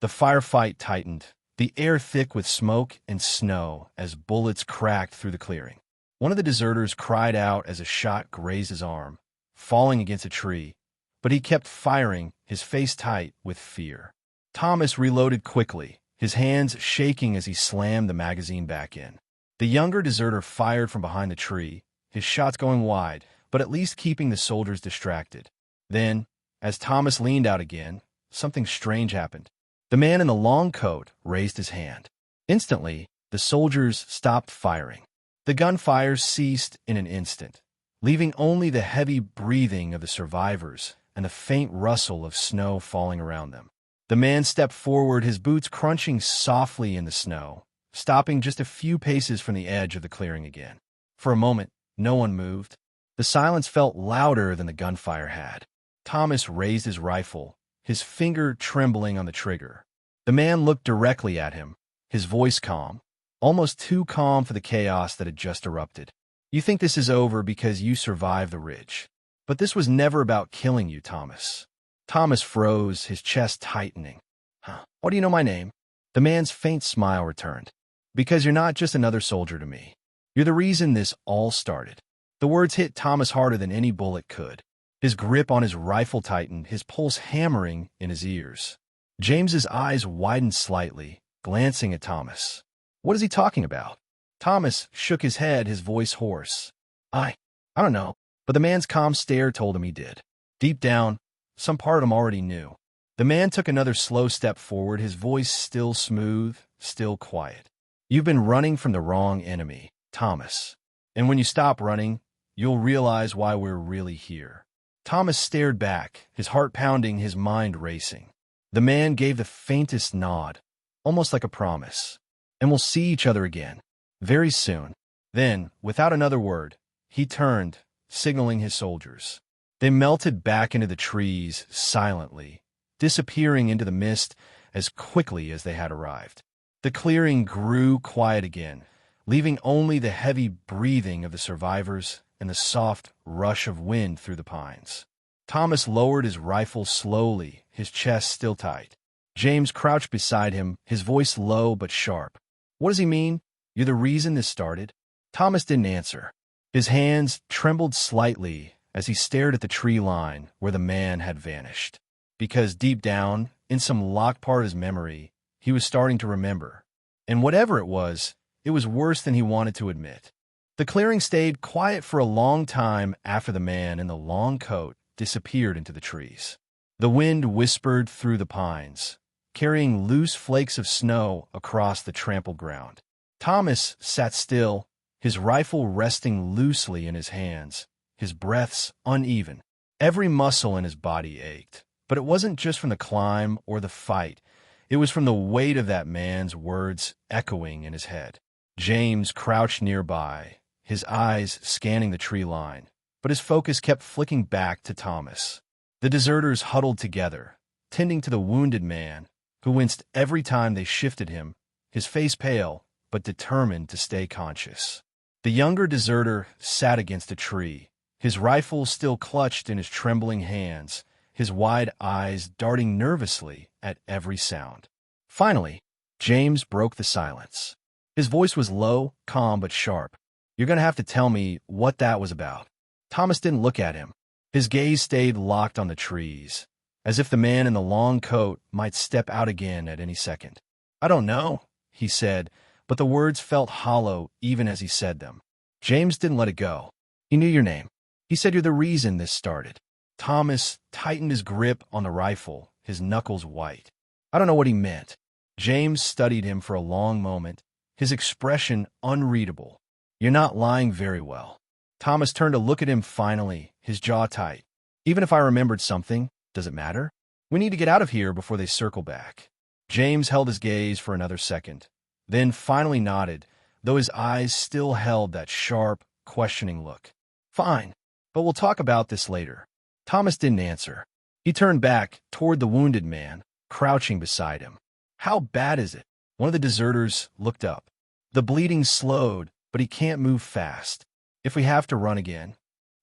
The firefight tightened, the air thick with smoke and snow as bullets cracked through the clearing. One of the deserters cried out as a shot grazed his arm, falling against a tree, but he kept firing, his face tight with fear. Thomas reloaded quickly, his hands shaking as he slammed the magazine back in. The younger deserter fired from behind the tree, his shots going wide, but at least keeping the soldiers distracted. Then, as Thomas leaned out again, something strange happened. The man in the long coat raised his hand. Instantly, the soldiers stopped firing. The gunfire ceased in an instant, leaving only the heavy breathing of the survivors and the faint rustle of snow falling around them. The man stepped forward, his boots crunching softly in the snow, stopping just a few paces from the edge of the clearing again. For a moment, no one moved. The silence felt louder than the gunfire had. Thomas raised his rifle, his finger trembling on the trigger. The man looked directly at him, his voice calm, almost too calm for the chaos that had just erupted. "You think this is over because you survived the ridge. But this was never about killing you, Thomas." Thomas froze, his chest tightening. "Huh? How do you know my name?" The man's faint smile returned. "Because you're not just another soldier to me. You're the reason this all started." The words hit Thomas harder than any bullet could. His grip on his rifle tightened, his pulse hammering in his ears. James's eyes widened slightly, glancing at Thomas. "What is he talking about?" Thomas shook his head, his voice hoarse. I don't know," but the man's calm stare told him he did. Deep down, some part of him already knew. The man took another slow step forward, his voice still smooth, still quiet. "You've been running from the wrong enemy, Thomas. And when you stop running, you'll realize why we're really here." Thomas stared back, his heart pounding, his mind racing. The man gave the faintest nod, almost like a promise. "And we'll see each other again, very soon." Then, without another word, he turned, signaling his soldiers. They melted back into the trees silently, disappearing into the mist as quickly as they had arrived. The clearing grew quiet again, leaving only the heavy breathing of the survivors and the soft rush of wind through the pines. Thomas lowered his rifle slowly, his chest still tight. James crouched beside him, his voice low but sharp. "What does he mean? You're the reason this started?" Thomas didn't answer. His hands trembled slightly as he stared at the tree line where the man had vanished. Because deep down, in some locked part of his memory, he was starting to remember. And whatever it was worse than he wanted to admit. The clearing stayed quiet for a long time after the man in the long coat disappeared into the trees. The wind whispered through the pines, carrying loose flakes of snow across the trampled ground. Thomas sat still, his rifle resting loosely in his hands, his breaths uneven. Every muscle in his body ached, but it wasn't just from the climb or the fight. It was from the weight of that man's words echoing in his head. James crouched nearby, his eyes scanning the tree line, but his focus kept flicking back to Thomas. The deserters huddled together, tending to the wounded man, who winced every time they shifted him, his face pale, but determined to stay conscious. The younger deserter sat against a tree, his rifle still clutched in his trembling hands, his wide eyes darting nervously at every sound. Finally, James broke the silence. His voice was low, calm, but sharp. "You're going to have to tell me what that was about." Thomas didn't look at him. His gaze stayed locked on the trees, as if the man in the long coat might step out again at any second. "I don't know," he said, but the words felt hollow even as he said them. James didn't let it go. "He knew your name. He said you're the reason this started." Thomas tightened his grip on the rifle, his knuckles white. "I don't know what he meant." James studied him for a long moment, his expression unreadable. "You're not lying very well." Thomas turned to look at him finally, his jaw tight. "Even if I remembered something, does it matter? We need to get out of here before they circle back." James held his gaze for another second, then finally nodded, though his eyes still held that sharp, questioning look. "Fine, but we'll talk about this later." Thomas didn't answer. He turned back toward the wounded man, crouching beside him. "How bad is it?" One of the deserters looked up. "The bleeding slowed, but he can't move fast. If we have to run again."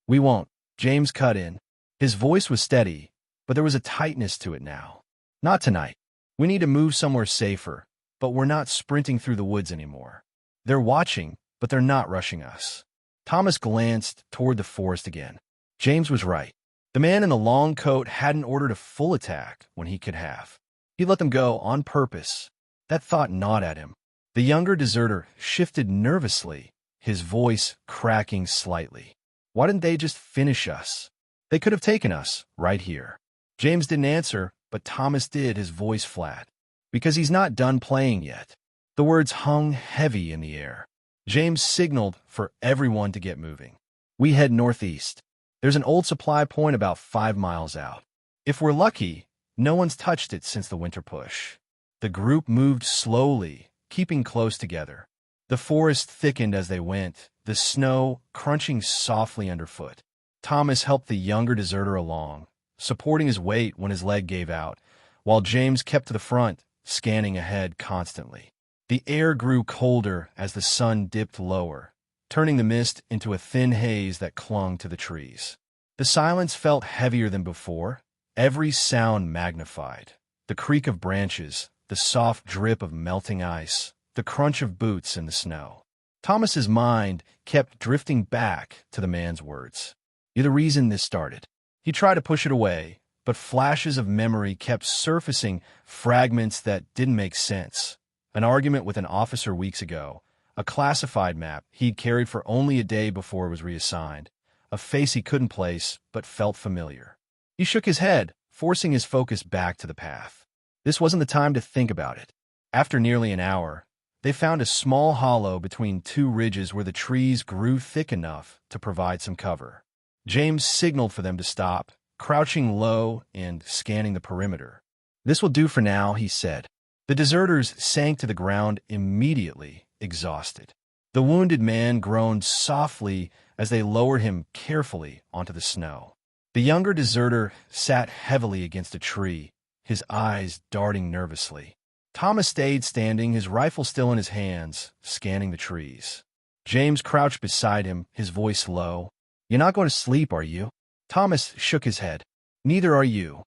"We won't," James cut in. His voice was steady, but there was a tightness to it now. "Not tonight. We need to move somewhere safer, but we're not sprinting through the woods anymore. They're watching, but they're not rushing us." Thomas glanced toward the forest again. James was right. The man in the long coat hadn't ordered a full attack when he could have. He let them go on purpose. That thought gnawed at him. The younger deserter shifted nervously, his voice cracking slightly. "Why didn't they just finish us? They could have taken us right here." James didn't answer, but Thomas did, his voice flat. "Because he's not done playing yet." The words hung heavy in the air. James signaled for everyone to get moving. "We head northeast. There's an old supply point about 5 miles out. If we're lucky, no one's touched it since the winter push." The group moved slowly, keeping close together. The forest thickened as they went, the snow crunching softly underfoot. Thomas helped the younger deserter along, supporting his weight when his leg gave out, while James kept to the front, scanning ahead constantly. The air grew colder as the sun dipped lower, turning the mist into a thin haze that clung to the trees. The silence felt heavier than before, every sound magnified. The creak of branches, the soft drip of melting ice, the crunch of boots in the snow. Thomas's mind kept drifting back to the man's words. "You're the reason this started." He tried to push it away, but flashes of memory kept surfacing, fragments that didn't make sense. An argument with an officer weeks ago, a classified map he'd carried for only a day before it was reassigned, a face he couldn't place but felt familiar. He shook his head, forcing his focus back to the path. This wasn't the time to think about it. After nearly an hour, they found a small hollow between two ridges where the trees grew thick enough to provide some cover. James signaled for them to stop, crouching low and scanning the perimeter. "This will do for now," he said. The deserters sank to the ground immediately, exhausted. The wounded man groaned softly as they lowered him carefully onto the snow. The younger deserter sat heavily against a tree, his eyes darting nervously. Thomas stayed standing, his rifle still in his hands, scanning the trees. James crouched beside him, his voice low. "You're not going to sleep, are you?" Thomas shook his head. "Neither are you."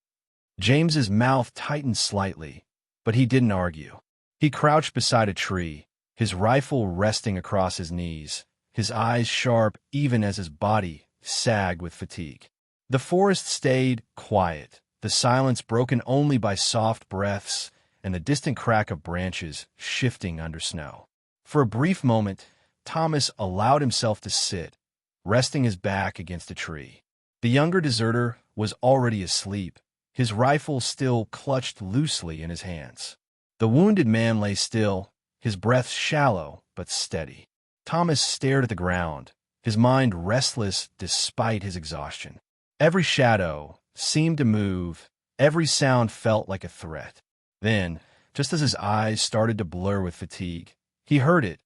James's mouth tightened slightly, but he didn't argue. He crouched beside a tree, his rifle resting across his knees, his eyes sharp even as his body sagged with fatigue. The forest stayed quiet, the silence broken only by soft breaths and the distant crack of branches shifting under snow. For a brief moment, Thomas allowed himself to sit, resting his back against a tree. The younger deserter was already asleep, his rifle still clutched loosely in his hands. The wounded man lay still, his breath shallow but steady. Thomas stared at the ground, his mind restless despite his exhaustion. Every shadow seemed to move, every sound felt like a threat. Then, just as his eyes started to blur with fatigue, he heard it,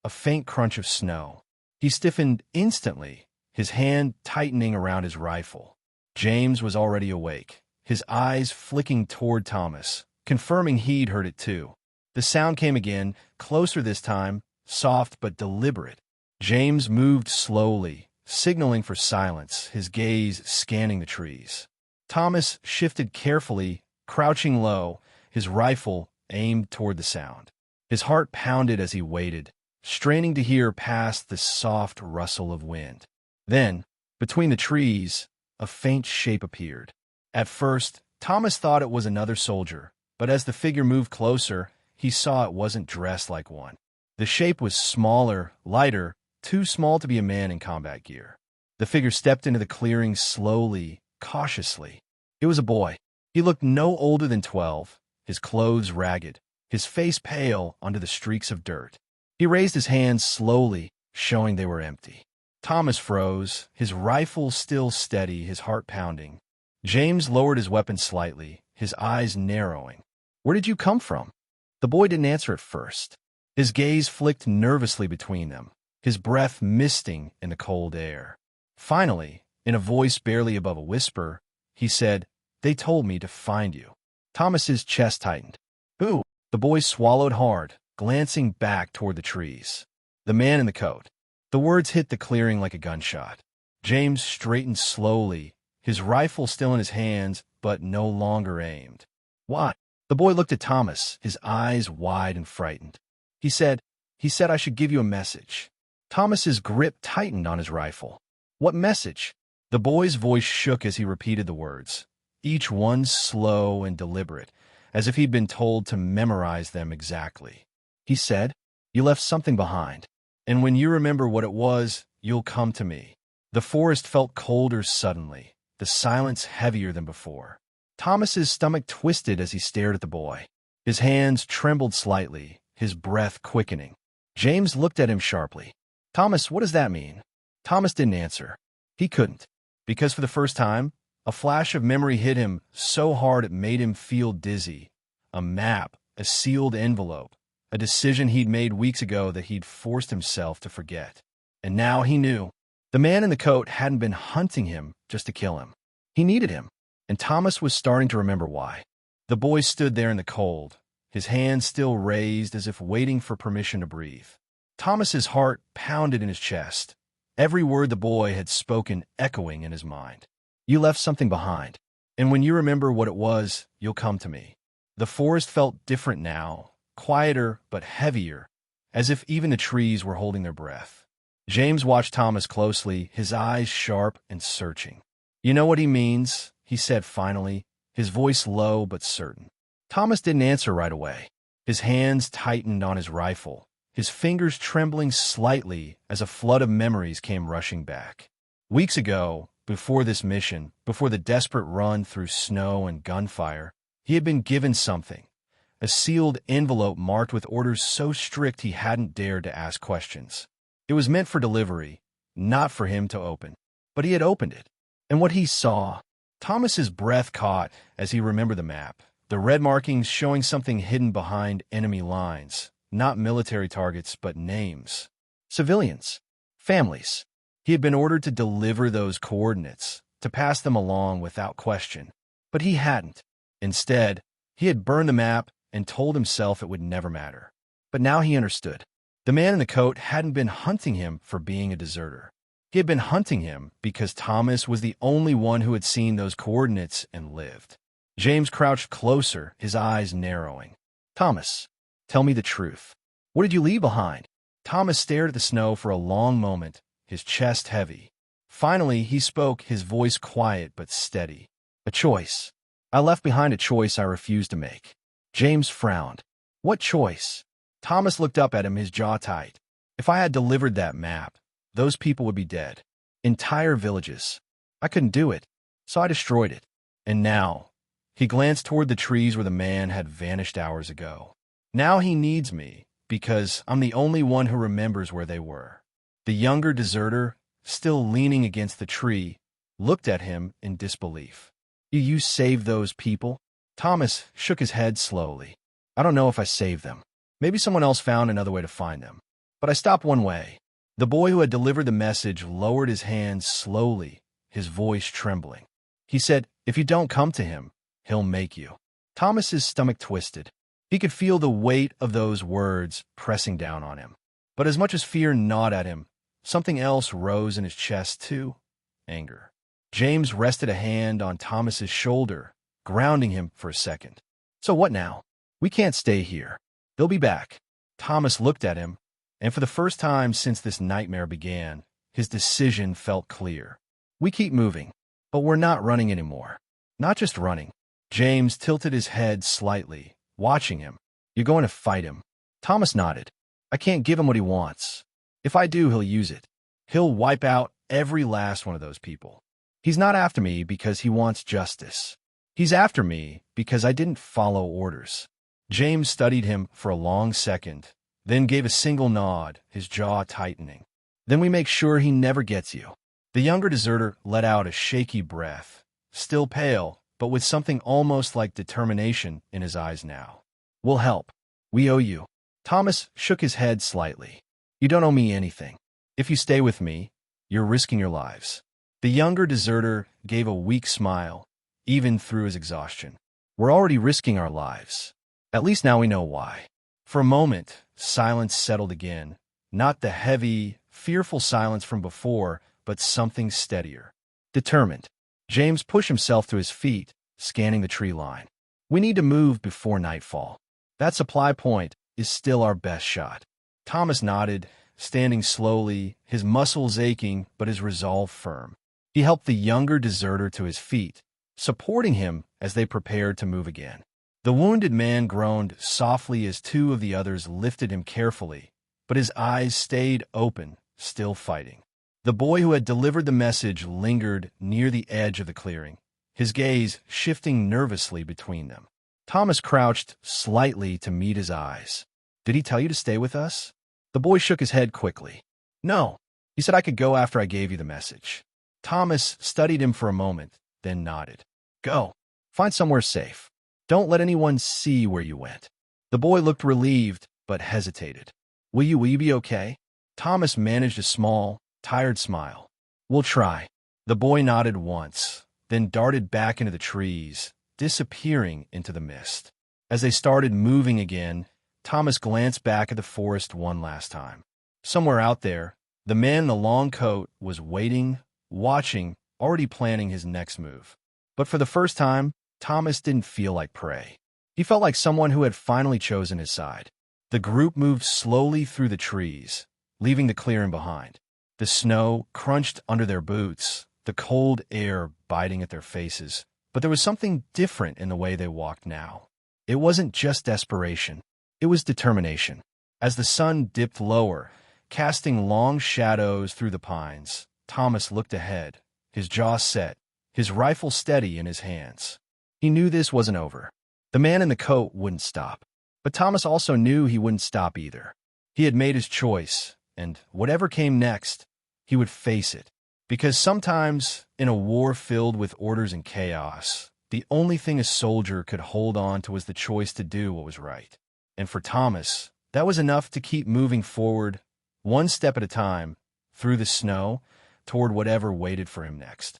a faint crunch of snow. He stiffened instantly, his hand tightening around his rifle. James was already awake, his eyes flicking toward Thomas, confirming he'd heard it too. The sound came again, closer this time, soft but deliberate. James moved slowly, signaling for silence, his gaze scanning the trees. Thomas shifted carefully, crouching low, his rifle aimed toward the sound. His heart pounded as he waited, straining to hear past the soft rustle of wind. Then, between the trees, a faint shape appeared. At first, Thomas thought it was another soldier, but as the figure moved closer, he saw it wasn't dressed like one. The shape was smaller, lighter, too small to be a man in combat gear. The figure stepped into the clearing slowly, cautiously. It was a boy. He looked no older than 12, his clothes ragged, his face pale under the streaks of dirt. He raised his hands slowly, showing they were empty. Thomas froze, his rifle still steady, his heart pounding. James lowered his weapon slightly, his eyes narrowing. "Where did you come from?" The boy didn't answer at first. His gaze flicked nervously between them, his breath misting in the cold air. Finally, in a voice barely above a whisper, he said, "They told me to find you." Thomas's chest tightened. "Who?" The boy swallowed hard, glancing back toward the trees. "The man in the coat." The words hit the clearing like a gunshot. James straightened slowly, his rifle still in his hands, but no longer aimed. "What?" The boy looked at Thomas, his eyes wide and frightened. He said I should give you a message." Thomas's grip tightened on his rifle. "What message?" The boy's voice shook as he repeated the words, each one slow and deliberate, as if he'd been told to memorize them exactly. He said, "You left something behind, and when you remember what it was, you'll come to me." The forest felt colder suddenly, the silence heavier than before. Thomas's stomach twisted as he stared at the boy. His hands trembled slightly, his breath quickening. James looked at him sharply. "Thomas, what does that mean?" Thomas didn't answer. He couldn't, because for the first time, a flash of memory hit him so hard it made him feel dizzy. A map, a sealed envelope, a decision he'd made weeks ago that he'd forced himself to forget. And now he knew. The man in the coat hadn't been hunting him just to kill him. He needed him, and Thomas was starting to remember why. The boy stood there in the cold, his hands still raised as if waiting for permission to breathe. Thomas's heart pounded in his chest, every word the boy had spoken echoing in his mind. "You left something behind, and when you remember what it was, you'll come to me." The forest felt different now, quieter but heavier, as if even the trees were holding their breath. James watched Thomas closely, his eyes sharp and searching. "You know what he means," he said finally, his voice low but certain. Thomas didn't answer right away. His hands tightened on his rifle, his fingers trembling slightly as a flood of memories came rushing back. Weeks ago, before this mission, before the desperate run through snow and gunfire, he had been given something, a sealed envelope marked with orders so strict he hadn't dared to ask questions. It was meant for delivery, not for him to open. But he had opened it. And what he saw, Thomas's breath caught as he remembered the map, the red markings showing something hidden behind enemy lines, not military targets, but names. Civilians. Families. He had been ordered to deliver those coordinates, to pass them along without question. But he hadn't. Instead, he had burned the map and told himself it would never matter. But now he understood. The man in the coat hadn't been hunting him for being a deserter. He had been hunting him because Thomas was the only one who had seen those coordinates and lived. James crouched closer, his eyes narrowing. "Thomas, tell me the truth. What did you leave behind?" Thomas stared at the snow for a long moment, his chest heavy. Finally, he spoke, his voice quiet but steady. "A choice. I left behind a choice I refused to make." James frowned. "What choice?" Thomas looked up at him, his jaw tight. If I had delivered that map, those people would be dead. Entire villages. I couldn't do it, so I destroyed it. And now, he glanced toward the trees where the man had vanished hours ago. Now he needs me, because I'm the only one who remembers where they were. The younger deserter, still leaning against the tree, looked at him in disbelief. You saved those people? Thomas shook his head slowly. I don't know if I saved them. Maybe someone else found another way to find them. But I stopped one way. The boy who had delivered the message lowered his hands slowly, his voice trembling. He said, if you don't come to him, he'll make you. Thomas's stomach twisted. He could feel the weight of those words pressing down on him. But as much as fear gnawed at him, something else rose in his chest too. Anger. James rested a hand on Thomas's shoulder, grounding him for a second. So what now? We can't stay here. They'll be back. Thomas looked at him, and for the first time since this nightmare began, his decision felt clear. We keep moving, but we're not running anymore. Not just running. James tilted his head slightly, watching him. You're going to fight him. Thomas nodded. I can't give him what he wants. If I do, he'll use it. He'll wipe out every last one of those people. He's not after me because he wants justice. He's after me because I didn't follow orders. James studied him for a long second, then gave a single nod, his jaw tightening. Then we make sure he never gets you. The younger deserter let out a shaky breath, still pale, but with something almost like determination in his eyes now. We'll help. We owe you. Thomas shook his head slightly. You don't owe me anything. If you stay with me, you're risking your lives. The younger deserter gave a weak smile, even through his exhaustion. We're already risking our lives. At least now we know why. For a moment, silence settled again. Not the heavy, fearful silence from before, but something steadier. Determined. James pushed himself to his feet, scanning the tree line. We need to move before nightfall. That supply point is still our best shot. Thomas nodded, standing slowly, his muscles aching, but his resolve firm. He helped the younger deserter to his feet, supporting him as they prepared to move again. The wounded man groaned softly as two of the others lifted him carefully, but his eyes stayed open, still fighting. The boy who had delivered the message lingered near the edge of the clearing, his gaze shifting nervously between them. Thomas crouched slightly to meet his eyes. Did he tell you to stay with us? The boy shook his head quickly. No. He said I could go after I gave you the message. Thomas studied him for a moment, then nodded. Go. Find somewhere safe. Don't let anyone see where you went. The boy looked relieved, but hesitated. Will you be okay? Thomas managed a small, tired smile. We'll try. The boy nodded once, then darted back into the trees, disappearing into the mist. As they started moving again, Thomas glanced back at the forest one last time. Somewhere out there, the man in the long coat was waiting, watching, already planning his next move. But for the first time, Thomas didn't feel like prey. He felt like someone who had finally chosen his side. The group moved slowly through the trees, leaving the clearing behind. The snow crunched under their boots, the cold air biting at their faces. But there was something different in the way they walked now. It wasn't just desperation. It was determination. As the sun dipped lower, casting long shadows through the pines, Thomas looked ahead, his jaw set, his rifle steady in his hands. He knew this wasn't over. The man in the coat wouldn't stop. But Thomas also knew he wouldn't stop either. He had made his choice, and whatever came next, he would face it. Because sometimes, in a war filled with orders and chaos, the only thing a soldier could hold on to was the choice to do what was right. And for Thomas, that was enough to keep moving forward, one step at a time, through the snow, toward whatever waited for him next.